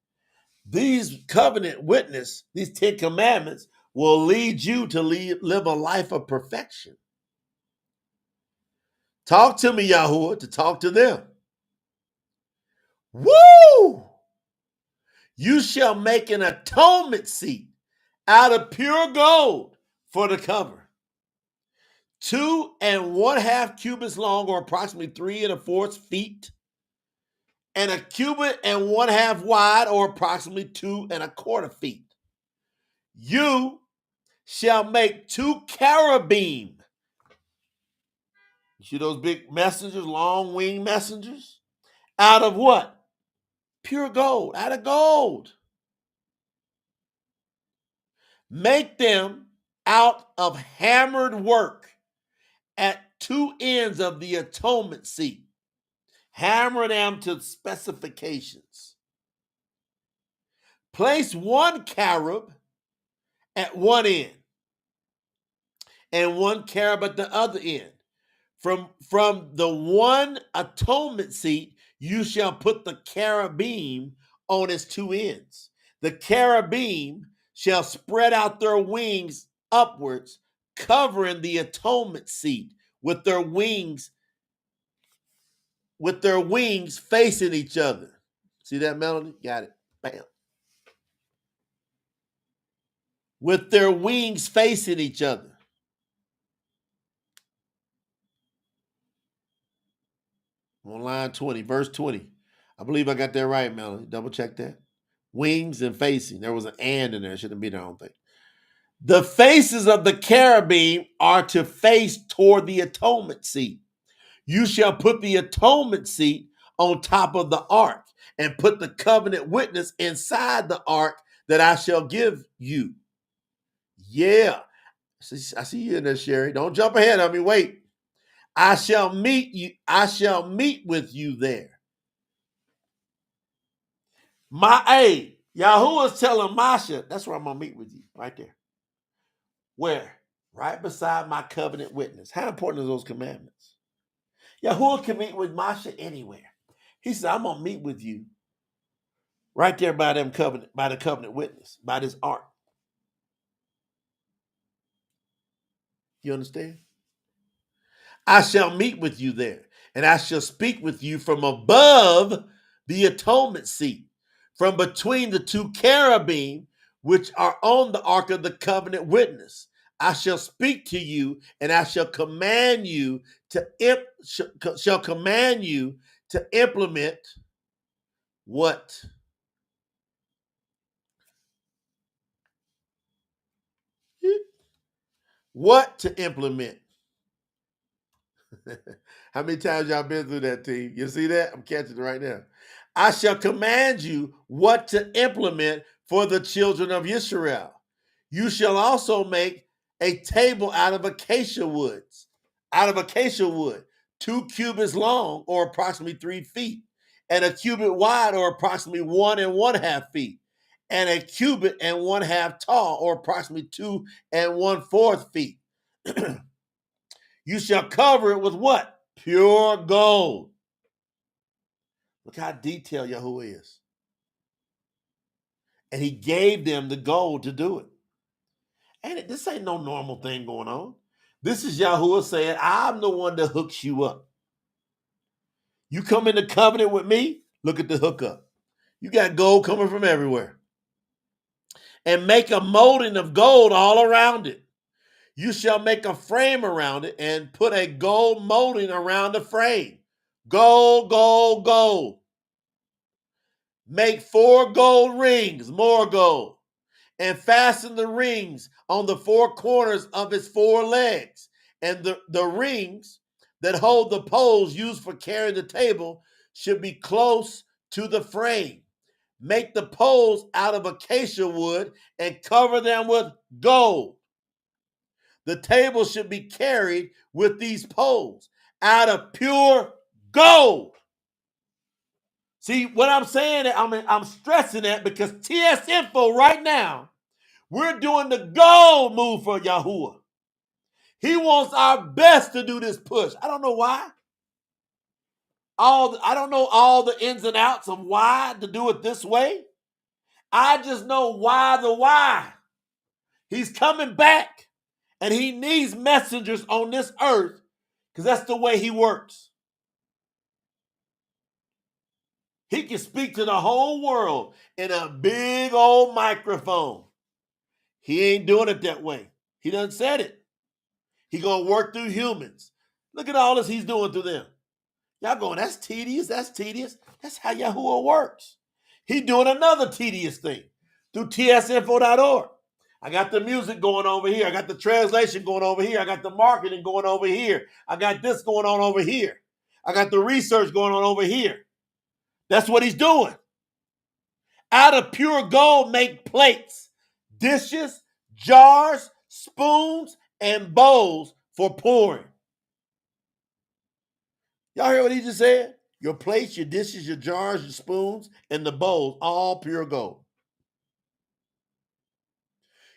These covenant witness, these 10 commandments will lead you to live a life of perfection. Talk to me, Yahuwah, to talk to them. Woo! You shall make an atonement seat out of pure gold for the cover. 2 1/2 cubits long, or approximately 3 1/4 feet, and a cubit and 1/2 wide, or approximately 2 1/4 feet. You shall make 2 cherubim. You see those big messengers, long winged messengers? Out of what? Pure gold, out of gold. Make them out of hammered work at 2 ends of the atonement seat. Hammer them to specifications. Place 1 cherub at one end and 1 cherub at the other end. From the one atonement seat, you shall put the cherubim on its 2 ends. The cherubim shall spread out their wings upwards, covering the atonement seat with their wings facing each other. See that, Melody? Got it. Bam. With their wings facing each other. On line 20, verse 20. I believe I got that right, Melody. Double check that. Wings and facing. There was an and in there. It shouldn't be there, I don't think. The faces of the cherubim are to face toward the atonement seat. You shall put the atonement seat on top of the ark and put the covenant witness inside the ark that I shall give you. Yeah. I see you in there, Sherry. Don't jump ahead of me. Wait. I shall meet you. I shall meet with you there. Yahuwah's telling Masha, that's where I'm going to meet with you, right there. Where? Right beside my covenant witness. How important are those commandments? Yahuwah can meet with Masha anywhere. He said, I'm going to meet with you right there by the covenant witness, by this ark. You understand? I shall meet with you there, and I shall speak with you from above the atonement seat, from between the 2 cherubim which are on the ark of the covenant witness. I shall speak to you, and I shall command you to implement what? What to implement? How many times y'all been through that, team? You see that? I'm catching it right now. I shall command you what to implement for the children of Yisharal. You shall also make a table out of acacia wood, 2 cubits long, or approximately 3 feet, and a cubit wide, or approximately 1 1/2 feet, and a cubit and 1/2 tall, or approximately 2 1/4 feet. You shall cover it with what? Pure gold. Look how detailed Yahuwah is. And he gave them the gold to do it. And this ain't no normal thing going on. This is Yahuwah saying, I'm the one that hooks you up. You come into covenant with me, look at the hookup. You got gold coming from everywhere. And make a molding of gold all around it. You shall make a frame around it and put a gold molding around the frame. Gold, gold, gold. Make 4 gold rings, more gold, and fasten the rings on the 4 corners of its 4 legs. And the rings that hold the poles used for carrying the table should be close to the frame. Make the poles out of acacia wood and cover them with gold. The table should be carried with these poles out of pure gold. See what I'm saying? I'm stressing that because TS Info right now, we're doing the gold move for Yahuwah. He wants our best to do this push. I don't know why. I don't know all the ins and outs of why to do it this way. I just know why the why. He's coming back, and he needs messengers on this earth because that's the way he works. He can speak to the whole world in a big old microphone. He ain't doing it that way. He done said it. He gonna work through humans. Look at all this he's doing through them. Y'all going, that's tedious, that's tedious. That's how Yahuwah works. He doing another tedious thing through tsinfo.org. I got the music going over here. I got the translation going over here. I got the marketing going over here. I got this going on over here. I got the research going on over here. That's what he's doing. Out of pure gold, make plates, dishes, jars, spoons, and bowls for pouring. Y'all hear what he just said? Your plates, your dishes, your jars, your spoons, and the bowls, all pure gold.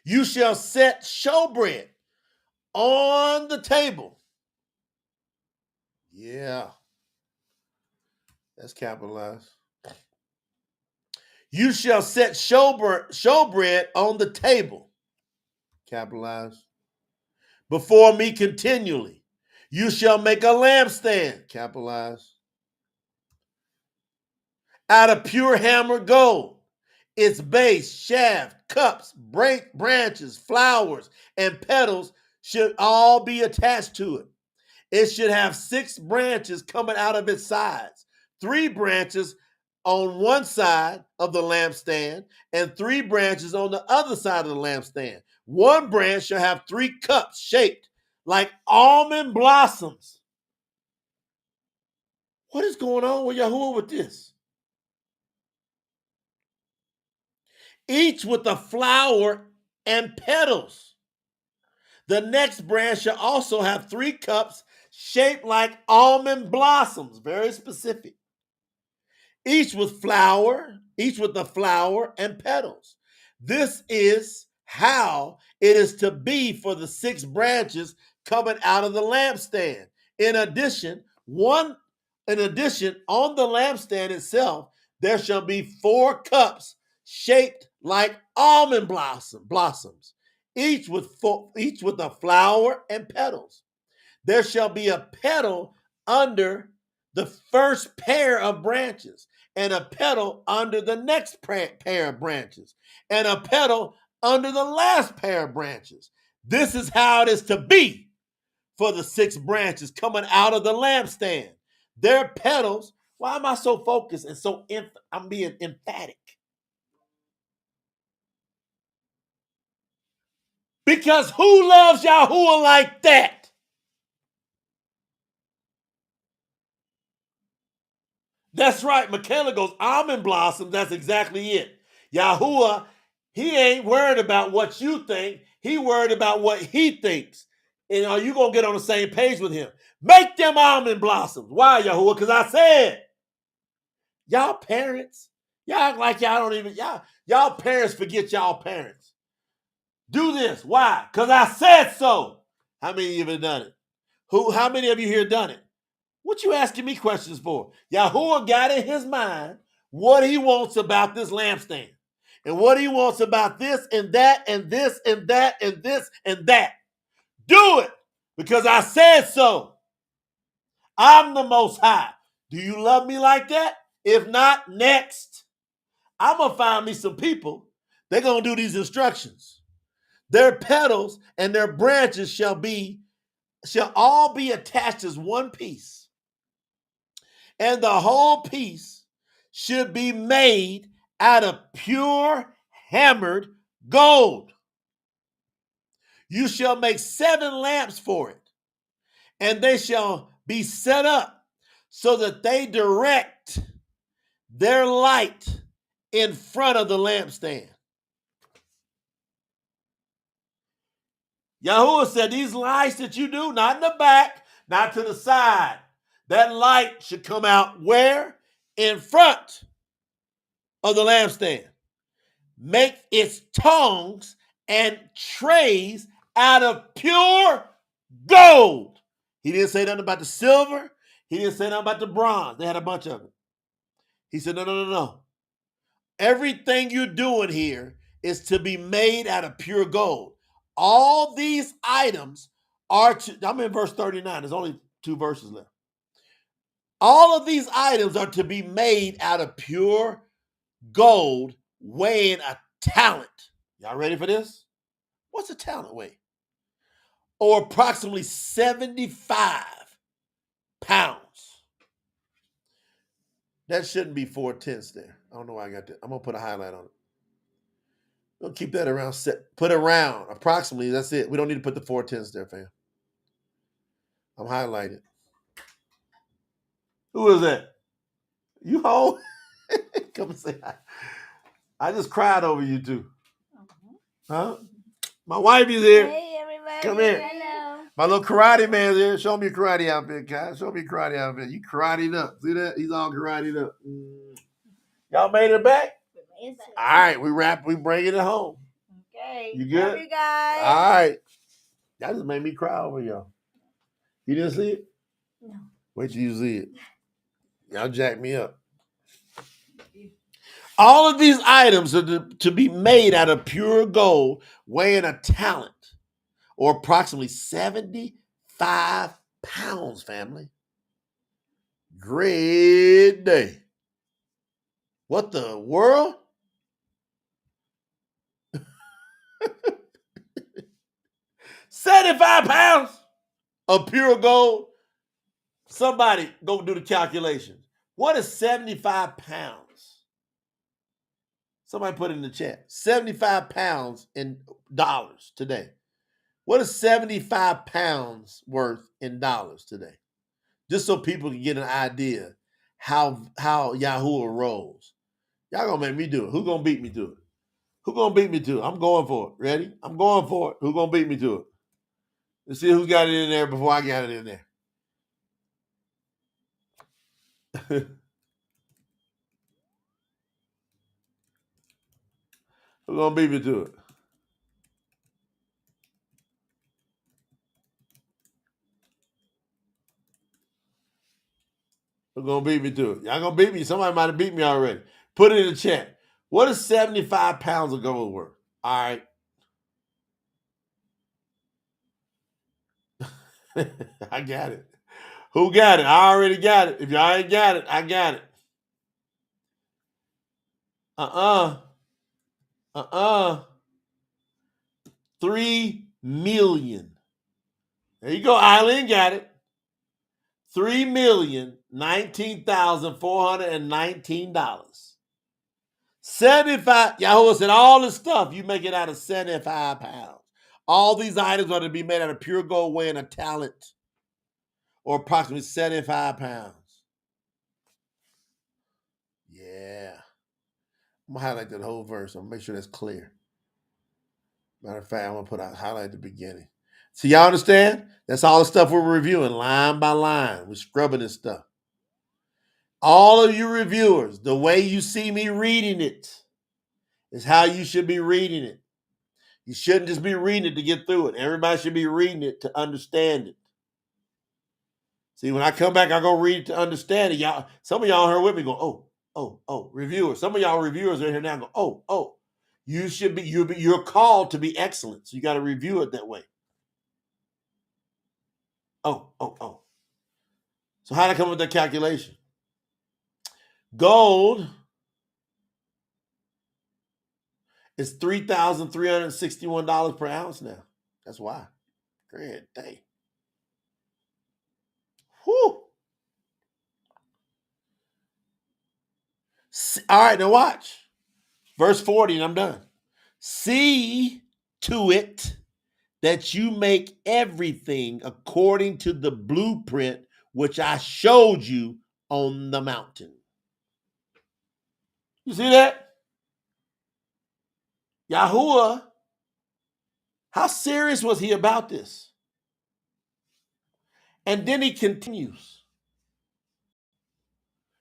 You shall set showbread on the table. Yeah. That's capitalized. You shall set showbread on the table. Capitalized. Before me continually. You shall make a lampstand. Capitalized. Out of pure hammered gold. Its base, shaft, cups, branches, flowers, and petals should all be attached to it. It should have 6 branches coming out of its sides, 3 branches on one side of the lampstand, and 3 branches on the other side of the lampstand. One branch shall have 3 cups shaped like almond blossoms. What is going on with Yahuwah with this? Each with a flower and petals. The next branch shall also have 3 cups shaped like almond blossoms, very specific. Each with a flower and petals. This is how it is to be for the 6 branches coming out of the lampstand. In addition, on the lampstand itself, there shall be 4 cups shaped like almond blossoms, each with a flower and petals. There shall be a petal under the first pair of branches, and a petal under the next pair of branches, and a petal under the last pair of branches. This is how it is to be for the 6 branches coming out of the lampstand. Their petals. Why am I so focused and I'm being emphatic? Because who loves Yahuwah like that? That's right. Michaela goes, almond blossom. That's exactly it. Yahuwah, he ain't worried about what you think. He worried about what he thinks. And are you going to get on the same page with him? Make them almond blossoms. Why, Yahuwah? Because I said, y'all parents, y'all act like y'all don't even, Y'all parents forget y'all parents. Do this. Why? Because I said so. How many of you have done it? How many of you here done it? What you asking me questions for? Yahuwah got in his mind what he wants about this lampstand. And what he wants about this and that and this and that and this and that. Do it because I said so. I'm the Most High. Do you love me like that? If not, next. I'm going to find me some people. They're going to do these instructions. Their petals and their branches shall all be attached as one piece. And the whole piece should be made out of pure hammered gold. You shall make 7 lamps for it, and they shall be set up so that they direct their light in front of the lampstand. Yahuwah said, these lights that you do, not in the back, not to the side. That light should come out where? In front of the lampstand. Make its tongues and trays out of pure gold. He didn't say nothing about the silver. He didn't say nothing about the bronze. They had a bunch of it. He said, no. Everything you're doing here is to be made out of pure gold. All these items I'm in verse 39. There's only 2 verses left. All of these items are to be made out of pure gold, weighing a talent. Y'all ready for this? What's a talent weigh? Or approximately 75 pounds. That shouldn't be 4/10 there. I don't know why I got that. I'm going to put a highlight on it. We'll keep that around. Put around. Approximately, that's it. We don't need to put the 4/10 there, fam. I'm highlighted. Who is that? You home? Come and say hi. I just cried over you two. Huh? My wife is here. Hey, everybody. Come here. Hello. My little karate man's here. Show me your karate outfit, guys. Show me your karate outfit. You karateed up. See that? He's all karate up. Y'all made it back? All right, we bringing it home. Okay. You good? Love you guys. All right. That just made me cry over y'all. You didn't see it? No. Wait till you see it. Y'all jack me up. All of these items are to be made out of pure gold, weighing a talent, or approximately 75 pounds, family. Great day. What the world? £75 of pure gold. Somebody go do the calculations. What is 75 pounds? Somebody put it in the chat. 75 pounds in dollars today. What is 75 pounds worth in dollars today? Just so people can get an idea how Yahuwah rolls. Y'all gonna make me do it. Who gonna beat me to it? Who gonna beat me to it? I'm going for it. Ready? I'm going for it. Who gonna beat me to it? Let's see who got it in there before I got it in there. Who gonna beat me to it? Who gonna beat me to it? Y'all gonna beat me? Somebody might have beat me already. Put it in the chat. What is 75 pounds of gold worth? All right. I got it. Who got it? I already got it. If y'all ain't got it, I got it. 3 million. There you go. Eileen got it. $3,019,419. 75. Yahuwah said all this stuff, you make it out of 75 pounds. All these items are to be made out of pure gold weighing a talent, or approximately 75 pounds. Yeah. I'm going to highlight that whole verse. I'm going to make sure that's clear. Matter of fact, I'm going to highlight the beginning. So y'all understand? That's all the stuff we're reviewing line by line. We're scrubbing this stuff. All of you reviewers, the way you see me reading it It's how you should be reading it. You shouldn't just be reading it to get through it. Everybody should be reading it to understand it. See, when I come back, I go read it to understand it. Y'all, some of y'all here with me go, reviewers. Some of y'all reviewers are here now go, you should be, you're called to be excellent. So you got to review it that way. So how did I come up with that calculation? Gold is $3,361 per ounce now. That's why. Great day. Whew. All right, now watch. Verse 40, and I'm done. See to it that you make everything according to the blueprint which I showed you on the mountain. You see that? Yahuwah, how serious was he about this? And then he continues.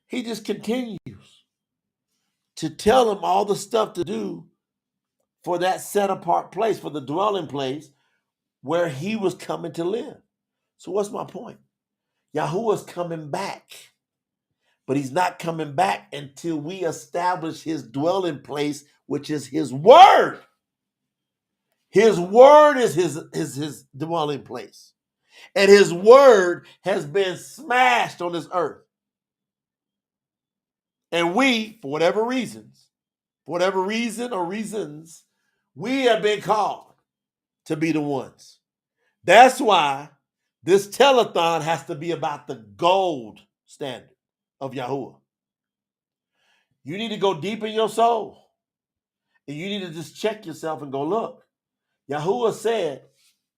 He just continues to tell him all the stuff to do for that set apart place, for the dwelling place where he was coming to live. So what's my point? Yahuwah's coming back, but he's not coming back until we establish his dwelling place, which is his word. His word is his dwelling place. And his word has been smashed on this earth. And we, for whatever reason or reasons, we have been called to be the ones. That's why this telethon has to be about the gold standard of Yahuwah. You need to go deep in your soul. And you need to just check yourself and go, look, Yahuwah said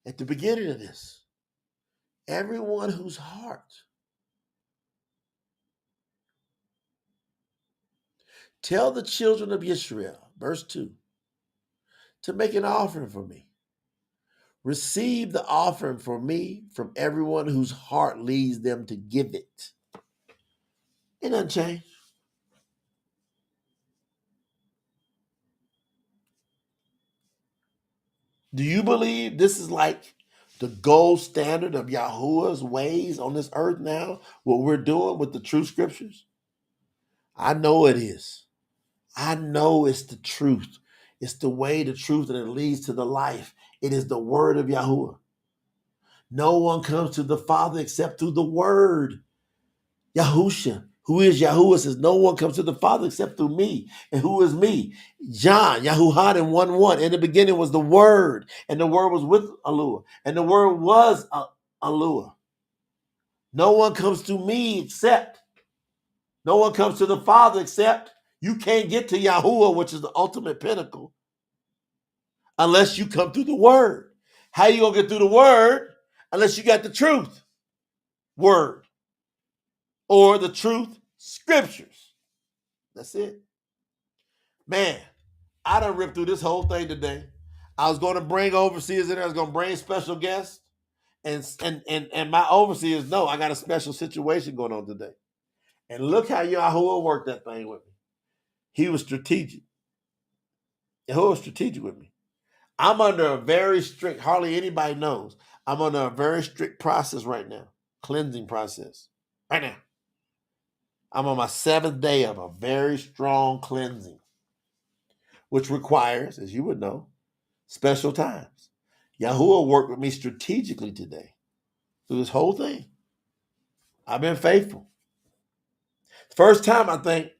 at the beginning of this, everyone whose heart tell the children of Yisharal, verse 2, to make an offering for me. Receive the offering for me from everyone whose heart leads them to give it. It doesn't change. Do you believe this is like the gold standard of Yahuwah's ways on this earth now? What we're doing with the true scriptures? I know it is. I know it's the truth. It's the way, the truth, and it leads to the life. It is the word of Yahuwah. No one comes to the Father except through the word. Yahusha, who is Yahuwah, says, no one comes to the Father except through me. And who is me? John, Yahuwah in 1:1. In the beginning was the Word, and the Word was with Aluah, and the Word was Aluah. No one comes to me except, no one comes to the Father except, you can't get to Yahuwah, which is the ultimate pinnacle, unless you come through the Word. How you going to get through the Word unless you got the truth? Word. Or the truth scriptures. That's it. Man, I done ripped through this whole thing today. I was going to bring overseers in there. I was going to bring special guests. And my overseers know I got a special situation going on today. And look how Yahuwah worked that thing with me. He was strategic. Yahuwah was strategic with me. I'm under a very strict, hardly anybody knows, I'm under a very strict process right now. Cleansing process. Right now. I'm on my 7th day of a very strong cleansing, which requires, as you would know, special times. Yahuwah worked with me strategically today through this whole thing. I've been faithful. First time, I think,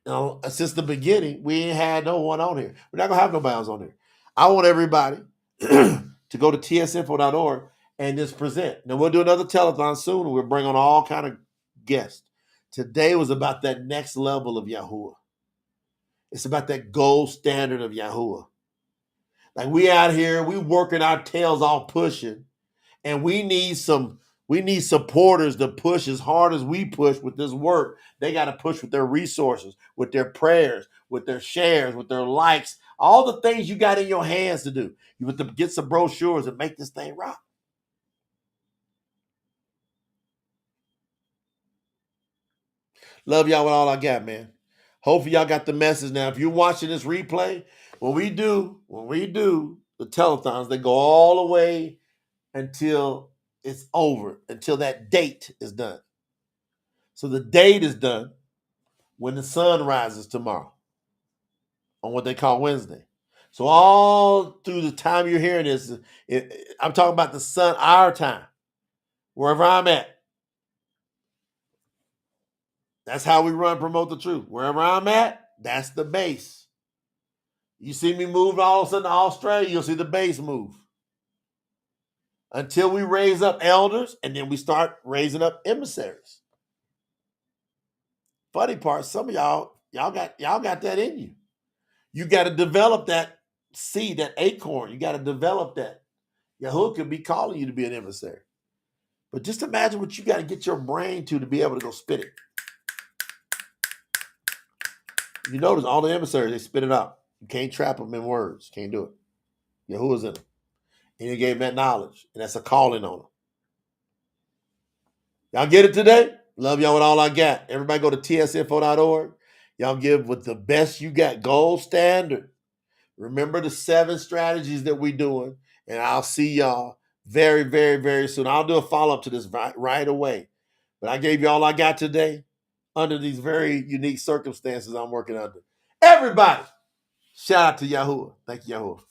since the beginning, we ain't had no one on here. We're not going to have nobody else on here. I want everybody to go to tsinfo.org and just present. Now, we'll do another telethon soon, and we'll bring on all kind of guests. Today was about that next level of Yahuwah. It's about that gold standard of Yahuwah. Like we out here, we working our tails off pushing, and we need supporters to push as hard as we push with this work. They got to push with their resources, with their prayers, with their shares, with their likes, all the things you got in your hands to do. You have to get some brochures and make this thing rock. Love y'all with all I got, man. Hopefully y'all got the message now. If you're watching this replay, when we do the telethons, they go all the way until it's over, until that date is done. So the date is done when the sun rises tomorrow on what they call Wednesday. So all through the time you're hearing this, I'm talking about the sun, our time, wherever I'm at. That's how we run Promote the Truth. Wherever I'm at, that's the base. You see me move all of a sudden to Australia, you'll see the base move. Until we raise up elders, and then we start raising up emissaries. Funny part, some of y'all got that in you. You got to develop that seed, that acorn. You got to develop that. Yahuwah could be calling you to be an emissary. But just imagine what you got to get your brain to be able to go spit it. You notice all the emissaries, they spit it out. You can't trap them in words. Can't do it. Yahuwah's in them. And he gave them that knowledge. And that's a calling on them. Y'all get it today? Love y'all with all I got. Everybody go to tsinfo.org. Y'all give with the best you got. Gold standard. Remember the 7 strategies that we're doing. And I'll see y'all very, very, very soon. I'll do a follow-up to this right away. But I gave you all I got today under these very unique circumstances I'm working under. Everybody, shout out to Yahuwah. Thank you, Yahuwah.